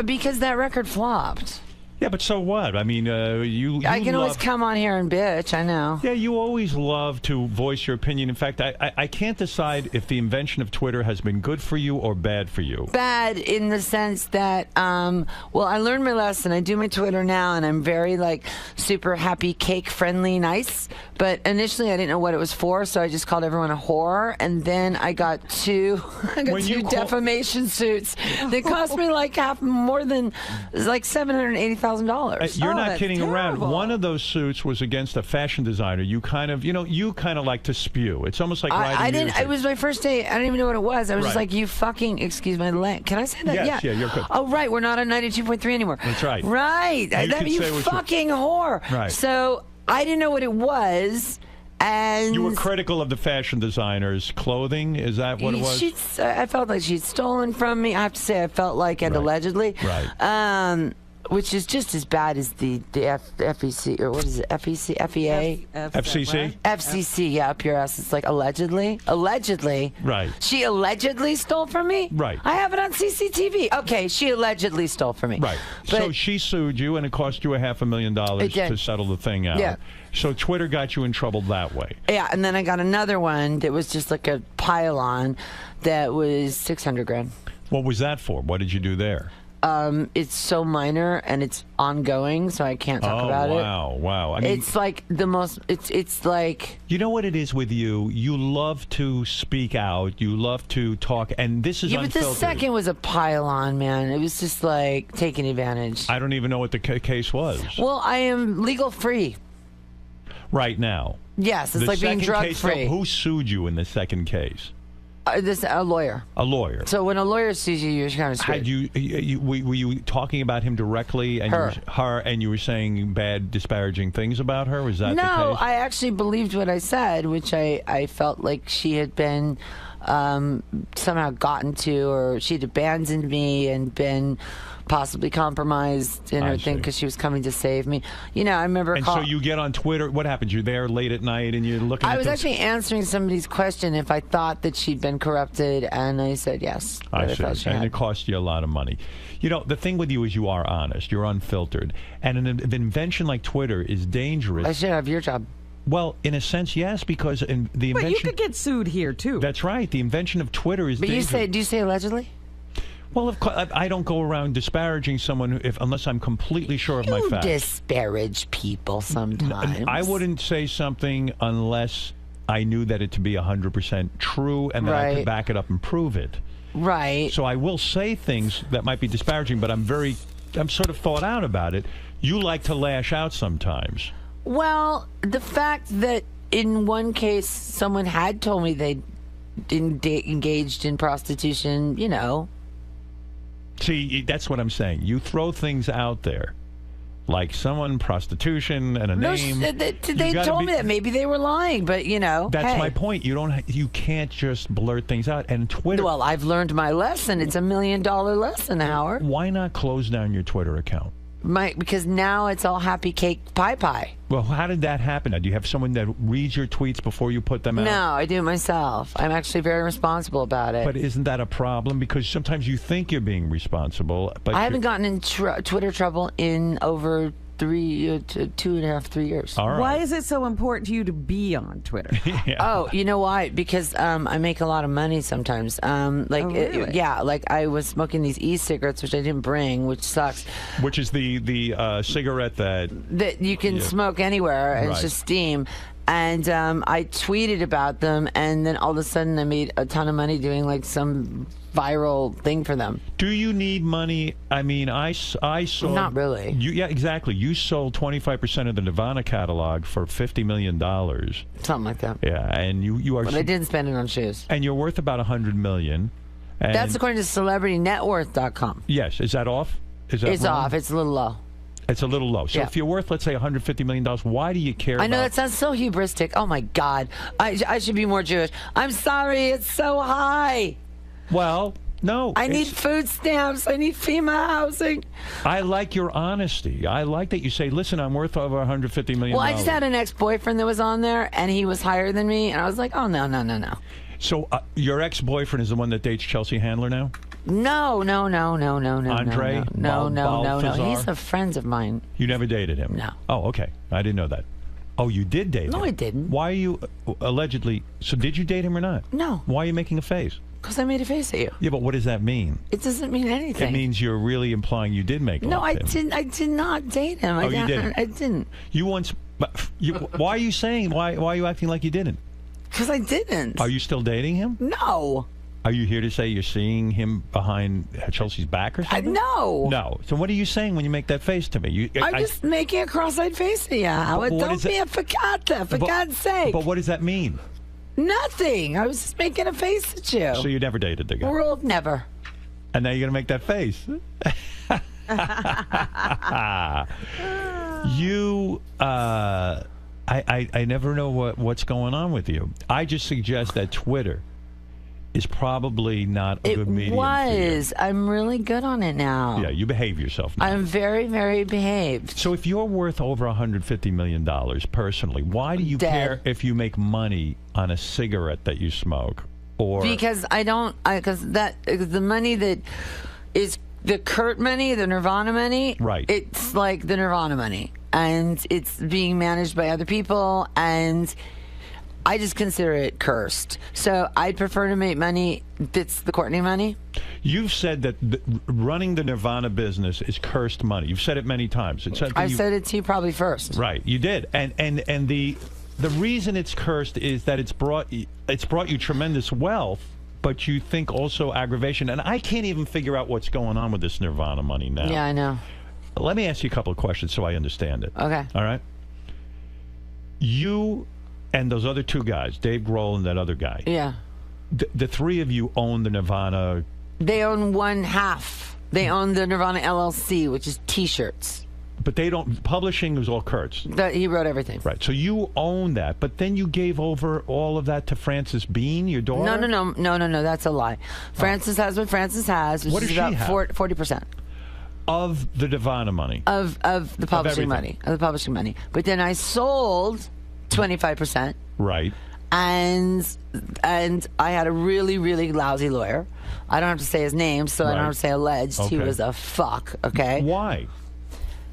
Because that record flopped. Yeah, but so what? I mean, you I can always come on here and bitch, I know. Yeah, you always love to voice your opinion. In fact, I can't decide if the invention of Twitter has been good for you or bad for you. Bad in the sense that, well, I learned my lesson. I do my Twitter now, and I'm very, like, super happy, cake, friendly, nice. But initially, I didn't know what it was for, so I just called everyone a whore. And then I got two defamation suits that cost me like more than $780,000. You're not kidding around. One of those suits was against a fashion designer. You kind of like to spew. It's almost like writing music. It was my first day. I didn't even know what it was. I was just like, you fucking, excuse my language. Can I say that? Yes, yeah, you're good. Oh, right. We're not on 92.3 anymore. That's right. Right. You fucking whore. Right. So I didn't know what it was. And you were critical of the fashion designer's clothing. Is that what it was? I felt like she'd stolen from me. I have to say, I felt like, and allegedly. Right. Which is just as bad as the FEC, or what is it, FEC, FEA? FCC? FCC, yeah, up your ass. It's like allegedly. Right. She allegedly stole from me? Right. I have it on CCTV. Okay, she allegedly stole from me. Right. But so she sued you, and it cost you $500,000 to settle the thing out. Yeah. So Twitter got you in trouble that way. Yeah, and then I got another one that was just like a pile-on that was $600,000. What was that for? What did you do there? It's so minor and it's ongoing, so I can't talk about it. Wow. I mean, it's like the most. It's like, you know what it is with you. You love to speak out. You love to talk, and this is unfiltered. But the second was a pile on, man. It was just like taking advantage. I don't even know what the case was. Well, I am legal free right now. Yes, it's like being drug free. Who sued you in the second case? A lawyer. A lawyer. So when a lawyer sues you, you're kind of screwed. Were you talking about him directly? And her. And you were saying bad, disparaging things about her? Was that the case? No, I actually believed what I said, which I felt like she had been somehow gotten to, or she'd abandoned me and been possibly compromised in her thing because she was coming to save me. You know, I remember. And so you get on Twitter. What happened? You're there late at night and you're looking. I was actually answering somebody's question if I thought that she'd been corrupted, and I said yes. I see. And it cost you a lot of money. You know, the thing with you is you are honest. You're unfiltered, and an invention like Twitter is dangerous. I should have your job. Well, in a sense, yes, because the invention. But you could get sued here too. That's right. The invention of Twitter is. But dangerous. Do you say allegedly? Well, of course, I don't go around disparaging someone unless I'm completely sure of my facts. You disparage people sometimes. I wouldn't say something unless I knew that it to be 100% true and that I could back it up and prove it. Right. So I will say things that might be disparaging, but I'm sort of thought out about it. You like to lash out sometimes. Well, the fact that in one case someone had told me they engaged in prostitution, you know. See, that's what I'm saying. You throw things out there, like someone, prostitution, and a name. They told me that. Maybe they were lying, but you know. That's my point. You can't just blurt things out. And Twitter. Well, I've learned my lesson. It's $1 million lesson, Howard. Why not close down your Twitter account? Because now it's all happy cake pie. Well, how did that happen? Do you have someone that reads your tweets before you put them out? No, I do it myself. I'm actually very responsible about it. But isn't that a problem? Because sometimes you think you're being responsible, but I haven't gotten in Twitter trouble in over 2.5-3 years. All right. Why is it so important to you to be on Twitter? Oh, you know why? Because I make a lot of money sometimes. Really? Like I was smoking these e-cigarettes, which I didn't bring, which sucks. Which is the cigarette that you can smoke anywhere, and it's just steam. And I tweeted about them, and then all of a sudden I made a ton of money doing like some viral thing for them. Do you need money? I mean, I saw... Not really. Yeah, exactly. You sold 25% of the Nirvana catalog for $50 million. Something like that. Yeah, and you are... But I didn't spend it on shoes. And you're worth about $100 million. And That's according to CelebrityNetWorth.com. Yes. Is that off? Is that It's wrong? off. It's a little low. It's a little low. So Yeah. if you're worth, let's say, $150 million, why do you care I know about... that sounds so hubristic. Oh, my God. I should be more Jewish. I'm sorry. It's so high. Well, no. I need food stamps. I need FEMA housing. I like your honesty. I like that you say, listen, I'm worth over $150 million. Well, I just had an ex-boyfriend that was on there, and he was higher than me, and I was like, oh, no. So your ex-boyfriend is the one that dates Chelsea Handler now? No. Andre? No. He's a friend of mine. You never dated him? No. Oh, okay. I didn't know that. Oh, you did date him? No, I didn't. Why are you allegedly... So did you date him or not? No. Why are you making a face? Because I made a face at you. Yeah, but what does that mean? It doesn't mean anything. It means you're really implying you did make love to him. I did not date him. Oh, you didn't? I didn't. You once... why are you saying... Why are you acting like you didn't? Because I didn't. Are you still dating him? No. Are you here to say you're seeing him behind Chelsea's back or something? No. No. So what are you saying when you make that face to me? I'm just making a cross-eyed face at you, Howard. Don't be a fakata, for God's sake. But what does that mean? Nothing. I was just making a face at you. So you never dated the guy? World never. And now you're going to make that face? You, I never know what's going on with you. I just suggest that Twitter is probably not a good medium. It was. I'm really good on it now. Yeah, you behave yourself now. I'm very, very behaved. So if you're worth over $150 million personally, why do you care if you make money on a cigarette that you smoke? Or because because the money that is the Kurt money, the Nirvana money, right? It's like the Nirvana money, and it's being managed by other people, and I just consider it cursed. So I'd prefer to make money that's the Courtney money. You've said that running the Nirvana business is cursed money. You've said it many times. I've said it to you probably first. Right, you did. And the reason it's cursed is that it's brought you tremendous wealth, but you think also aggravation. And I can't even figure out what's going on with this Nirvana money now. Yeah, I know. Let me ask you a couple of questions so I understand it. Okay. All right. You and those other two guys, Dave Grohl and that other guy. Yeah. The three of you own the Nirvana. They own one half. They own the Nirvana LLC, which is T-shirts. But they don't. Publishing was all Kurt's. He wrote everything. Right. So you own that, but then you gave over all of that to Frances Bean, your daughter. No. That's a lie. Frances has what Frances has, which What does is she about have? 40% of the Nirvana money. Of the publishing money. Of the publishing money. But then I sold 25%. Right. And I had a really, really lousy lawyer. I don't have to say his name, so I don't have to say alleged. He was a fuck, okay? Why?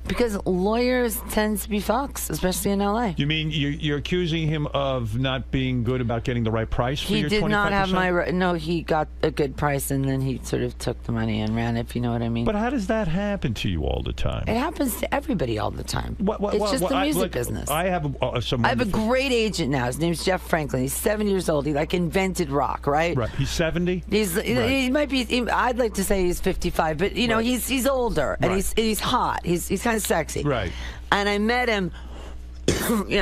Because lawyers tend to be fucks, especially in L.A. You mean you're accusing him of not being good about getting the right price for your 25%? He did not have no, he got a good price, and then he sort of took the money and ran, if you know what I mean. But how does that happen to you all the time? It happens to everybody all the time. It's just the music business. I have some. I have a great agent now. His name's Jeff Franklin. He's 7 years old. He invented rock, right? Right. He's 70. He might be. I'd like to say he's 55, but you know he's older and he's hot. He's kind of sexy. Right. And I met him.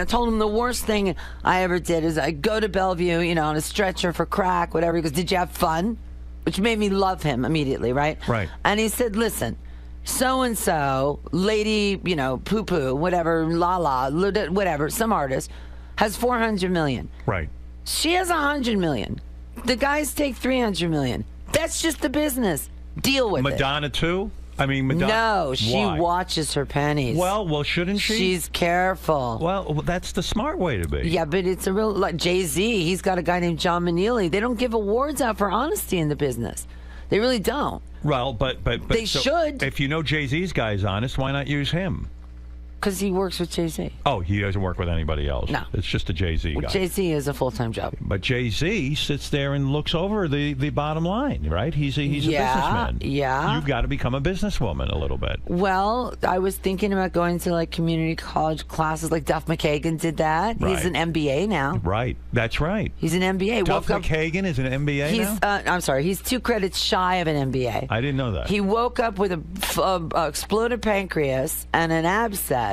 Told him the worst thing I ever did is I go to Bellevue, on a stretcher for crack, whatever. He goes, "Did you have fun?" Which made me love him immediately, right? Right. And he said, "Listen, so and so, lady, poo poo, whatever, la la, whatever, some artist has 400 million. Right. She has 100 million. The guys take 300 million. That's just the business. Deal with it." Madonna too? I mean, Madonna. No, she watches her pennies. Well, shouldn't she? She's careful. Well, that's the smart way to be. Yeah, but it's a real, like Jay-Z, he's got a guy named John Manili. They don't give awards out for honesty in the business. They really don't. Well, but they should. If you know Jay-Z's guy's honest, why not use him? Because he works with Jay-Z. Oh, he doesn't work with anybody else. No. It's just a Jay-Z guy. Jay-Z is a full-time job. But Jay-Z sits there and looks over the bottom line, right? He's a businessman. Yeah. You've got to become a businesswoman a little bit. Well, I was thinking about going to like community college classes, like Duff McKagan did that. Right. He's an MBA now. Right. That's right. He's an MBA. Duff McKagan is an MBA now? I'm sorry. He's 2 credits shy of an MBA. I didn't know that. He woke up with a exploded pancreas and an abscess,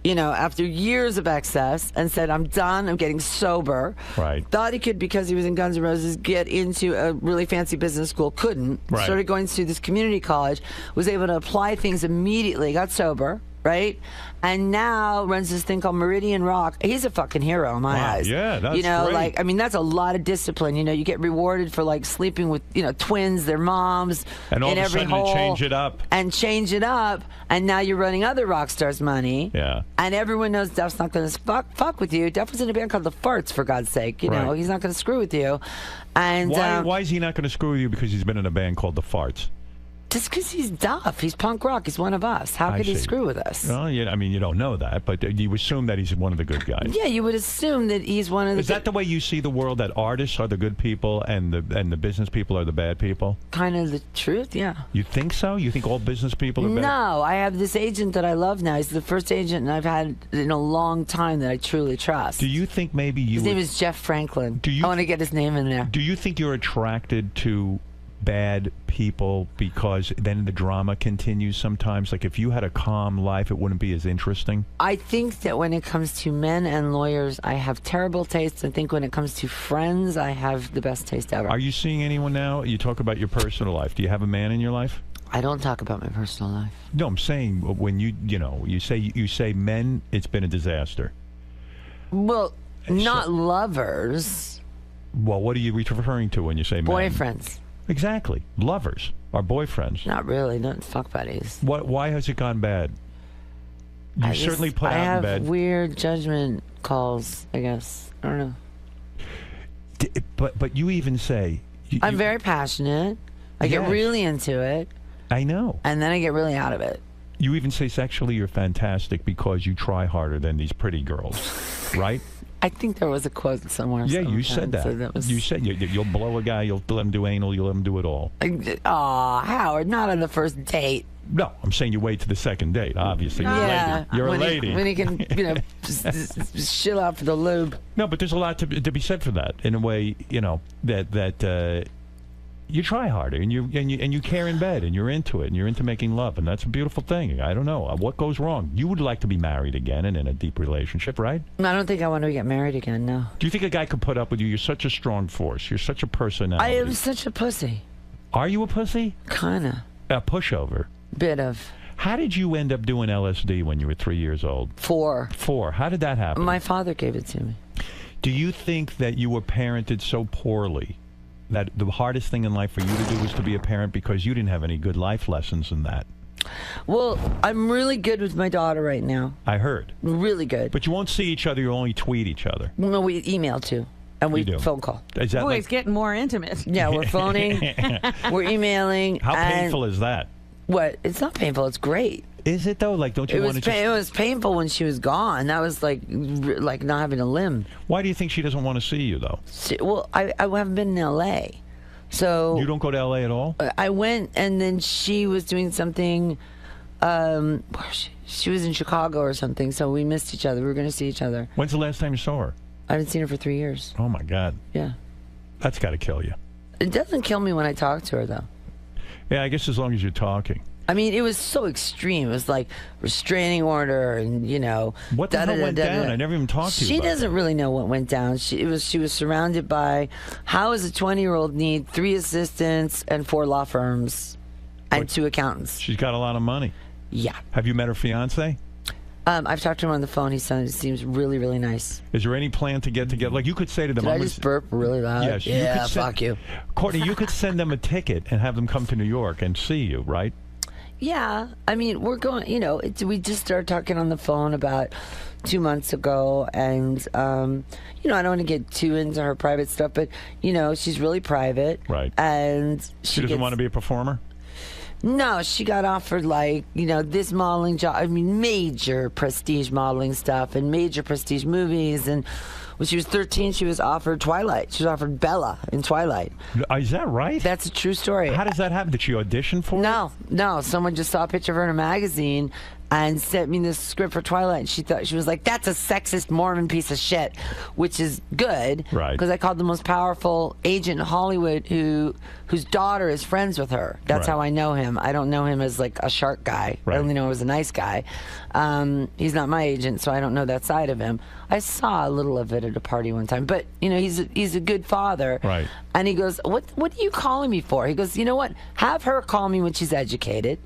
after years of excess, and said, I'm done. I'm getting sober. Right. Thought he could, because he was in Guns N' Roses, get into a really fancy business school. Couldn't. Right. Started going to this community college. Was able to apply things immediately. Got sober. Right? And now runs this thing called Meridian Rock. He's a fucking hero in my eyes. Yeah, that's great. That's a lot of discipline. You get rewarded for like sleeping with, twins, their moms, and all in of a every sudden hole, change it up. And now you're running other rock stars' money. Yeah. And everyone knows Duff's not going to fuck with you. Duff was in a band called The Farts, for God's sake. Right. He's not going to screw with you. And why is he not going to screw with you? Because he's been in a band called The Farts. Just because he's Duff. He's punk rock. He's one of us. How could he screw with us? Well, I mean, you don't know that, but you assume that he's one of the good guys. Yeah, you would assume that he's one of the... Is that the way you see the world, that artists are the good people and the business people are the bad people? Kind of the truth, yeah. You think so? You think all business people are bad? No, I have this agent that I love now. He's the first agent I've had in a long time that I truly trust. Do you think maybe you... His name is Jeff Franklin. I want to get his name in there. Do you think you're attracted to bad people because then the drama continues sometimes? Like if you had a calm life, it wouldn't be as interesting? I think that when it comes to men and lawyers, I have terrible taste. I think when it comes to friends, I have the best taste ever. Are you seeing anyone now? You talk about your personal life. Do you have a man in your life? I don't talk about my personal life. No, I'm saying when you say men, it's been a disaster. Well, not lovers. Well, what are you referring to when you say men? Boyfriends. Exactly. Lovers. Our boyfriends. Not really. Not fuck buddies. Why has it gone bad? You certainly put out in bed. I have weird judgment calls, I guess. I don't know. But you even say... I'm very passionate. I get really into it. I know. And then I get really out of it. You even say sexually you're fantastic because you try harder than these pretty girls, right? I think there was a quote somewhere. Yeah, you said that. So You said you'll blow a guy, you'll let him do anal, you'll let him do it all. Aw, Howard, not on the first date. No, I'm saying you wait to the second date, obviously. You're a lady. When he can, just chill out for the lube. No, but there's a lot to be said for that. In a way, that you try harder and you care in bed and you're into it and you're into making love, and that's a beautiful thing. I don't know what goes wrong. You would like to be married again and in a deep relationship, right? I don't think I want to get married again. No. Do you think a guy could put up with you? You're such a strong force. You're such a personality. I am such a pussy. Are you a pussy? Kinda. A pushover. Bit of. How did you end up doing LSD when you were 3 years old? 4. How did that happen? My father gave it to me. Do you think that you were parented so poorly that the hardest thing in life for you to do was to be a parent because you didn't have any good life lessons in that? Well, I'm really good with my daughter right now. I heard. Really good. But you won't see each other, you only tweet each other. No, we email too. And we phone call. Is that it's getting more intimate. Yeah, we're phoning. We're emailing. How painful is that? What? It's not painful. It's great. Is it though? Like, don't you want to? It was painful when she was gone. That was like not having a limb. Why do you think she doesn't want to see you though? I haven't been in L.A. So you don't go to L.A. at all? I went, and then she was doing something. She was in Chicago or something. So we missed each other. We were going to see each other. When's the last time you saw her? I haven't seen her for 3 years. Oh my God. Yeah. That's got to kill you. It doesn't kill me when I talk to her though. Yeah, I guess as long as you're talking. I mean, it was so extreme. It was like restraining order, and what the hell went down? I never even talked to you. She doesn't really know what went down. She was surrounded by, how does a 20-year-old need 3 assistants and 4 law firms and 2 accountants? She's got a lot of money. Yeah. Have you met her fiance? I've talked to him on the phone. He seems really, really nice. Is there any plan to get together? Like, you could say to them... Did I just burp really loud? Yes. Yeah, fuck you. Courtney, you could send them a ticket and have them come to New York and see you, right? Yeah. I mean, we're going... we just started talking on the phone about 2 months ago, and, I don't want to get too into her private stuff, but, she's really private. Right. And she doesn't want to be a performer? No, she got offered this modeling job. I mean, major prestige modeling stuff and major prestige movies. And when she was 13, she was offered Twilight. She was offered Bella in Twilight. Is that right? That's a true story. How does that happen? Did she audition for it? No. Someone just saw a picture of her in a magazine and sent me this script for Twilight. She was like, that's a sexist Mormon piece of shit, which is good. Right. Because I called the most powerful agent in Hollywood whose daughter is friends with her. That's Right. how I know him. I don't know him as like a shark guy. Right. I only know him as a nice guy. He's not my agent, so I don't know that side of him. I saw a little of it at a party one time. But, he's a good father. Right. And he goes, what are you calling me for? He goes, you know what? Have her call me when she's educated.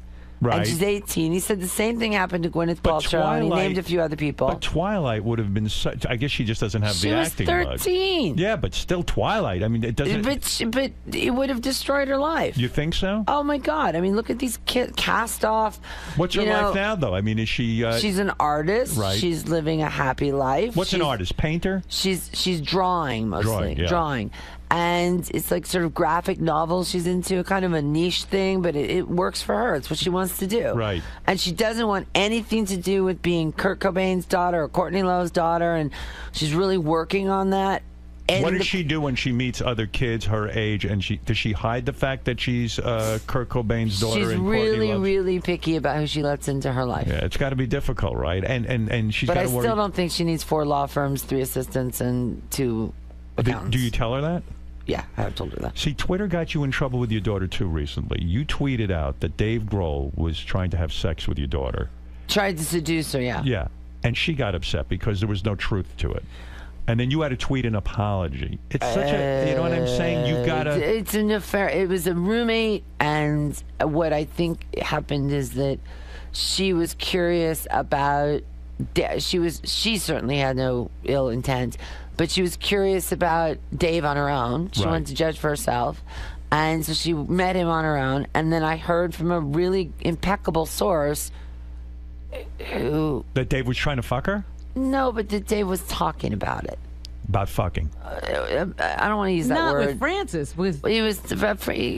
Right. And she's 18. He said the same thing happened to Gwyneth Paltrow, and he named a few other people. But Twilight would have been such... I guess she just doesn't have the acting She was 13. bug. Yeah, but still Twilight. I mean, it doesn't... But it would have destroyed her life. You think so? Oh, my God. I mean, look at these cast off. What's her life now, though? I mean, is she... she's an artist. Right. She's living a happy life. What's an artist? Painter? She's drawing, mostly. Drawing. And it's like sort of graphic novels she's into, kind of a niche thing, but it works for her. It's what she wants to do. Right. And she doesn't want anything to do with being Kurt Cobain's daughter or Courtney Love's daughter, and she's really working on that. And what does she do when she meets other kids her age? And does she hide the fact that she's Kurt Cobain's daughter? She's and really, really picky about who she lets into her life. Yeah, it's got to be difficult, right? And she's But got I to worry. still don't think she needs 4 law firms, 3 assistants, and 2 accountants. Do you tell her that? Yeah, I've told her that. See, Twitter got you in trouble with your daughter, too, recently. You tweeted out that Dave Grohl was trying to have sex with your daughter. Tried to seduce her, yeah. Yeah, and she got upset because there was no truth to it. And then you had to tweet an apology. It's such a, you know what I'm saying? You've got to... It's an affair. It was a roommate, and what I think happened is that she was curious about... She certainly had no ill intent, but she was curious about Dave on her own. She wanted to judge for herself. And so she met him on her own. And then I heard from a really impeccable source who... That Dave was trying to fuck her? No, but that Dave was talking about it. About fucking. I don't want to use that Not word. with Francis. He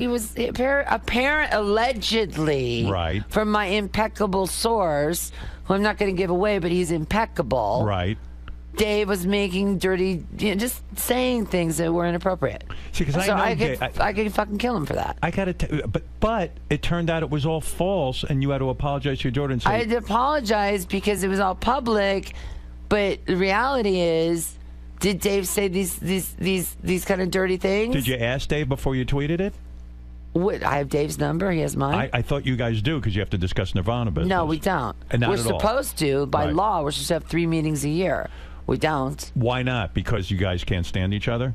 was apparent allegedly, right, from my impeccable source, who I'm not going to give away, but he's impeccable. Right. Dave was making dirty, just saying things that were inappropriate. See, because I could fucking kill him for that. I got to, but it turned out it was all false, and you had to apologize to your daughter and say I had to apologize because it was all public, but the reality is, did Dave say these kind of dirty things? Did you ask Dave before you tweeted it? What, I have Dave's number. He has mine. I thought you guys do because you have to discuss Nirvana business. No, we don't. And not we're at all. supposed to by Right. law. We're supposed to have 3 meetings a year. We don't. Why not? Because you guys can't stand each other?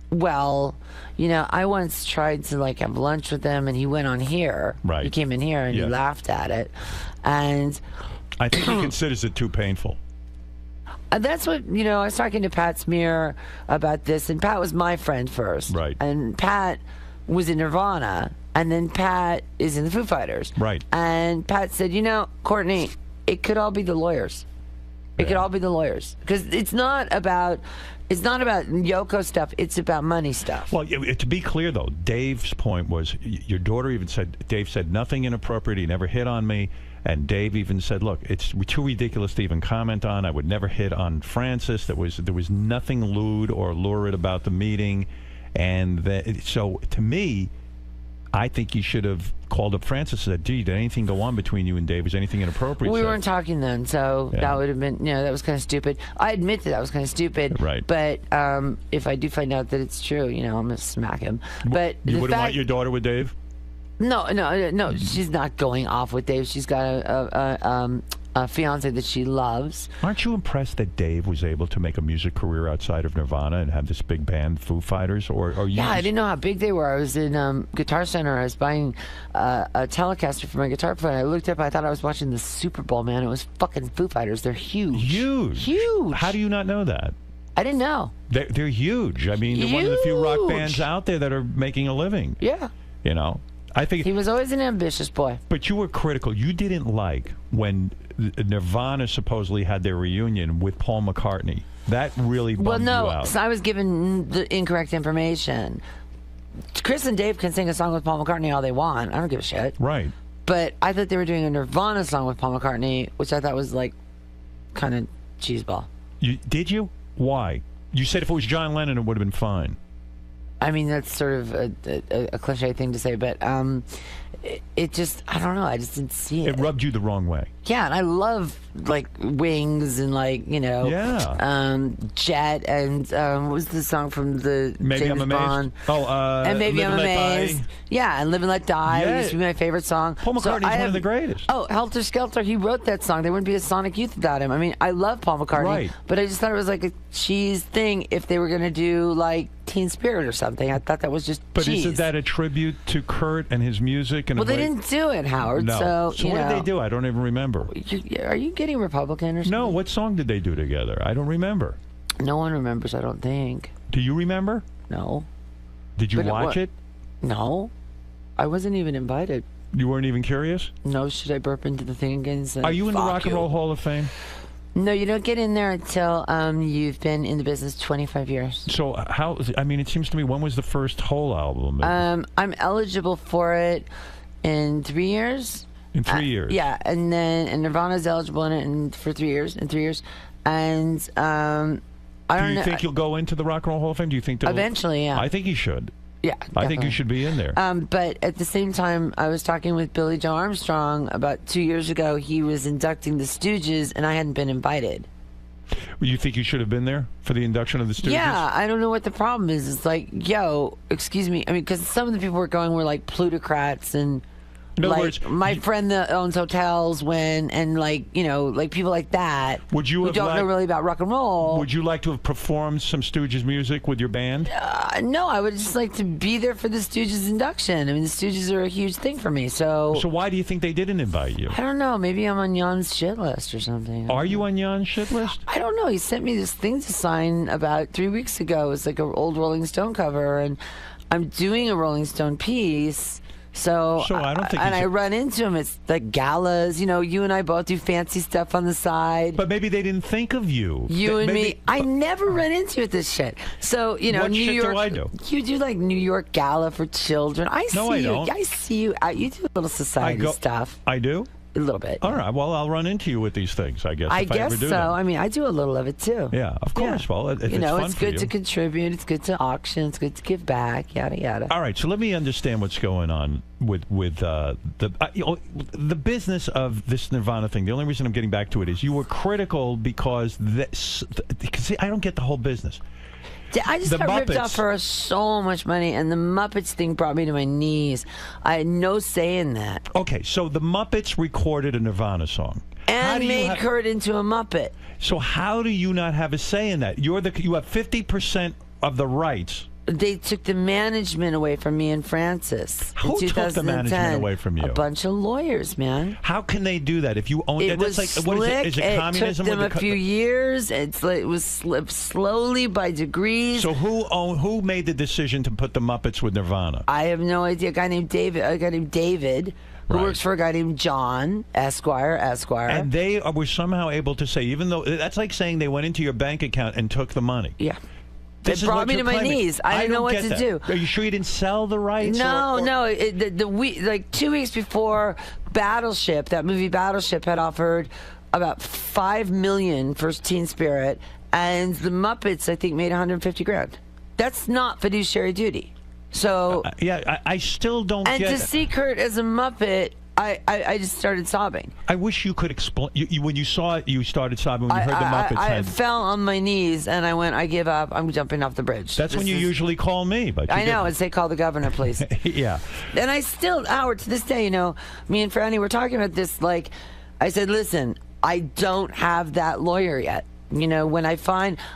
Well, I once tried to have lunch with him, and he went on here. Right. He came in here and he laughed at it, and I think he considers it too painful. That's what, I was talking to Pat Smear about this, and Pat was my friend first. Right. And Pat was in Nirvana, and then Pat is in the Foo Fighters. Right. And Pat said, Courtney, it could all be the lawyers. It could all be the lawyers. Because it's not about Yoko stuff, it's about money stuff. Well, to be clear, though, Dave's point was, your daughter even said, Dave said nothing inappropriate, he never hit on me. And Dave even said, look, it's too ridiculous to even comment on. I would never hit on Francis. There was nothing lewd or lurid about the meeting. And so, to me, I think you should have called up Francis and said, gee, did anything go on between you and Dave? Was anything inappropriate? We weren't talking then, so that would have been, that was kind of stupid. I admit that was kind of stupid. Right. But if I do find out that it's true, I'm going to smack him. But you wouldn't want your daughter with Dave? No, she's not going off with Dave. She's got a fiance that she loves. Aren't you impressed that Dave was able to make a music career outside of Nirvana and have this big band, Foo Fighters? Or you? Yeah, I didn't know how big they were. I was in Guitar Center. I was buying a Telecaster for my guitar player. I looked up. I thought I was watching the Super Bowl. Man, it was fucking Foo Fighters. They're huge. Huge. How do you not know that? I didn't know. They're huge. I mean, they're one of the few rock bands out there that are making a living. Yeah. I think he was always an ambitious boy. But you were critical. You didn't like when Nirvana supposedly had their reunion with Paul McCartney. That really bummed you out. So I was given the incorrect information. Chris and Dave can sing a song with Paul McCartney all they want. I don't give a shit. Right. But I thought they were doing a Nirvana song with Paul McCartney, which I thought was like kind of cheeseball. Did you? Why? You said if it was John Lennon, it would have been fine. I mean, that's sort of a cliche thing to say, but it just, I don't know, I just didn't see it. It rubbed you the wrong way. Yeah, and I love, like, Wings and, like, you know, Jet and what was the song from the Maybe James I'm Amazed. Bond? And Maybe I'm Amazed. Yeah, and Live and Let Die used to be my favorite song. Paul McCartney's one of the greatest. Oh, Helter Skelter, he wrote that song. There wouldn't be a Sonic Youth without him. I mean, I love Paul McCartney, but I just thought it was like a cheese thing if they were going to do, like, Teen Spirit or something. I thought that was just But cheese. isn't that a tribute to Kurt and his music? And Well, they didn't do it, Howard. No. So what you know. did they do? I don't even remember. Are you getting Republican or something? No, what song did they do together? I don't remember. No one remembers, I don't think. Do you remember? No. Did you watch it? No. I wasn't even invited. You weren't even curious? No, should I burp into the thing again? Are you in the Rock and Roll Hall of Fame? No, you don't get in there until you've been in the business 25 years. So how, I mean, it seems to me, when was the first whole album? I'm eligible for it in 3 years. In 3 years? Yeah, and then Nirvana's eligible in it for 3 years, in 3 years. And I don't know. Do you think you'll go into the Rock and Roll Hall of Fame? Do you think they'll... Eventually, yeah. I think you should. Yeah, I think you should be in there. But at the same time, I was talking with Billy Joe Armstrong about 2 years ago. He was inducting the Stooges, and I hadn't been invited. You think you should have been there for the induction of the Stooges? Yeah, I don't know what the problem is. It's like, yo, excuse me. I mean, because some of the people were going were like plutocrats and... In other like words, my friend that owns hotels and like, you know, like people like that would you who have don't know really about rock and roll. Would you like to have performed some Stooges music with your band? No, I would just like to be there for the Stooges induction. I mean, the Stooges are a huge thing for me. So why do you think they didn't invite you? I don't know. Maybe I'm on Jan's shit list or something. Are you on Jan's shit list? I don't know. He sent me this thing to sign about 3 weeks ago. It's like an old Rolling Stone cover, and I'm doing a Rolling Stone piece. So I don't think I run into him. It's the galas. You know, you and I both do fancy stuff on the side. But maybe they didn't think of you. You and me. I never run into it, this shit. So, you know, what New shit York. do I do? You do like New York Gala for children. I see you. You do a little society stuff. I do? A little bit. All right. Well, I'll run into you with these things, I guess. I if I ever guess do so. Them. I mean, I do a little of it too. Yeah, of course. Well, it's you know, fun it's for good you. to contribute. It's good to auction. It's good to give back. Yada yada. All right. So let me understand what's going on with the business of this Nirvana thing. The only reason I'm getting back to it is you were critical because see, I don't get the whole business. I just got ripped off for so much money, and the Muppets thing brought me to my knees. I had no say in that. Okay, so the Muppets recorded a Nirvana song. And made Kurt into a Muppet. So how do you not have a say in that? You have 50% of the rights. They took the management away from me and Francis. Who took the management away from you? A bunch of lawyers, man. How can they do that if you own it? Was like, slick. What is it? Is it communism? It took them a few years. It was slowly by degrees. So who made the decision to put the Muppets with Nirvana? I have no idea. A guy named David. Who works for a guy named John, Esquire. And they were somehow able to say, even though that's like saying they went into your bank account and took the money. Yeah. It brought me to my knees. I didn't know what to do. Are you sure you didn't sell the rights? No. Like 2 weeks before Battleship, that movie Battleship had offered about $5 million for Teen Spirit, and the Muppets I think made $150,000. That's not fiduciary duty. So I still don't get it. And to see Kurt as a Muppet, I just started sobbing. I wish you could explain. When you saw it, you started sobbing when you heard the Muppets. I fell on my knees and I went, I give up. I'm jumping off the bridge. That's when you usually call me. But I know. And say, call the governor, please. Yeah. And I still, Howard, to this day, you know, me and Franny were talking about this. Like, I said, listen, I don't have that lawyer yet. You know, when I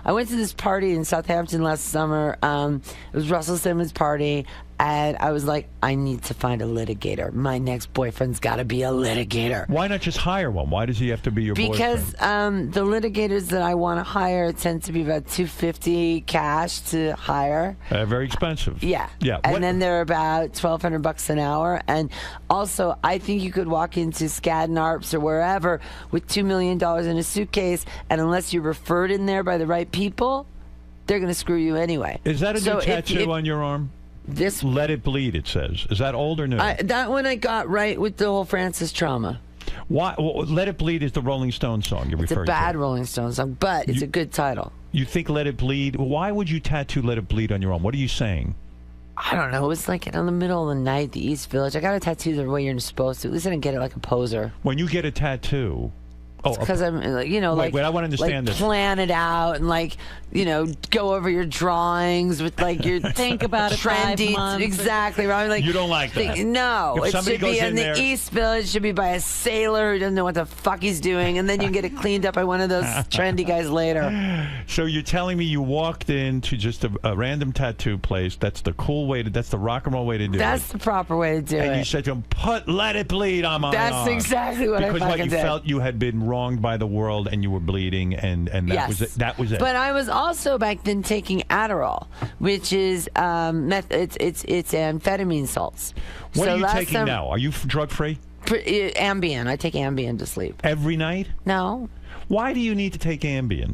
went to this party in Southampton last summer. It was Russell Simmons' party. And I was like, I need to find a litigator. My next boyfriend's got to be a litigator. Why not just hire one? Why does he have to be your boyfriend? Because the litigators that I want to hire tend to be about $250 cash to hire. Very expensive. Yeah. And then they're about $1,200 an hour. And also, I think you could walk into Skadden Arps or wherever with $2 million in a suitcase, and unless you're referred in there by the right people, they're going to screw you anyway. Is that a new tattoo on your arm? This Let It Bleed, it says. Is that old or new? That one I got right with the whole Francis trauma. Why? Well, Let It Bleed is the Rolling Stones song you're referring to. It's a bad Rolling Stones song, but it's a good title. You think Let It Bleed? Why would you tattoo Let It Bleed on your arm? What are you saying? I don't know. It was like in the middle of the night, the East Village. I got a tattoo the way you're supposed to. At least I didn't get it like a poser. When you get a tattoo... because I'm, you know, wait, I want to understand like this. Plan it out and like, you know, go over your drawings with like your think about it 5 trendy. months. Exactly. Right? Like, You don't like that? No, If it somebody should be goes in in the there- East Village. Should be by a sailor who doesn't know what the fuck he's doing, and then you can get it cleaned up by one of those trendy guys later. So you're telling me you walked into just a random tattoo place? That's the cool way to. That's the rock and roll way to do it. That's the proper way to do it. And you said to him, Let It Bleed on my That's arm. exactly what I because fucking you did. felt you had been wronged by the world and you were bleeding, and that Yes. was it. That was it. But I was also back then taking Adderall, which is it's amphetamine salts. What So are you last taking time- now? Are you drug free? Ambien. I take Ambien to sleep. Every night? No. Why do you need to take Ambien?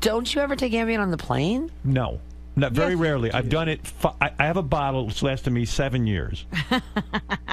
Don't you ever take Ambien on the plane? No. Not very rarely. I've done it. I have a bottle that's lasted me 7 years.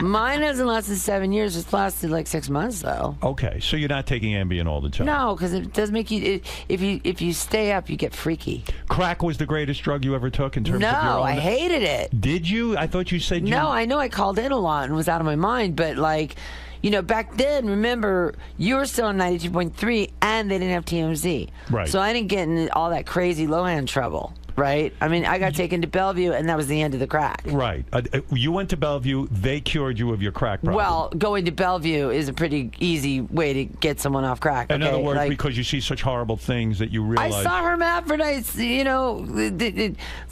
Mine hasn't lasted 7 years. It's lasted like 6 months though. Okay, so you're not taking Ambien all the time. No, because it does make you. If you stay up, you get freaky. Crack was the greatest drug you ever took in terms No, of your own... I hated it. Did you? I thought you said you... No, I know I called in a lot and was out of my mind, but like, you know, back then, remember, you were still on 92.3 and they didn't have TMZ. Right. So I didn't get in all that crazy Lohan trouble, right? I mean, I got taken to Bellevue and that was the end of the crack. Right. You went to Bellevue. They cured you of your crack problem. Well, going to Bellevue is a pretty easy way to get someone off crack. In okay? other words, Like, because you see such horrible things that you realize... I saw hermaphrodites, you know,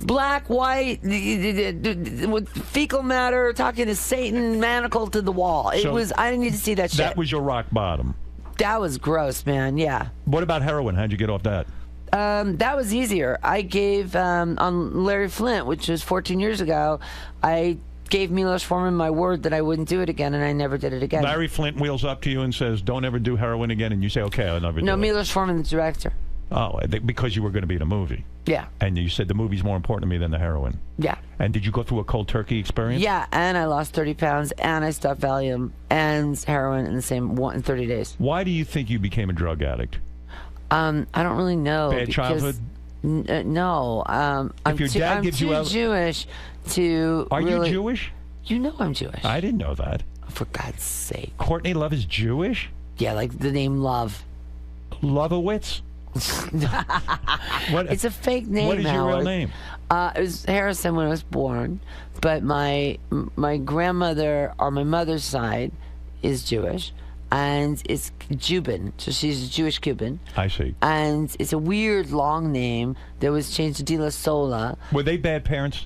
black, white, with fecal matter, talking to Satan, manacled to the wall. It So was, I didn't need to see that shit. That was your rock bottom. That was gross, man, yeah. What about heroin? How'd you get off that? That was easier. I gave, on Larry Flint, which was 14 years ago, I gave Milos Forman my word that I wouldn't do it again, and I never did it again. Larry Flint wheels up to you and says, don't ever do heroin again, and you say, okay, I'll never do No, it. Milos Forman, the director. Oh, because you were going to be in a movie. Yeah. And you said the movie's more important to me than the heroin. Yeah. And did you go through a cold turkey experience? Yeah, and I lost 30 pounds, and I stopped Valium and heroin in the same 30 days. Why do you think you became a drug addict? I don't really know. Bad because, childhood? No. I'm your too, dad I'm gives too you a- Jewish to Are really... you Jewish? You know I'm Jewish. I didn't know that. For God's sake. Courtney Love is Jewish? Yeah, like the name Love. Lovowitz? What? It's a fake name, What is your real Howard. name? It was Harrison when I was born, but my grandmother on my mother's side is Jewish, and it's Cuban, so she's a Jewish Cuban. I see. And it's a weird long name that was changed to De La Sola. Were they bad parents?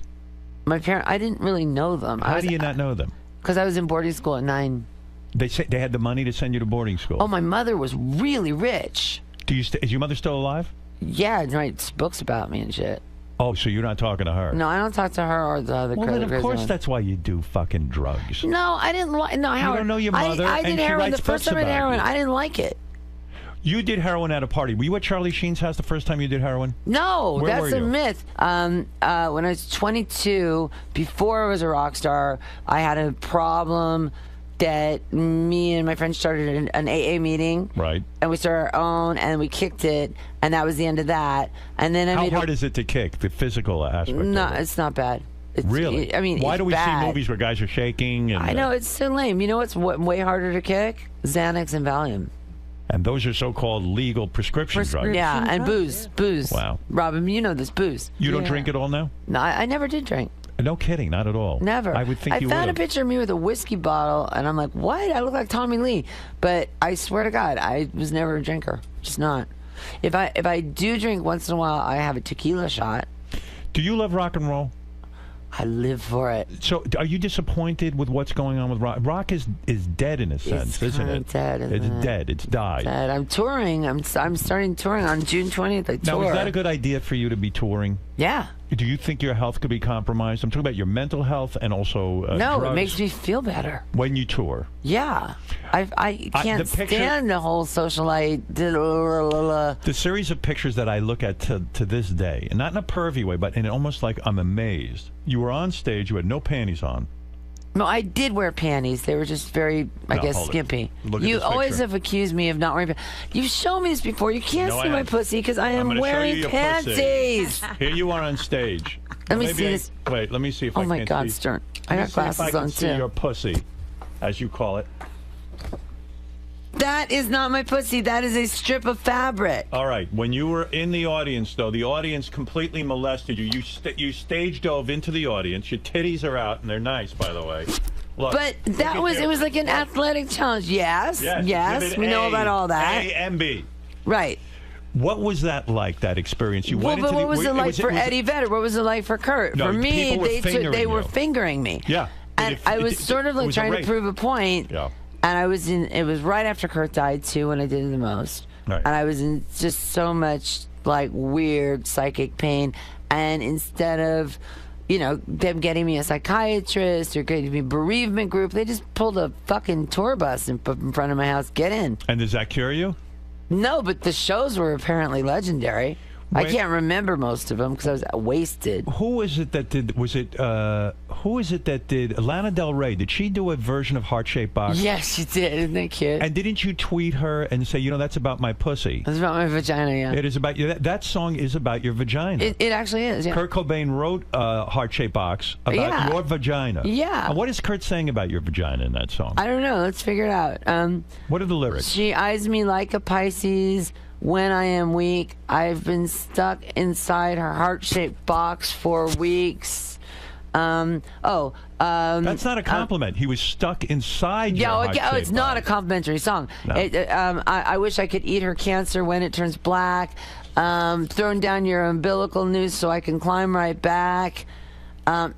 My parents, I didn't really know them. How do you not know them? Because I was in boarding school at 9. They had the money to send you to boarding school. Oh, my mother was really rich. Is your mother still alive? Yeah, and writes books about me and shit. Oh, so you're not talking to her? No, I don't talk to her or the other Well, then of crazy course one. that's why you do fucking drugs. No, I didn't like. No, You Howard, don't know your mother, I and did she heroin. writes The first books time I did about heroin, you. I didn't like it. You did heroin at a party. Were you at Charlie Sheen's house the first time you did heroin? No, Where that's were a you? myth. When I was 22, before I was a rock star, I had a problem that me and my friends started an AA meeting. Right. And we started our own, and we kicked it, and that was the end of that. And then I How made hard is it to kick? The physical aspect. No, of it? it's not bad. It's, Really? I mean, why it's do we bad. see movies where guys are shaking? And, I know, it's so lame. You know what's way harder to kick? Xanax and Valium. And those are so-called legal prescription drugs. Yeah, and booze. Wow. Robin, you know this booze. You don't drink at all now? No, I never did drink. No kidding, not at all. Never. I would think I you found would. a picture of me with a whiskey bottle, and I'm like, what? I look like Tommy Lee. But I swear to God, I was never a drinker. Just not. If I do drink once in a while, I have a tequila shot. Do you love rock and roll? I live for it. So, are you disappointed with what's going on with rock? Rock is dead in a sense, isn't kinda it? dead, isn't it's it? dead. It's died. Dead. I'm touring. I'm starting touring on June 20th. I tour. Now, is that a good idea for you to be touring? Yeah. Do you think your health could be compromised? I'm talking about your mental health and also no, drugs. It makes me feel better When you tour. Yeah, I can't stand the whole socialite. The series of pictures that I look at to this day, and not in a pervy way, but in almost like I'm amazed. You were on stage. You had no panties on. No, I did wear panties. They were just very, I guess, skimpy. You always have accused me of not wearing panties. You've shown me this before. You can't see my pussy because I am wearing panties. Here you are on stage. Let me see this. Wait, let me see if I can see. Oh, my God, Stern. I got glasses on, see too. your pussy, as you call it. That is not my pussy. That is a strip of fabric. All right. When you were in the audience, though, the audience completely molested you. You stage dove into the audience. Your titties are out, and they're nice, by the way. Look, but that was, it was like an athletic challenge. Yes. We know about all that. A and B. Right. What was that like, that experience? You went into what was it like for Eddie Vedder? What was it like for Kurt? No, for me, they were you. fingering me. Yeah. And I was sort of like trying to prove a point. Yeah. And it was right after Kurt died, too, when I did it the most. Right. And I was in just so much, like, weird psychic pain. And instead of, them getting me a psychiatrist or getting me a bereavement group, they just pulled a fucking tour bus and put in front of my house. Get in. And does that cure you? No, but the shows were apparently legendary. I can't remember most of them because I was wasted. Who is it that did? Who is it that did? Lana Del Rey. Did she do a version of Heart Shaped Box? Yes, she did. Isn't that cute? And didn't you tweet her and say, that's about my pussy? It's about my vagina. Yeah. It is about you. That song is about your vagina. It actually is. Yeah. Kurt Cobain wrote Heart Shaped Box about your vagina. Yeah. And what is Kurt saying about your vagina in that song? I don't know. Let's figure it out. What are the lyrics? She eyes me like a Pisces. When I am weak, I've been stuck inside her heart-shaped box for weeks. That's not a compliment. He was stuck inside your heart-shaped box. It's not a complimentary song. No. I wish I could eat her cancer when it turns black. Thrown down your umbilical noose so I can climb right back.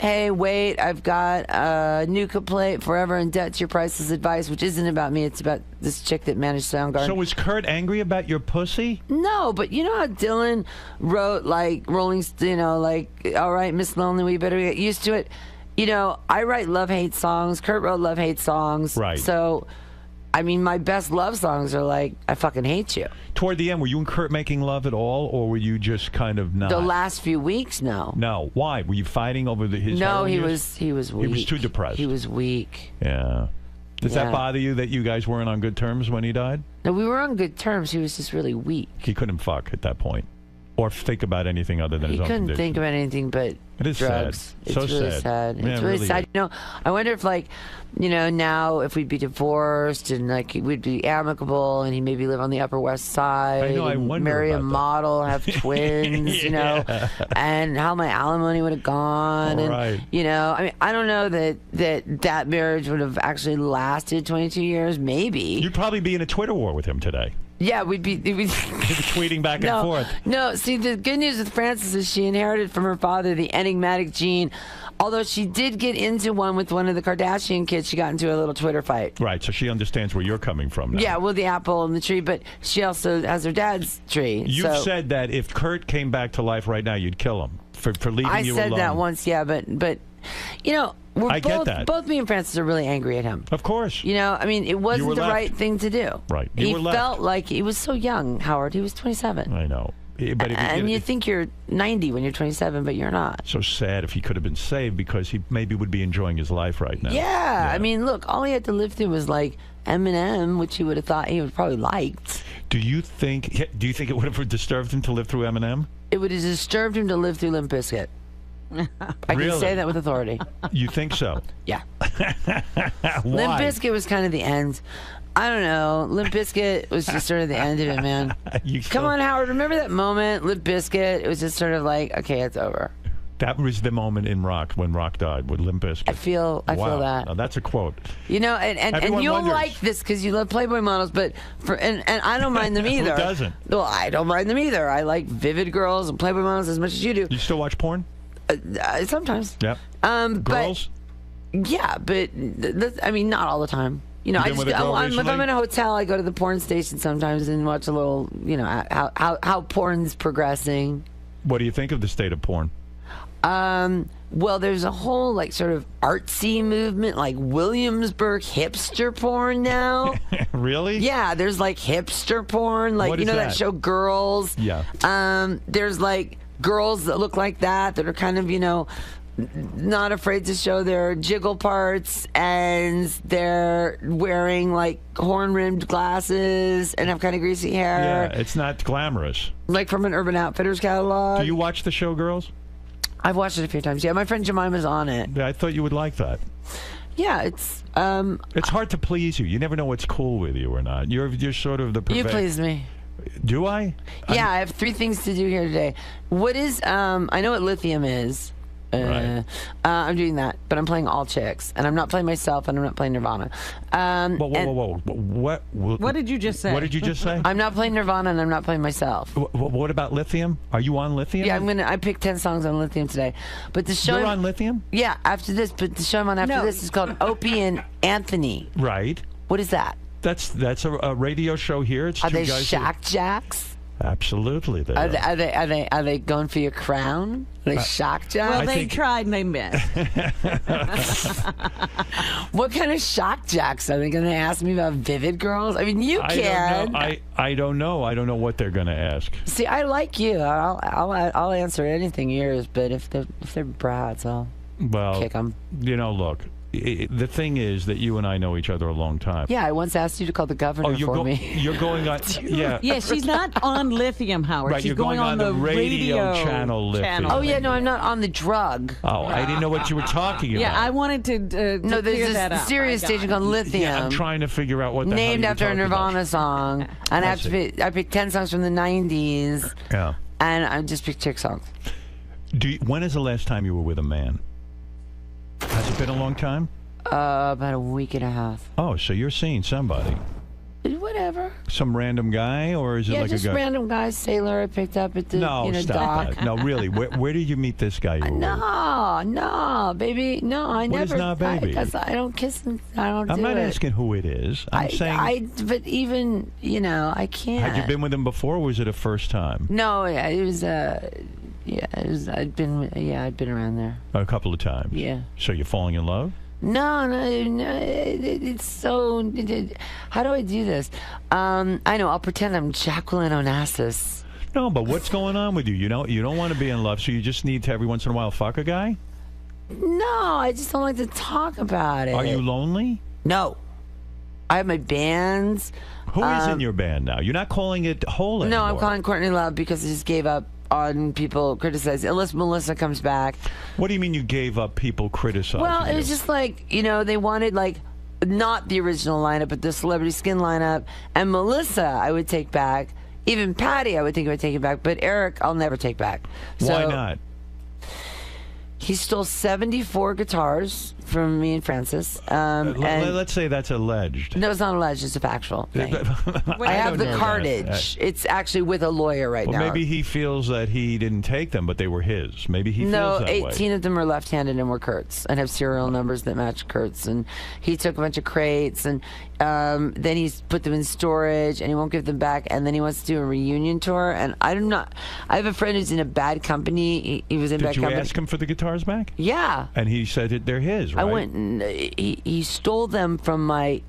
Hey, wait, I've got a new complaint, Forever in Debt to Your Priceless Advice, which isn't about me. It's about this chick that managed Soundgarden. So was Kurt angry about your pussy? No, but you know how Dylan wrote, like, Rolling, all right, Miss Lonely, we better get used to it. I write love-hate songs. Kurt wrote love-hate songs. Right. So, I mean, my best love songs are like, I fucking hate you. Toward the end, were you and Kurt making love at all, or were you just kind of not? The last few weeks, no. No. Why? Were you fighting over his No, heroin he use? was weak. He was too depressed. He was weak. Yeah. Does that bother you that you guys weren't on good terms when he died? No, we were on good terms. He was just really weak. He couldn't fuck at that point, or think about anything other than his own condition. He couldn't think about anything but drugs. Sad. It's so really sad. Yeah, it's really sad. I wonder if, like, now if we'd be divorced and, like, we'd be amicable and he'd maybe live on the Upper West Side. I know, I wonder marry about a model, have twins, and how my alimony would have gone. Right. And, I mean, I don't know that marriage would have actually lasted 22 years. Maybe. You'd probably be in a Twitter war with him today. Yeah, we'd be tweeting back and forth. No, see, the good news with Frances is she inherited from her father the enigmatic gene. Although she did get into one with one of the Kardashian kids, she got into a little Twitter fight. Right, so she understands where you're coming from now. Yeah, well, the apple and the tree, but she also has her dad's tree. You've said that if Kurt came back to life right now, you'd kill him for leaving you alone. I said that once, yeah, but I get that. Both me and Frances are really angry at him. Of course. I mean, it wasn't the right thing to do. Right. He felt like he was so young, Howard. He was 27. I know. But you think you're 90 when you're 27, but you're not. So sad if he could have been saved because he maybe would be enjoying his life right now. Yeah. I mean, look, all he had to live through was like Eminem, which he would have thought he would probably liked. Do you think it would have disturbed him to live through Eminem? It would have disturbed him to live through Limp Bizkit. I can say that with authority. You think so? Yeah. Why? Limp Bizkit was kind of the end. I don't know. Limp Bizkit was just sort of the end of it, man. Come on, Howard. Remember that moment? Limp Bizkit. It was just sort of like, okay, it's over. That was the moment in rock when Rock died with Limp Bizkit. I feel that. Now, that's a quote. And you'll like this because you love Playboy models, but and I don't mind them either. Who doesn't? Well, I don't mind them either. I like Vivid girls and Playboy models as much as you do. You still watch porn? Sometimes. Yep. Girls? Yeah, but I mean, not all the time. If I'm in a hotel, I go to the porn station sometimes and watch a little, how porn's progressing. What do you think of the state of porn? Well, there's a whole like sort of artsy movement, like Williamsburg hipster porn now. Really? Yeah, there's like hipster porn, like What you is know that that? show Girls. Yeah. There's like girls that look like that are kind of not afraid to show their jiggle parts, and they're wearing like horn-rimmed glasses and have kind of greasy hair. Yeah, it's not glamorous. Like from an Urban Outfitters catalog. Do you watch the show Girls? I've watched it a few times. Yeah, my friend Jemima's on it. Yeah, I thought you would like that. Yeah, it's hard to please you. You never know what's cool with you or not. You're sort of the You please me. Do I? Yeah, I have 3 things to do here today. What is I know what lithium is. Right. I'm doing that, but I'm playing all chicks, and I'm not playing myself, and I'm not playing Nirvana. Whoa. What did you just say? What did you just say? I'm not playing Nirvana, and I'm not playing myself. What about lithium? Are you on lithium? Yeah, I picked 10 songs on lithium today, but the show You're on lithium? Yeah, after this, but the show I'm on after this is called Opie and Anthony. Right. What is that? That's a radio show here. It's Are two they guys. Shack Jacks? Absolutely, they Are they going for your crown? Are they shock jacks? Well, they tried and they missed. What kind of shock jacks are they going to ask me about Vivid Girls? I mean, you can. I don't know. I don't know what they're going to ask. See, I like you. I'll answer anything yours, but if they're brats, I'll kick them. Look. The thing is that you and I know each other a long time. Yeah, I once asked you to call the governor for me. You're going on. Yeah. Yeah, she's not on lithium, Howard. Right, she's you're going on the radio channel lithium. Oh yeah, no, I'm not on the drug. Oh, I didn't know what you were talking about. Yeah, I wanted to no, there's clear that a up. serious station called Lithium. Yeah, I'm trying to figure out what the named hell after a Nirvana song, and I picked 10 songs from the '90s. Yeah. And I just picked chick songs. When is the last time you were with a man? Has it been a long time? About a week and a half. Oh, so you're seeing somebody? Whatever. Some random guy, or is it like just a guy? random guy, sailor I picked up at the stop dock. that. No, really. Where did you meet this guy? You were with? No, baby. No, I What never. is not, baby? Because I don't kiss him. I'm not asking who it is. I'm saying. But even I can't. Had you been with him before, or was it a first time? No, it was. I'd been around there A couple of times. Yeah. So you're falling in love? No. It's so. How do I do this? I know. I'll pretend I'm Jacqueline Onassis. No, but what's going on with you? You don't want to be in love, so you just need to every once in a while fuck a guy? No, I just don't like to talk about it. Are you lonely? No. I have my bands. Who is in your band now? You're not calling it Hole anymore. No, I'm calling Courtney Love because I just gave up on people criticizing. Unless Melissa comes back. What do you mean you gave up people criticizing? Well, it was just like, they wanted not the original lineup, but the Celebrity Skin lineup. And Melissa, I would take back. Even Patty, I would think I would take it back. But Eric, I'll never take back. Why not? He stole 74 guitars from me and Francis. Let's say that's alleged. No, it's not alleged. It's a factual thing. I have the cartage. It's actually with a lawyer right now. Well, maybe he feels that he didn't take them, but they were his. Maybe he feels that way. No, 18 of them are left-handed and were Kurt's and have serial numbers that match Kurt's. And he took a bunch of crates and then he's put them in storage and he won't give them back. And then he wants to do a reunion tour. And I have a friend who's in a bad company. He was in bad company. Did you ask him for the guitars back? Yeah. And he said that they're his, right? I went and he stole them from my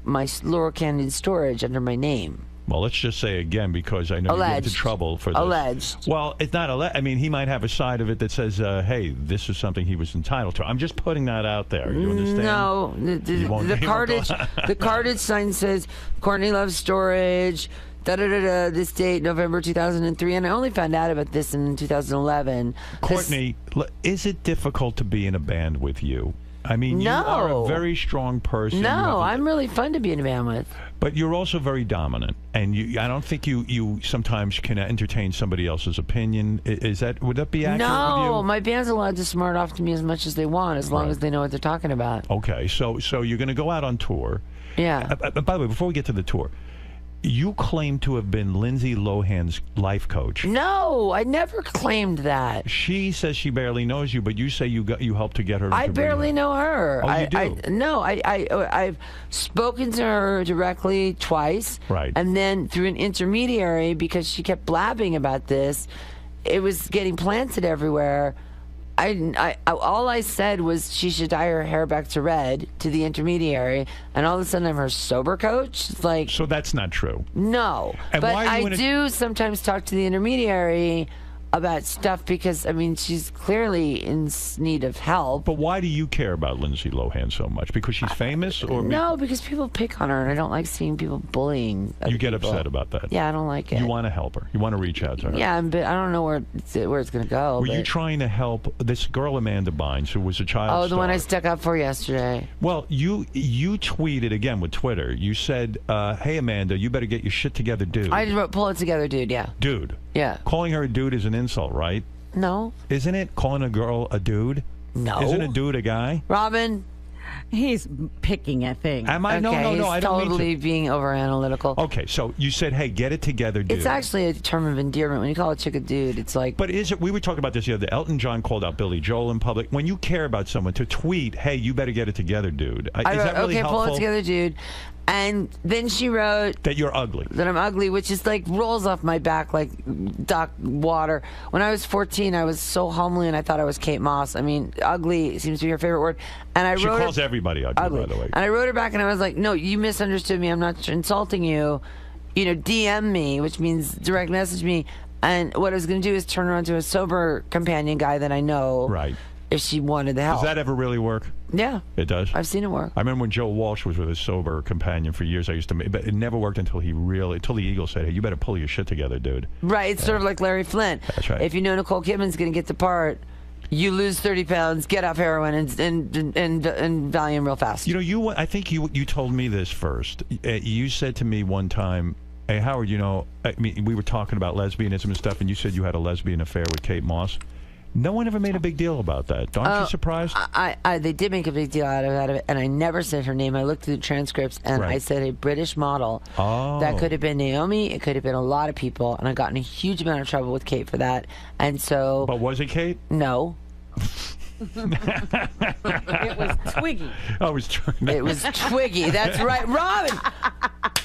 Laurel Canyon storage under my name. Well, let's just say again, because I know you get into trouble for this. Alleged. Well, it's not alleged. I mean, he might have a side of it that says, hey, this is something he was entitled to. I'm just putting that out there. You understand? No. The cartage sign says, Courtney Love Storage, this date, November 2003. And I only found out about this in 2011. Courtney, is it difficult to be in a band with you? I mean, you are a very strong person. No, I'm really fun to be in a band with. But you're also very dominant, and I don't think you sometimes can entertain somebody else's opinion. Would that be accurate with you? No, my band's allowed to smart off to me as much as they want, as long as they know what they're talking about. Okay, so you're going to go out on tour. Yeah. By the way, before we get to the tour, you claim to have been Lindsay Lohan's life coach. No, I never claimed that. She says she barely knows you, but you say you helped to get her. I barely know her. Oh, you do? I've spoken to her directly twice. Right. And then through an intermediary, because she kept blabbing about this, it was getting planted everywhere. all I said was she should dye her hair back to red to the intermediary, and all of a sudden I'm her sober coach. It's like, so that's not true. No, And but why are you I do sometimes talk to the intermediary about stuff because I mean she's clearly in need of help. But why do you care about Lindsay Lohan so much? Because she's famous, or No, because people pick on her, and I don't like seeing people bullying. you get people. upset about that? Yeah, I don't like it. You want to help her. You want to reach out to her. Yeah, but I don't know where it's going to go. Were you but- trying to help this girl Amanda Bynes, who was a child Oh, the star? one I stuck up for yesterday. Well, you tweeted again with Twitter. You said, "Hey Amanda, you better get your shit together, dude." I just wrote, pull it together, dude. Yeah. Dude. Yeah. Calling her a dude is an insult, right? No. Isn't it? Calling a girl a dude? No. Isn't a dude a guy? Robin. He's picking at things. Am I? Okay, No, he's I don't totally mean to. being over analytical. Okay, so you said, "Hey, get it together, dude." It's actually a term of endearment. When you call a chick a dude, it's like. But is it? We were talking about this the other day. Elton John called out Billy Joel in public. When you care about someone, to tweet, "Hey, you better get it together, dude." I Is wrote, that really okay, helpful? pull it together, dude. And then she wrote that you're ugly. That I'm ugly, which is like rolls off my back like duck water. When I was 14, I was so homely and I thought I was Kate Moss. I mean, ugly seems to be her favorite word. And I She wrote calls everybody ugly, by the way. And I wrote her back and I was like, no, you misunderstood me. I'm not insulting you. You know, DM me, which means direct message me. And what I was going to do is turn her into a sober companion guy that I know. Right. If she wanted the help. Does that ever really work? Yeah. It does? I've seen it work. I remember when Joe Walsh was with his sober companion for years. I used to, but it never worked until the Eagles said, "Hey, you better pull your shit together, dude." Right. It's sort of like Larry Flint. That's right. If you know Nicole Kidman's going to get the part, you lose 30 pounds, get off heroin, and Valium real fast. You know, I think you told me this first. You said to me one time, "Hey, Howard, you know, I mean, we were talking about lesbianism and stuff, and you said you had a lesbian affair with Kate Moss." No one ever made a big deal about that. Aren't you surprised? They did make a big deal out of it, and I never said her name. I looked through the transcripts, and I said a British model. Oh. That could have been Naomi. It could have been a lot of people, and I got in a huge amount of trouble with Kate for that. And so. But was it Kate? No. It was Twiggy. I was trying. It was Twiggy. That's right, Robin.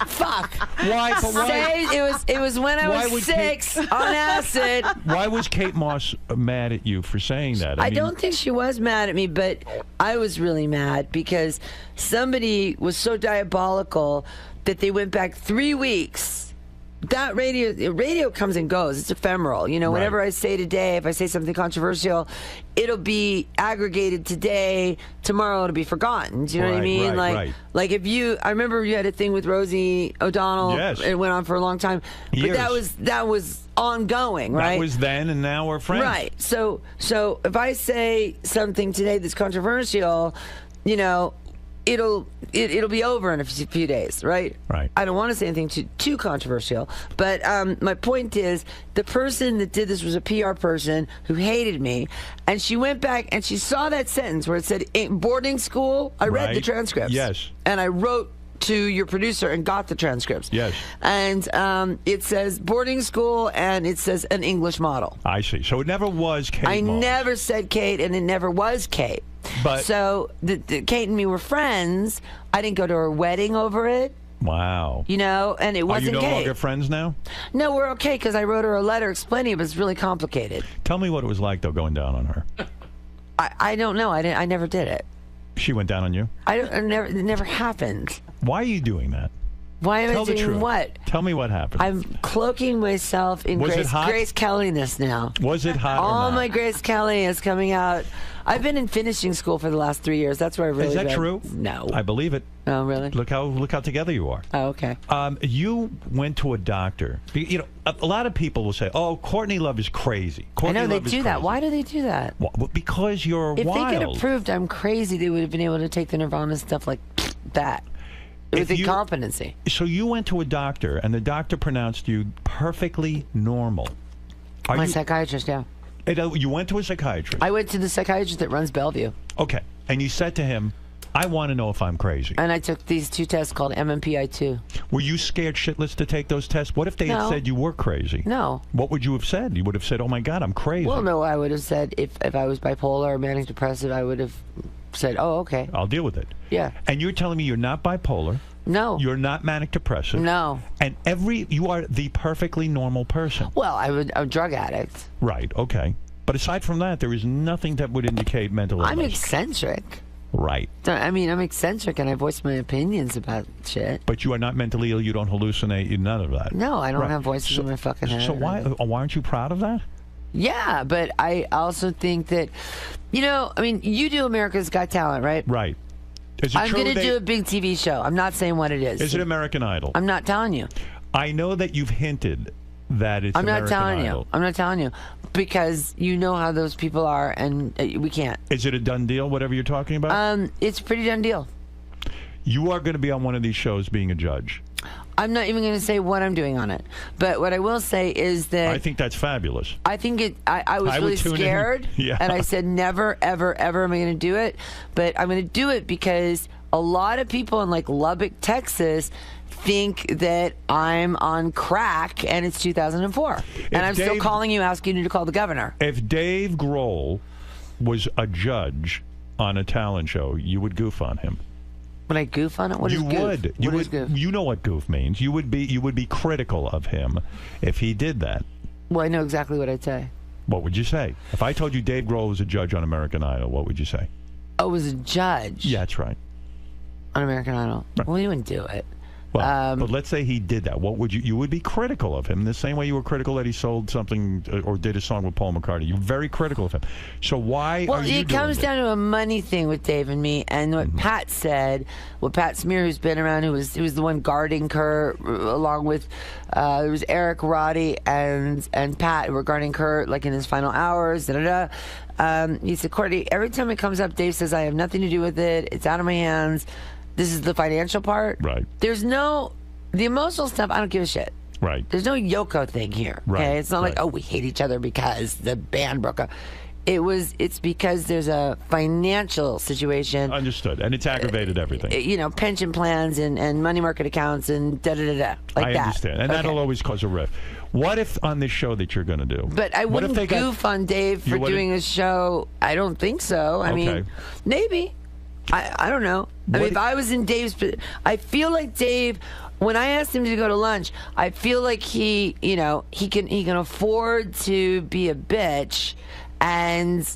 Fuck. Why? But why? Say it was when I was 6 on acid. Why was Kate Moss mad at you for saying that? I don't think she was mad at me, but I was really mad because somebody was so diabolical that they went back 3 weeks. That radio comes and goes. It's ephemeral. You know, whatever I say today, if I say something controversial, it'll be aggregated today. Tomorrow it'll be forgotten. Do you know what I mean? Like if I remember you had a thing with Rosie O'Donnell. Yes. It went on for a long time. Years. But that was ongoing, right? That was then, and now we're friends. Right. So if I say something today that's controversial, you know, it'll be over in a few days, right? Right. I don't want to say anything too controversial, but my point is the person that did this was a PR person who hated me, and she went back and she saw that sentence where it said boarding school. I read the transcripts. Yes. And I wrote to your producer and got the transcripts. Yes. And it says boarding school and it says an English model. I see. So it never was Kate I Moss. never said Kate, and it never was Kate. But so the Kate and me were friends. I didn't go to her wedding over it. Wow. You know, and it wasn't Are you no Kate. longer friends now? No, we're okay because I wrote her a letter explaining it, but it's really complicated. Tell me what it was like, though, going down on her. I don't know. I never did it. She went down on you? It never happened. Why are you doing that? Why am Tell I the doing truth. what? Tell me what happened. I'm cloaking myself in Was it hot? Grace Kelly-ness now. Was it hot or All not? my Grace Kelly is coming out. I've been in finishing school for the last 3 years. That's where I really Is that been. true? No. I believe it. Oh, really? Look how together you are. Oh, okay. You went to a doctor. You know, a lot of people will say, "Oh, Courtney Love is crazy." Courtney I know they Love is do that. crazy. Why do they do that? Well, because you're If wild. they could have proved I'm crazy, they would have been able to take the Nirvana stuff like that. It was incompetency. So you went to a doctor, and the doctor pronounced you perfectly normal. My psychiatrist, yeah. You went to a psychiatrist. I went to the psychiatrist that runs Bellevue. Okay, and you said to him, "I want to know if I'm crazy." And I took these 2 tests called MMPI-2. Were you scared shitless to take those tests? What if they had No. said you were crazy? No. What would you have said? You would have said, "Oh my God, I'm crazy." Well, no, I would have said if I was bipolar or manic depressive, I would have said, "Oh, okay." I'll deal with it. Yeah. And you're telling me you're not bipolar. No. You're not manic depressive. No. And you are the perfectly normal person. Well, I'm a drug addict. Right. Okay. But aside from that, there is nothing that would indicate mental illness. I'm eccentric. Right. I mean, I'm eccentric and I voice my opinions about shit. But you are not mentally ill. You don't hallucinate. You none of that. No, I don't have voices in my fucking head. So why aren't you proud of that? Yeah, but I also think that, I mean, you do America's Got Talent, right? Right. Is it I'm going to do a big TV show. I'm not saying what it is. Is it American Idol? I'm not telling you. I know that you've hinted that it's I'm not American telling Idol. you. I'm not telling you because you know how those people are, and we can't. Is it a done deal? Whatever you're talking about. It's a pretty done deal. You are going to be on one of these shows being a judge. I'm not even going to say what I'm doing on it, but what I will say is that I think that's fabulous. I think it. I was really scared, yeah. And I said never, ever, ever am I going to do it. But I'm going to do it because a lot of people in like Lubbock, Texas, think that I'm on crack, and it's 2004, and I'm still calling you, asking you to call the governor. If Dave Grohl was a judge on a talent show, you would goof on him. Would I goof on it? What is goof? You What would. is goof? You know what goof means. You would be critical of him if he did that. Well, I know exactly what I'd say. What would you say? If I told you Dave Grohl was a judge on American Idol, what would you say? Oh, was a judge? Yeah, that's right. On American Idol? Right. Well, you wouldn't do it. Well, but let's say he did that. What would you? You would be critical of him the same way you were critical that he sold something or did a song with Paul McCartney. You're very critical of him. So why are you it comes down to a money thing with Dave and me, and what Pat said. Well, Pat Smear, who's been around, who was the one guarding Kurt, along with there was Eric, Roddy, and Pat who were guarding Kurt like in his final hours. He said, Courtney, every time it comes up, Dave says I have nothing to do with it. It's out of my hands. This is the financial part. Right. There's the emotional stuff, I don't give a shit. Right. There's no Yoko thing here. Right. Okay? It's not like, oh, we hate each other because the band broke up. It's because there's a financial situation. Understood. And it's aggravated everything. Pension plans and money market accounts and da-da-da-da. Like that. I understand. And that'll always cause a rift. What if on this show that you're going to do? But I wouldn't goof on Dave for doing a show. I don't think so. I mean, maybe. I don't know. I mean, if I was in Dave's, I feel like Dave. When I asked him to go to lunch, I feel like he can afford to be a bitch, and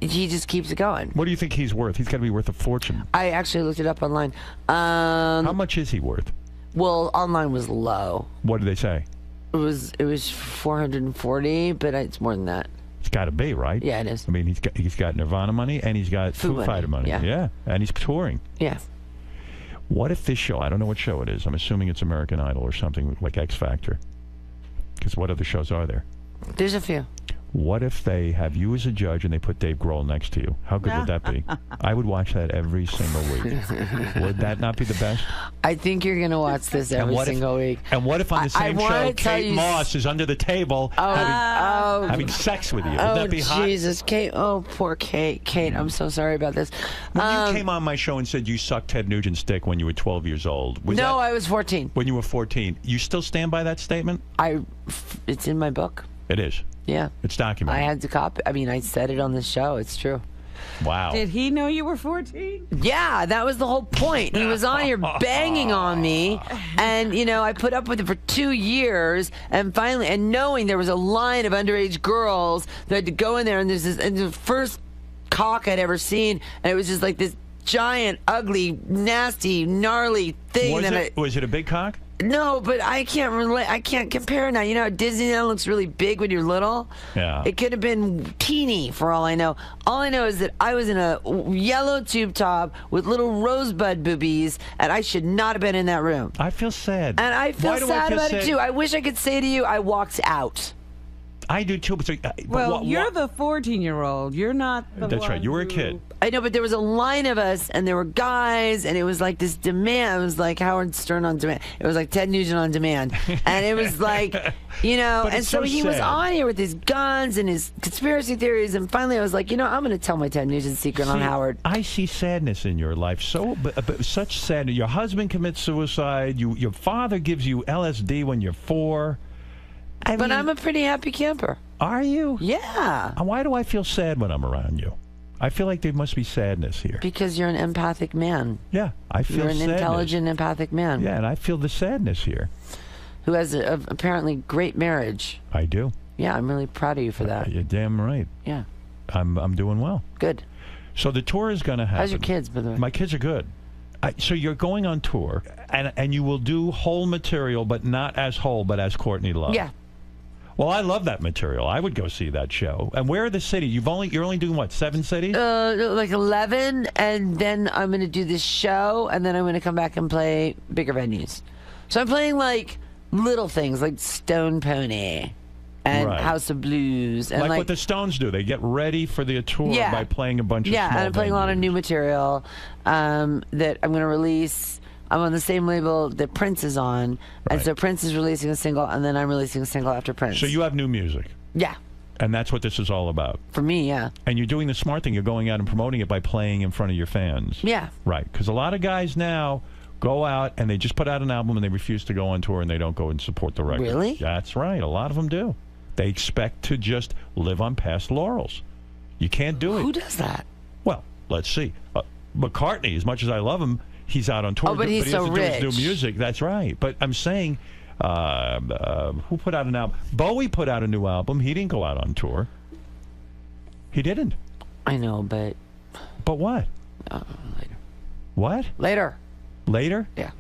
he just keeps it going. What do you think he's worth? He's got to be worth a fortune. I actually looked it up online. How much is he worth? Well, online was low. What did they say? It was 440, but it's more than that. It's got to be, right? Yeah, it is. I mean, he's got Nirvana money and he's got Foo Fighter money. Yeah, and he's touring. Yeah. What if this show? I don't know what show it is. I'm assuming it's American Idol or something like X Factor. Because what other shows are there? There's a few. What if they have you as a judge and they put Dave Grohl next to you? How good would that be? I would watch that every single week. Would that not be the best? I think you're going to watch this every single week. And what if on the same show, Kate Moss is under the table having sex with you? Would that be hot? Jesus, Kate. Oh, poor Kate. Kate, I'm so sorry about this. When you came on my show and said you sucked Ted Nugent's dick when you were 12 years old. I was 14. When you were 14. You still stand by that statement? It's in my book. It is? Yeah. It's documented. I had to copy. I mean, I said it on the show. It's true. Wow. Did he know you were 14? Yeah, that was the whole point. He was on here banging on me, and I put up with it for 2 years, and finally, and knowing there was a line of underage girls that had to go in there, and the first cock I'd ever seen, and it was just like this giant, ugly, nasty, gnarly thing. Was it a big cock? No, but I can't relate. I can't compare now. You know how Disneyland looks really big when you're little? Yeah. It could have been teeny for all I know. All I know is that I was in a yellow tube top with little rosebud boobies, and I should not have been in that room. I feel sad. And I feel sad about it, too. I wish I could say to you, I walked out. I do, too. Well, you're the 14-year-old. You're not the That's one right. You were a kid. I know, but there was a line of us, and there were guys, and it was like this demand. It was like Howard Stern on demand. It was like Ted Nugent on demand. And it was like, and so he was on here with his guns and his conspiracy theories, and finally I was like, I'm going to tell my Ted Nugent secret on Howard. I see sadness in your life, but such sadness. Your husband commits suicide. Your father gives you LSD when you're 4. But I'm a pretty happy camper. Are you? Yeah. Why do I feel sad when I'm around you? I feel like there must be sadness here. Because you're an empathic man. Yeah, I feel You're an sadness. intelligent, empathic man. Yeah, and I feel the sadness here. Who has apparently great marriage. I do. Yeah, I'm really proud of you for that. You're damn right. Yeah. I'm doing well. Good. So the tour is going to happen. How's your kids, by the way? My kids are good. So you're going on tour, and you will do whole material, but not as whole, but as Courtney Love. Yeah. Well, I love that material. I would go see that show. And where are the cities? You're only doing what, 7 cities? Like 11, and then I'm going to do this show, and then I'm going to come back and play bigger venues. So I'm playing like little things like Stone Pony and House of Blues. And like what the Stones do. They get ready for the tour by playing a bunch of small and I'm playing venues. a lot of new material that I'm going to release. I'm on the same label that Prince is on, and so Prince is releasing a single, and then I'm releasing a single after Prince. So you have new music. Yeah. And that's what this is all about. For me, yeah. And you're doing the smart thing. You're going out and promoting it by playing in front of your fans. Yeah. Right. Because a lot of guys now go out and they just put out an album and they refuse to go on tour and they don't go and support the record. Really? That's right. A lot of them do. They expect to just live on past laurels. You can't do it. Who does that? Well, let's see. McCartney, as much as I love him, he's out on tour. Oh, but he's he so doesn't do rich. his new music. That's right. But I'm saying, who put out an album? Bowie put out a new album. He didn't go out on tour. He didn't. I know, but... But what? Later. What? Later. Later? Yeah.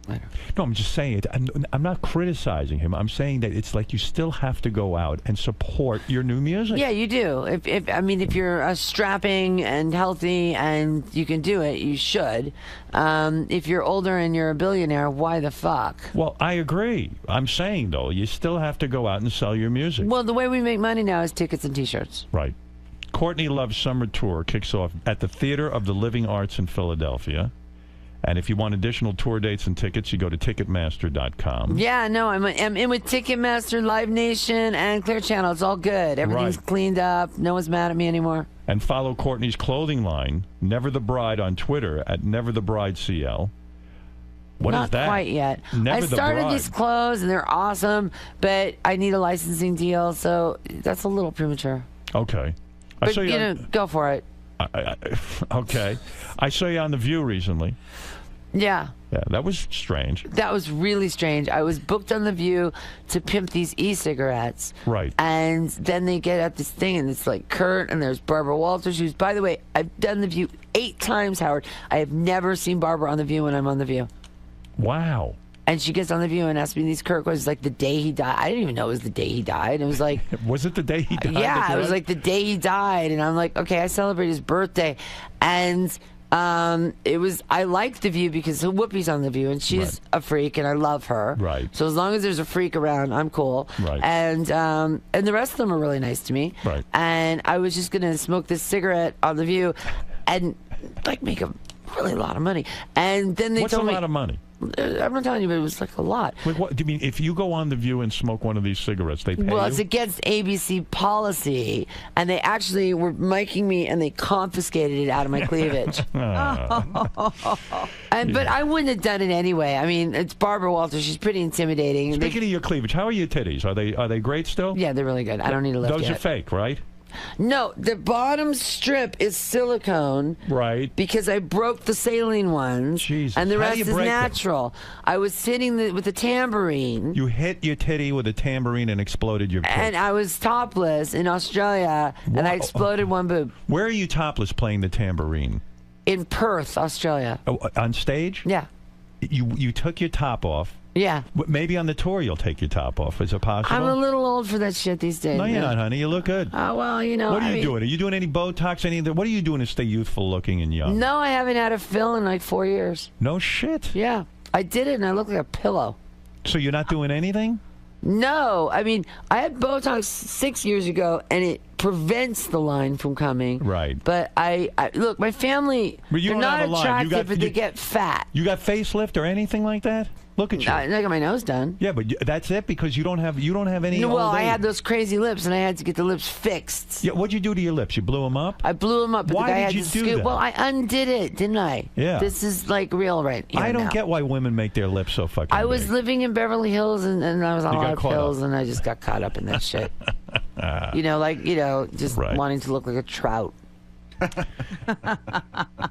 Later. No, I'm just saying it. I'm not criticizing him. I'm saying that it's like you still have to go out and support your new music. Yeah, you do. If you're strapping and healthy and you can do it, you should. If you're older and you're a billionaire, why the fuck? Well, I agree. I'm saying, though, you still have to go out and sell your music. Well, the way we make money now is tickets and T-shirts. Right. Courtney Love's summer tour kicks off at the Theater of the Living Arts in Philadelphia. And if you want additional tour dates and tickets, you go to Ticketmaster.com. Yeah, no, I'm in with Ticketmaster, Live Nation, and Clear Channel. It's all good. Everything's cleaned up. No one's mad at me anymore. And follow Courtney's clothing line, Never the Bride, on Twitter at NeverTheBrideCL. What is that? Not quite yet. Never I the started Bride. these clothes, and they're awesome, but I need a licensing deal, so that's a little premature. Okay. But, go for it. Okay. I saw you on The View recently. Yeah. Yeah, that was strange. That was really strange. I was booked on The View to pimp these e-cigarettes. Right. And then they get at this thing, and it's like Kurt, and there's Barbara Walters, who's, by the way, I've done The View 8 times, Howard. I have never seen Barbara on The View when I'm on The View. Wow. And she gets on The View and asks me these Kurt questions, like the day he died. I didn't even know it was the day he died. It was like... Was it the day he died? Yeah, it was like the day he died. And I'm like, okay, I celebrate his birthday. And it was... I liked The View because Whoopi's on The View, and she's a freak, and I love her. Right. So as long as there's a freak around, I'm cool. Right. And the rest of them are really nice to me. Right. And I was just going to smoke this cigarette on The View and, like, make a really lot of money. And then they What's told me... a lot of money? I'm not telling you, but it was like a lot. Like what do you mean? If you go on The View and smoke one of these cigarettes, they pay Well, you? it's against ABC policy, and they actually were miking me, and they confiscated it out of my cleavage. But I wouldn't have done it anyway. I mean, it's Barbara Walters. She's pretty intimidating. Speaking of your cleavage, how are your titties? Are they great still? Yeah, they're really good. I don't need to lift Those yet. are fake, right? No, the bottom strip is silicone. Right. Because I broke the saline ones. Jesus. And the How do rest you is break them? natural. I was sitting with a tambourine. You hit your titty with a tambourine and exploded your And I was topless in Australia, and I exploded one boob. Where are you topless playing the tambourine? In Perth, Australia. Oh, on stage? Yeah. You took your top off. Yeah. Maybe on the tour you'll take your top off. Is it possible? I'm a little old for that shit these days. No, you're not, honey. You look good. Oh, well, you know. What are you doing? Are you doing any Botox? What are you doing to stay youthful looking and young? No, I haven't had a fill in like 4 years. No shit. Yeah. I did it, and I look like a pillow. So you're not doing anything? No. I mean, I had Botox 6 years ago, and it prevents the line from coming. Right. But I look, my family, But you they're don't not have a line. attractive, but they get fat. You got facelift or anything like that? Look at you. I got my nose done. Yeah, but that's it because you don't have any. No, well, old I age. had those crazy lips, and I had to get the lips fixed. Yeah, what'd you do to your lips? You blew them up? I blew them up. But Why the guy did had you to do scoop. that? Well, I undid it, didn't I? Yeah. This is like real right here I don't now. get why women make their lips so fucking I was big. living in Beverly Hills, and I was on You a got lot of caught pills, up. and I just got caught up in that shit. Just wanting to look like a trout.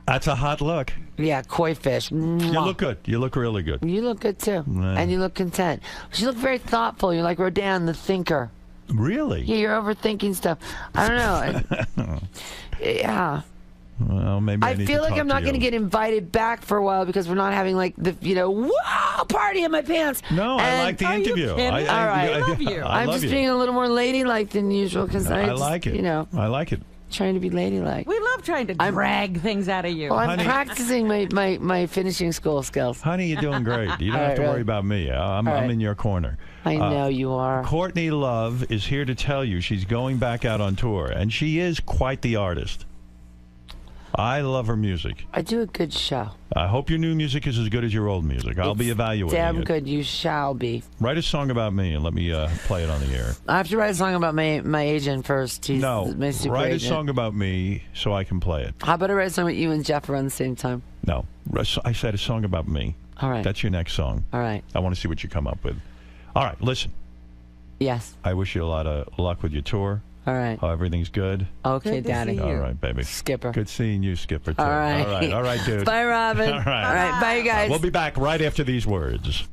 That's a hot look. Yeah, koi fish. You look good. You look really good. You look good too, Nah. and you look content. You look very thoughtful. You're like Rodin, the thinker. Really? Yeah, you're overthinking stuff. I don't know. Yeah. Well, maybe I feel like I'm not going to get invited back for a while because we're not having like the wow party in my pants. No, I like the interview. All right, I love you. I'm love just you. being a little more ladylike than usual because I like it. You know, I like it. Trying to be ladylike. We love trying to drag things out of you. Well, I'm practicing my finishing school skills. Honey, you're doing great. You don't have to worry about me. I'm in your corner. I know you are. Courtney Love is here to tell you she's going back out on tour, and she is quite the artist. I love her music. I do a good show. I hope your new music is as good as your old music. I'll be evaluating damn it. good. You shall be. Write a song about me and let me play it on the air. I have to write a song about my agent first. He's No, my super write agent. a song about me so I can play it. How about I write a song with you and Jeff around the same time? No, I said a song about me. All right. That's your next song. All right. I want to see what you come up with. All right, listen. Yes. I wish you a lot of luck with your tour. All right. Everything's good. Okay, Daddy. All right, baby. Skipper. Good seeing you, Skipper, too. All right. All right, dude. Bye, Robin. All right. All right. Bye, guys. We'll be back right after these words.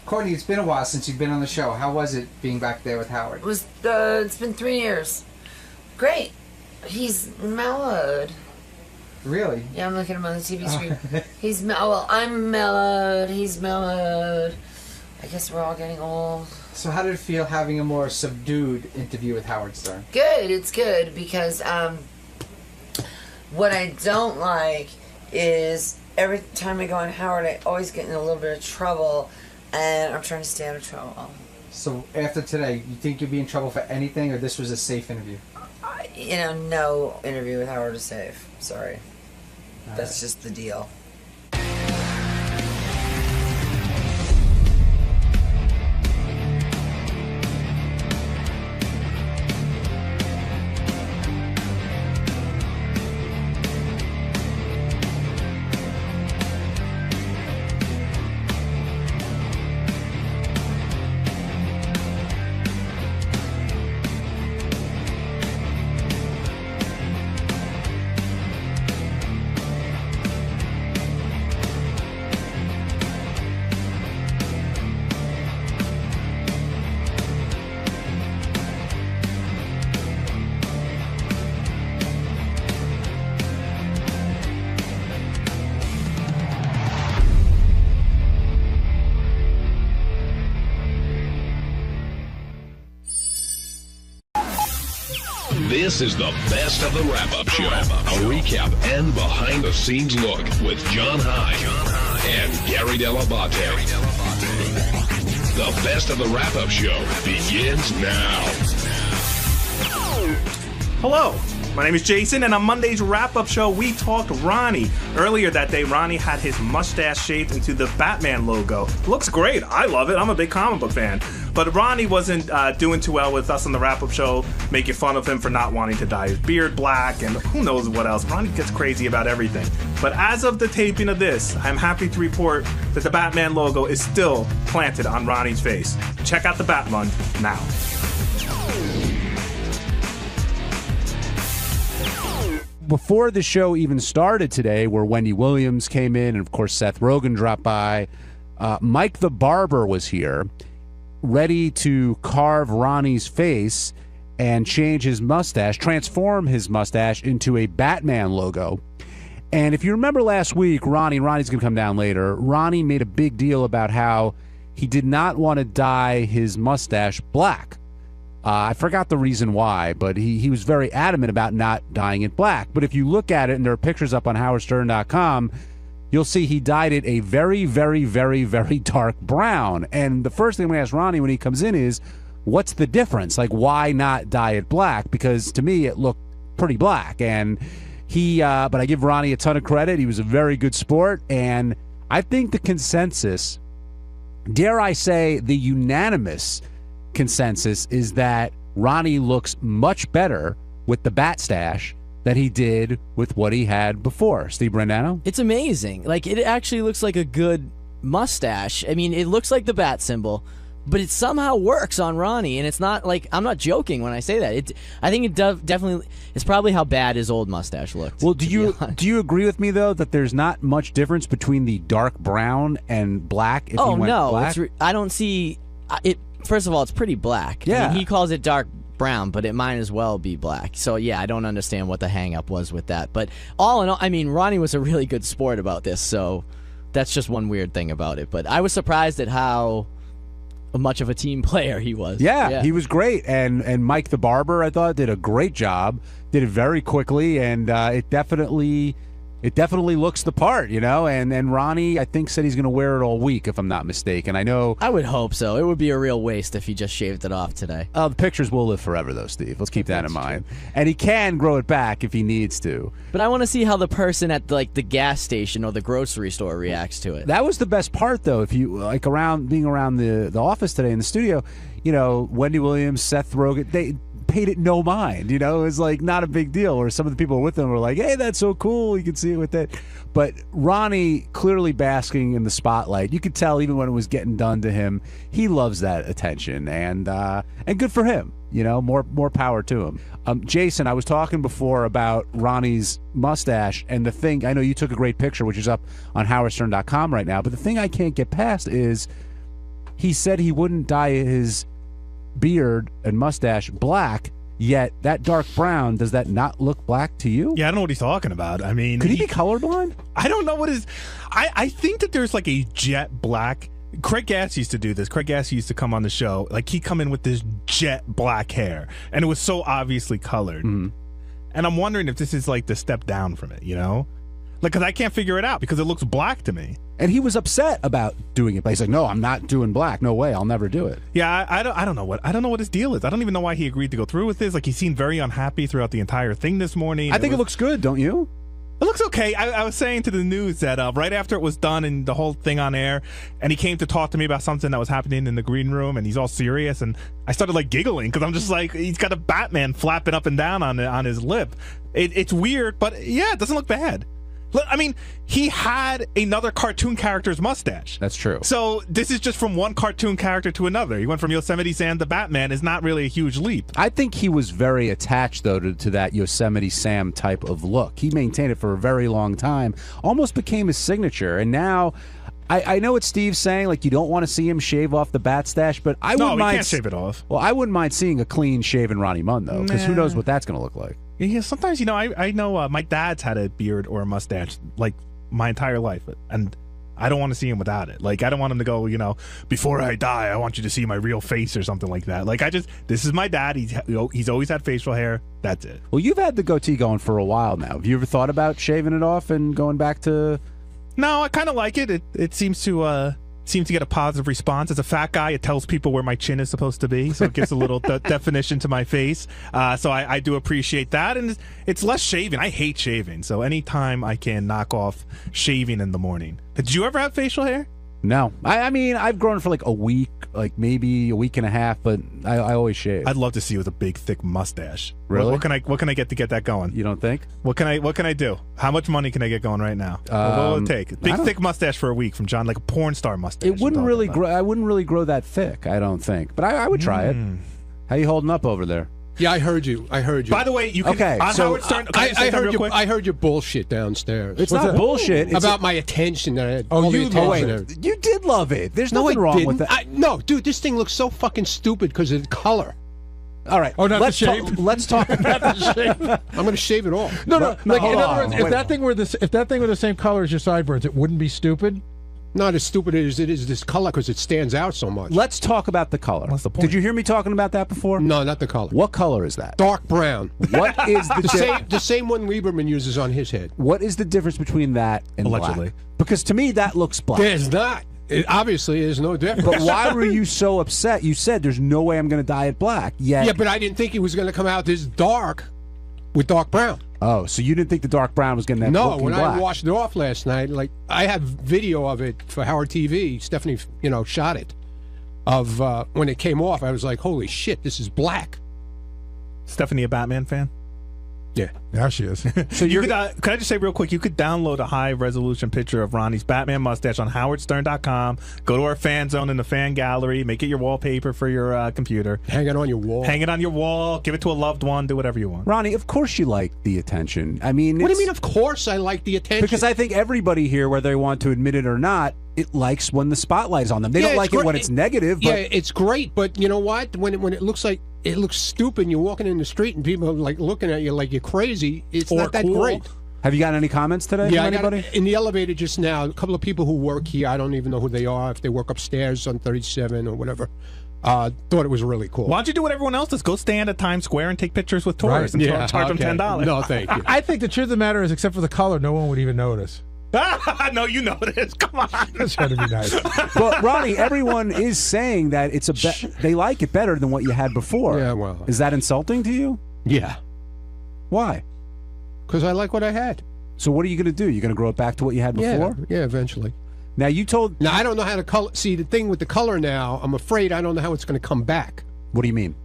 Courtney, it's been a while since you've been on the show. How was it being back there with Howard? It's been 3 years. Great. He's mellowed. Really? Yeah, I'm looking at him on the TV screen. He's I'm mellowed. He's mellowed. I guess we're all getting old. So how did it feel having a more subdued interview with Howard Stern? Good. It's good because what I don't like is every time I go on Howard, I always get in a little bit of trouble, and I'm trying to stay out of trouble. So after today, you think you'll be in trouble for anything, or this was a safe interview? No interview with Howard is safe. Sorry. That's just the deal. This is the best of the wrap-up show. A recap and behind-the-scenes look with John High and Gary Dell'Abate. The best of the wrap-up show begins now. Hello, my name is Jason, and on Monday's wrap-up show, we talked Ronnie. Earlier that day, Ronnie had his mustache shaped into the Batman logo. Looks great. I love it. I'm a big comic book fan. But Ronnie wasn't doing too well with us on the wrap-up show, making fun of him for not wanting to dye his beard black, and who knows what else. Ronnie gets crazy about everything. But as of the taping of this, I'm happy to report that the Batman logo is still planted on Ronnie's face. Check out the Batmund now. Before the show even started today, where Wendy Williams came in, and of course Seth Rogen dropped by, Mike the Barber was here, ready to carve Ronnie's face and change his mustache, transform his mustache into a Batman logo. And if you remember last week, Ronnie's going to come down later, Ronnie made a big deal about how he did not want to dye his mustache black. I forgot the reason why, but he was very adamant about not dyeing it black. But if you look at it, and there are pictures up on howardstern.com, you'll see he dyed it a very, very, very, very dark brown. And the first thing I'm going to ask Ronnie when he comes in is, what's the difference? Like, why not dye it black? Because to me, it looked pretty black. And but I give Ronnie a ton of credit. He was a very good sport. And I think the consensus, dare I say the unanimous consensus, is that Ronnie looks much better with the bat stash that he did with what he had before. Steve Brandano? It's amazing. Like, it actually looks like a good mustache. I mean, it looks like the bat symbol, but it somehow works on Ronnie, and it's not like, I'm not joking when I say that. I think it definitely, it's probably how bad his old mustache looked. Well, do you agree with me, though, that there's not much difference between the dark brown and black if he went black? I don't see First of all, it's pretty black. I Yeah. mean, he calls it dark brown, but it might as well be black. So yeah, I don't understand what the hang up was with that. But all in all, I mean, Ronnie was a really good sport about this, so that's just one weird thing about it. But I was surprised at how much of a team player he was. Yeah, he was great. And Mike the Barber, I thought, did a great job. Did it very quickly, and it definitely looks the part, you know. And Ronnie, I think, said he's going to wear it all week, if I'm not mistaken. I know. I would hope so. It would be a real waste if he just shaved it off today. The pictures will live forever, though, Steve. Let's keep that in mind. And he can grow it back if he needs to. But I want to see how the person at the gas station or the grocery store reacts to it. That was the best part, though. If you being around the office today in the studio, you know, Wendy Williams, Seth Rogen, they paid it no mind. You know, it was like not a big deal. Or some of the people with them were like, "Hey, that's so cool. You can see it with it." But Ronnie clearly basking in the spotlight. You could tell even when it was getting done to him, he loves that attention, and good for him. You know, more power to him. Jason, I was talking before about Ronnie's mustache, and the thing, I know you took a great picture, which is up on howardstern.com right now, but the thing I can't get past is he said he wouldn't dye his beard and mustache black, yet that dark brown, does that not look black to you? Yeah, I don't know what he's talking about. I mean, could he be colorblind? I don't know what is. I think that there's like a jet black. Craig Gass used to do this. Craig Gass used to come on the show. Like, he'd come in with this jet black hair, and it was so obviously colored. Mm-hmm. And I'm wondering if this is like the step down from it, you know? Like, because I can't figure it out because it looks black to me. And he was upset about doing it, but he's like, "No, I'm not doing black. No way. I'll never do it." Yeah, I don't know what his deal is. I don't even know why he agreed to go through with this. Like, he seemed very unhappy throughout the entire thing this morning. I think it looks good, don't you? It looks okay. I was saying to the news that right after it was done and the whole thing on air, and he came to talk to me about something that was happening in the green room, and he's all serious, and I started like giggling because I'm just like, he's got a Batman flapping up and down on his lip. It's weird, but yeah, it doesn't look bad. I mean, he had another cartoon character's mustache. That's true. So this is just from one cartoon character to another. He went from Yosemite Sam to Batman. Is not really a huge leap. I think he was very attached, though, to that Yosemite Sam type of look. He maintained it for a very long time, almost became his signature. And now, I know what Steve's saying, like you don't want to see him shave off the bat stash, but I wouldn't mind. No, he can't shave it off. Well, I wouldn't mind seeing a clean-shaven Ronnie Munn, though, because who knows what that's going to look like. Yeah, sometimes, you know, I know my dad's had a beard or a mustache like my entire life, and I don't want to see him without it. Like, I don't want him to go, you know, before I die, I want you to see my real face or something like that. Like, this is my dad. He's always had facial hair. That's it. Well, you've had the goatee going for a while now. Have you ever thought about shaving it off and going back to? No, I kind of like it. It seems to get a positive response. As a fat guy, it tells people where my chin is supposed to be, so it gives a little definition to my face. So I do appreciate that, and it's less shaving. I hate shaving, so anytime I can knock off shaving in the morning. Did you ever have facial hair? No. I mean, I've grown for like a week, like maybe a week and a half, but I always shave. I'd love to see you with a big, thick mustache. Really? What can I get to get that going? You don't think? What can I do? How much money can I get going right now? What will it take? Big, thick mustache for a week from John, like a porn star mustache. It wouldn't really grow. I wouldn't really grow that thick, I don't think. But I would try it. How you holding up over there? Yeah, I heard you. By the way, you can. Okay, on so Howard Stern, I heard your bullshit downstairs. It's not bullshit. It's about my attention. That you did love it. There's nothing wrong with that. No, dude, this thing looks so fucking stupid because of the color. All right. Oh, not let's the shape. Let's talk about the shape. I'm going to shave it off. No. Like, in other words, if that thing were the same color as your sideburns, it wouldn't be stupid. Not as stupid as it is this color because it stands out so much. Let's talk about the color. What's the point? Did you hear me talking about that before? No, not the color. What color is that? Dark brown. What is the same one Lieberman uses on his head? What is the difference between that and allegedly? Black? Because to me, that looks black. There's not. It obviously is no difference. But why were you so upset? You said there's no way I'm going to dye it black. Yeah, but I didn't think he was going to come out this dark with dark brown. Oh, so you didn't think the dark brown was going to No, when black. I washed it off last night, like I have video of it for Howard TV. Stephanie, shot it. Of when it came off, I was like, "Holy shit, this is black." Stephanie, a Batman fan? Yeah. Now she is. So you could I just say real quick, you could download a high-resolution picture of Ronnie's Batman mustache on howardstern.com. Go to our fan zone in the fan gallery. Make it your wallpaper for your computer. Hang it on your wall. Hang it on your wall. Give it to a loved one. Do whatever you want. Ronnie, of course you like the attention. I mean, what do you mean, of course I like the attention? Because I think everybody here, whether they want to admit it or not, it likes when the spotlight's on them. They don't like it when it's negative. But yeah, it's great, but you know what? When it looks like it looks stupid, and you're walking in the street and people are like looking at you like you're crazy. It's not that great. Have you gotten any comments today Yeah, from anybody? in the elevator just now, a couple of people who work here, I don't even know who they are, if they work upstairs on 37 or whatever, thought it was really cool. Why don't you do what everyone else does? Go stand at Times Square and take pictures with tourists and charge them $10. No, thank you. I think the truth of the matter is, except for the color, no one would even notice. No, you noticed. Come on. That's trying to be nice. But Ronnie, everyone is saying that it's they like it better than what you had before. Yeah, well. Is that insulting to you? Yeah. Why? Because I like what I had. So what are you going to do? You're going to grow it back to what you had before? Yeah, eventually. Now you told... Now, I don't know how to color... See, the thing with the color now, I'm afraid I don't know how it's going to come back. What do you mean?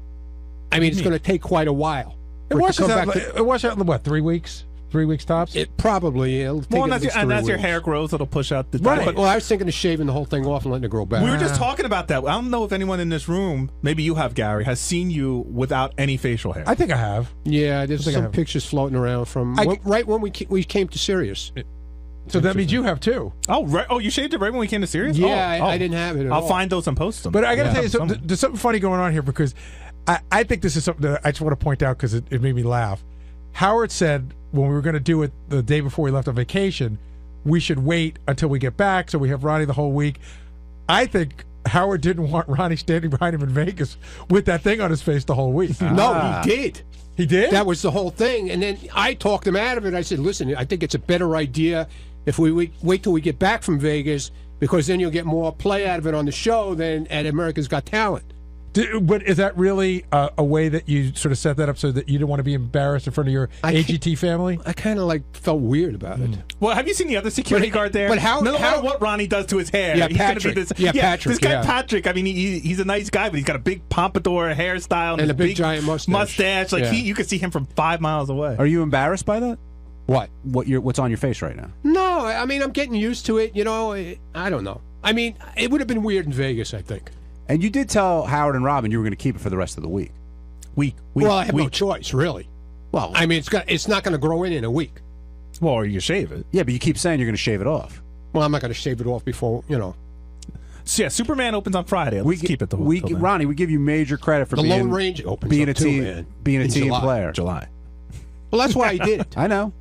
I mean, it's going to take quite a while. It washes out in, what, 3 weeks? 3 weeks tops? It probably, it'll take and as your hair grows, it'll push out the... Right. But, well, I was thinking of shaving the whole thing off and letting it grow back. We were just talking about that. I don't know if anyone in this room, maybe you have, Gary, has seen you without any facial hair. I think I have. Yeah, there's some pictures floating around from right when we came to Sirius. So that means you have too. Oh, right. Oh, you shaved it right when we came to Sirius? Yeah, I I didn't have it at I'll all. find those and post them. But I got to tell you, there's something funny going on here because I think this is something that I just want to point out because it made me laugh. Howard said when we were going to do it the day before we left on vacation, we should wait until we get back so we have Ronnie the whole week. I think Howard didn't want Ronnie standing behind him in Vegas with that thing on his face the whole week. No, he did. He did? That was the whole thing. And then I talked him out of it. I said, listen, I think it's a better idea if we wait till we get back from Vegas because then you'll get more play out of it on the show than at America's Got Talent. But is that really a way that you sort of set that up so that you didn't want to be embarrassed in front of your AGT family? I kind of felt weird about it. Well, have you seen the other security guard there? But no matter what Ronnie does to his hair, yeah, he's going to be this. Patrick. This guy Patrick. I mean, he's a nice guy, but he's got a big pompadour hairstyle and a big giant mustache. Like you can see him from 5 miles away. Are you embarrassed by that? What? What's on your face right now? No, I mean I'm getting used to it. You know, I don't know. I mean, it would have been weird in Vegas, I think. And you did tell Howard and Robin you were going to keep it for the rest of the week. Well, I have no choice, really. Well, I mean, it's not going to grow in a week. Well, or you shave it. Yeah, but you keep saying you're going to shave it off. Well, I'm not going to shave it off before, you know. So, yeah, Superman opens on Friday. Let's keep it the whole time. Ronnie, we give you major credit for the Lone Ranger opens being up a team, too, man. being a team July. player. July. Well, that's why I did it. I know.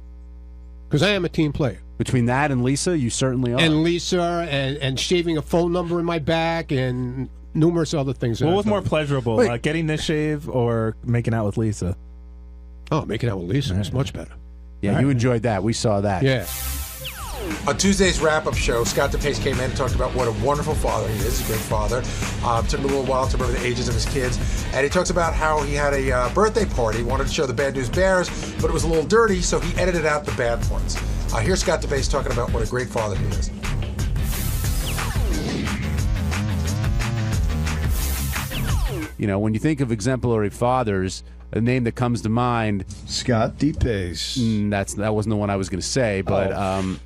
Because I am a team player. Between that and Lisa, you certainly are. And Lisa, and shaving a phone number in my back, and numerous other things. What was more pleasurable, getting this shave or making out with Lisa? Oh, making out with Lisa is much better. Yeah, you enjoyed that. We saw that. Yeah. On Tuesday's wrap-up show, Scott DePace came in and talked about what a wonderful father he is, a great father. Took a little while to remember the ages of his kids. And he talks about how he had a birthday party, wanted to show the Bad News Bears, but it was a little dirty, so he edited out the bad ones. Here's Scott DePace talking about what a great father he is. You know, when you think of exemplary fathers, a name that comes to mind, Scott DePace. That wasn't the one I was going to say, but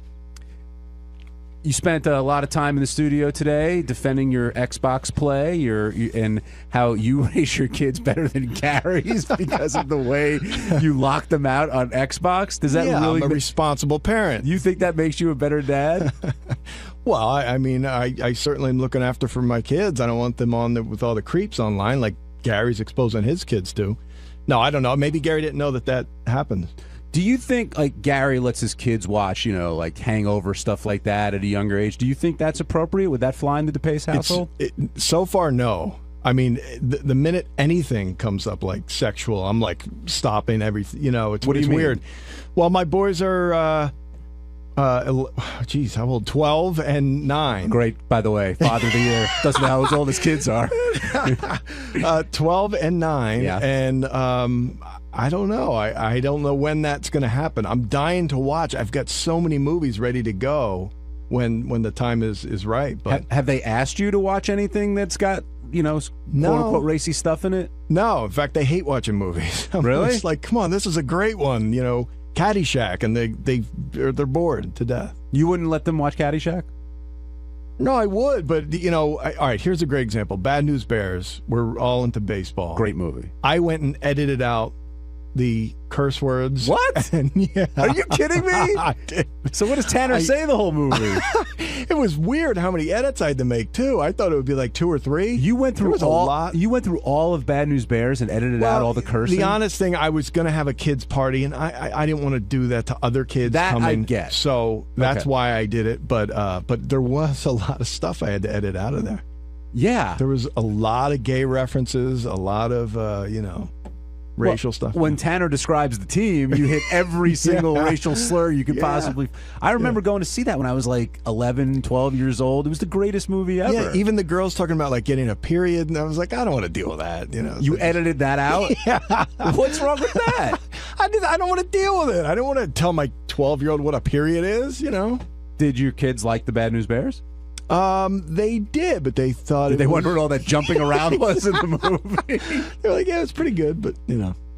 you spent a lot of time in the studio today defending your Xbox play, and how you raise your kids better than Gary's because of the way you locked them out on Xbox. Does that really? I'm a responsible parent. You think that makes you a better dad? Well, I mean, I certainly am looking after for my kids. I don't want them on there with all the creeps online like Gary's exposing his kids to. No, I don't know. Maybe Gary didn't know that happened. Do you think like Gary lets his kids watch, like Hangover, stuff like that at a younger age? Do you think that's appropriate? Would that fly in the DePace household? So far, no. I mean, the minute anything comes up like sexual, I'm like stopping everything. It's weird. Well, my boys are, how old? 12 and 9. Great, by the way, father of the year. Doesn't know how old his kids are. 12 and 9. Yeah. And I don't know. I don't know when that's going to happen. I'm dying to watch. I've got so many movies ready to go when the time is right. But have they asked you to watch anything that's got quote unquote racy stuff in it? No, in fact, they hate watching movies. Really? It's like, come on, this is a great one. Caddyshack, and they're bored to death. You wouldn't let them watch Caddyshack? No, I would, but all right. Here's a great example. Bad News Bears. We're all into baseball. Great movie. I went and edited out the curse words. What? And Are you kidding me? I did. So what does Tanner say the whole movie? It was weird how many edits I had to make too. I thought it would be like 2 or 3. You went through a lot. You went through all of Bad News Bears and edited out all the cursing. The honest thing, I was going to have a kids party, and I didn't want to do that to other kids. That coming, I get. So that's why I did it. But there was a lot of stuff I had to edit out of there. Yeah, there was a lot of gay references, a lot of racial stuff. When Tanner describes the team, you hit every single racial slur you could possibly. I remember going to see that when I was like 11, 12 years old. It was the greatest movie ever. Yeah, even the girls talking about like getting a period, and I was like, I don't want to deal with that. You edited that out? Yeah. What's wrong with that? I don't want to deal with it. I don't want to tell my 12-year-old what a period is. Did your kids like the Bad News Bears? They did, but they thought they wondered what all that jumping around was in the movie. They're like, yeah, it's pretty good, but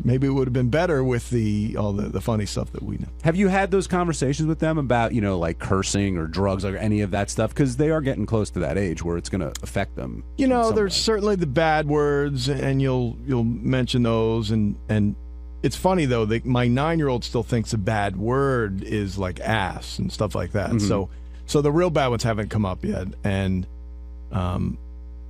maybe it would have been better with all the funny stuff that we know. Have you had those conversations with them about like cursing or drugs or any of that stuff? Because they are getting close to that age where it's going to affect them. There's certainly the bad words, and you'll mention those, and it's funny though that my 9-year-old still thinks a bad word is like ass and stuff like that. Mm-hmm. So the real bad ones haven't come up yet, and I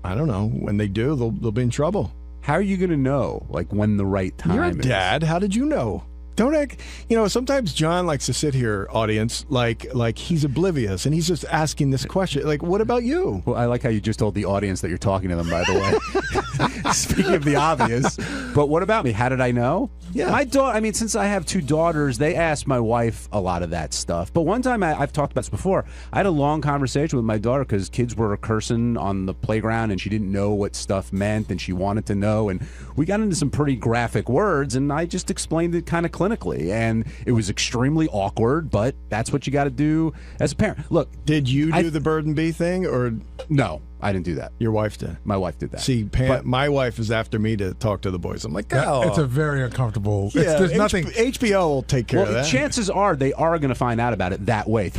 don't know. When they do, they'll be in trouble. How are you going to know, like, when the right time You're a is? dad. How did you know? Don't act. Sometimes John likes to sit here, audience, like he's oblivious, and he's just asking this question. Like, what about you? Well, I like how you just told the audience that you're talking to them, by the way. Speaking of the obvious. But what about me? How did I know? Yeah. My daughter, since I have 2 daughters, they ask my wife a lot of that stuff. But one time, I've talked about this before, I had a long conversation with my daughter because kids were cursing on the playground and she didn't know what stuff meant and she wanted to know. And we got into some pretty graphic words and I just explained it kind of clinically. And it was extremely awkward, but that's what you got to do as a parent. Look, did you do the bird and bee thing or? No. I didn't do that. Your wife did. My wife did that. See, my wife is after me to talk to the boys. I'm like, it's a very uncomfortable. Yeah, there's nothing. HBO will take care of that. Chances are they are going to find out about it that way,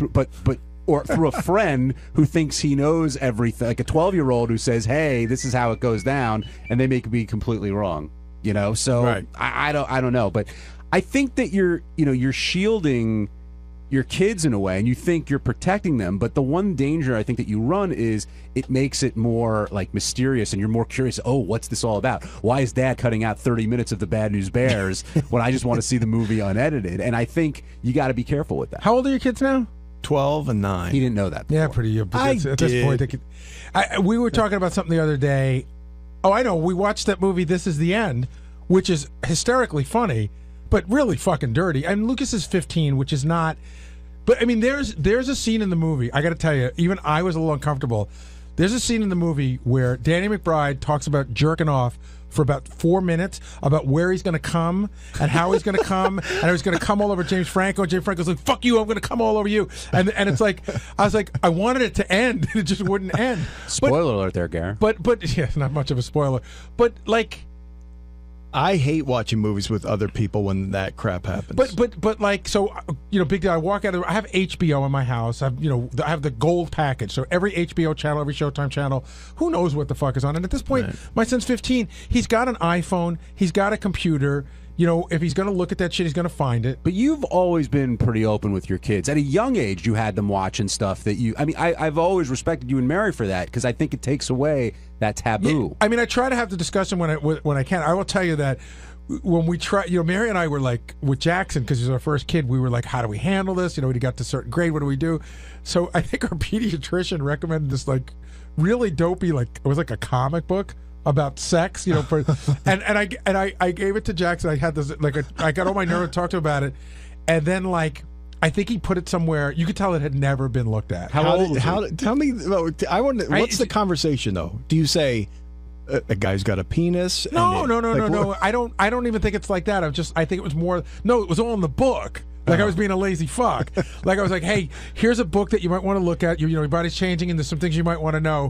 or through a friend who thinks he knows everything, like a 12-year-old who says, "Hey, this is how it goes down," and they may be completely wrong. So right. I don't know, but I think that you're shielding your kids in a way and you think you're protecting them, but the one danger I think that you run is it makes it more like mysterious and you're more curious. Oh, what's this all about? Why is Dad cutting out 30 minutes of the Bad News Bears when I just want to see the movie unedited? And I think you got to be careful with that. How old are your kids now? 12 and 9. He didn't know that before. Yeah, pretty. At this point, they could. We were talking about something the other day. Oh, I know. We watched that movie, This Is the End, which is hysterically funny, but really fucking dirty. And Lucas is 15, which is not. But there's a scene in the movie. I got to tell you, even I was a little uncomfortable. There's a scene in the movie where Danny McBride talks about jerking off for about 4 minutes about where he's going to come and how he's going to come and how he's going to come all over James Franco. And James Franco's like, "Fuck you! I'm going to come all over you." And it's like, I was like, I wanted it to end, and it just wouldn't end. Spoiler alert, there, Gary. But yeah, not much of a spoiler. But like. I hate watching movies with other people when that crap happens. But like, so big deal. I walk out of. I have HBO in my house. I have the gold package. So every HBO channel, every Showtime channel. Who knows what the fuck is on? And at this point, my son's 15. He's got an iPhone. He's got a computer. If he's going to look at that shit, he's going to find it. But you've always been pretty open with your kids. At a young age, you had them watching stuff that you... I've always respected you and Mary for that because I think it takes away that taboo. Yeah, I try to have the discussion when I can. I will tell you that when we try... Mary and I were like, with Jackson, because he's our first kid, we were like, how do we handle this? When he got to a certain grade, what do we do? So I think our pediatrician recommended this like really dopey, like it was like a comic book about sex, and I gave it to Jackson. I had this I got all my nerve to talk to him about it, and then I think he put it somewhere. You could tell it had never been looked at. How old was he? Tell me. I want. What's the conversation though? Do you say a guy's got a penis? No. I don't even think it's like that. I think it was more. No, it was all in the book. Like I was being a lazy fuck. Like I was like, hey, here's a book that you might want to look at. Your body's changing, and there's some things you might want to know.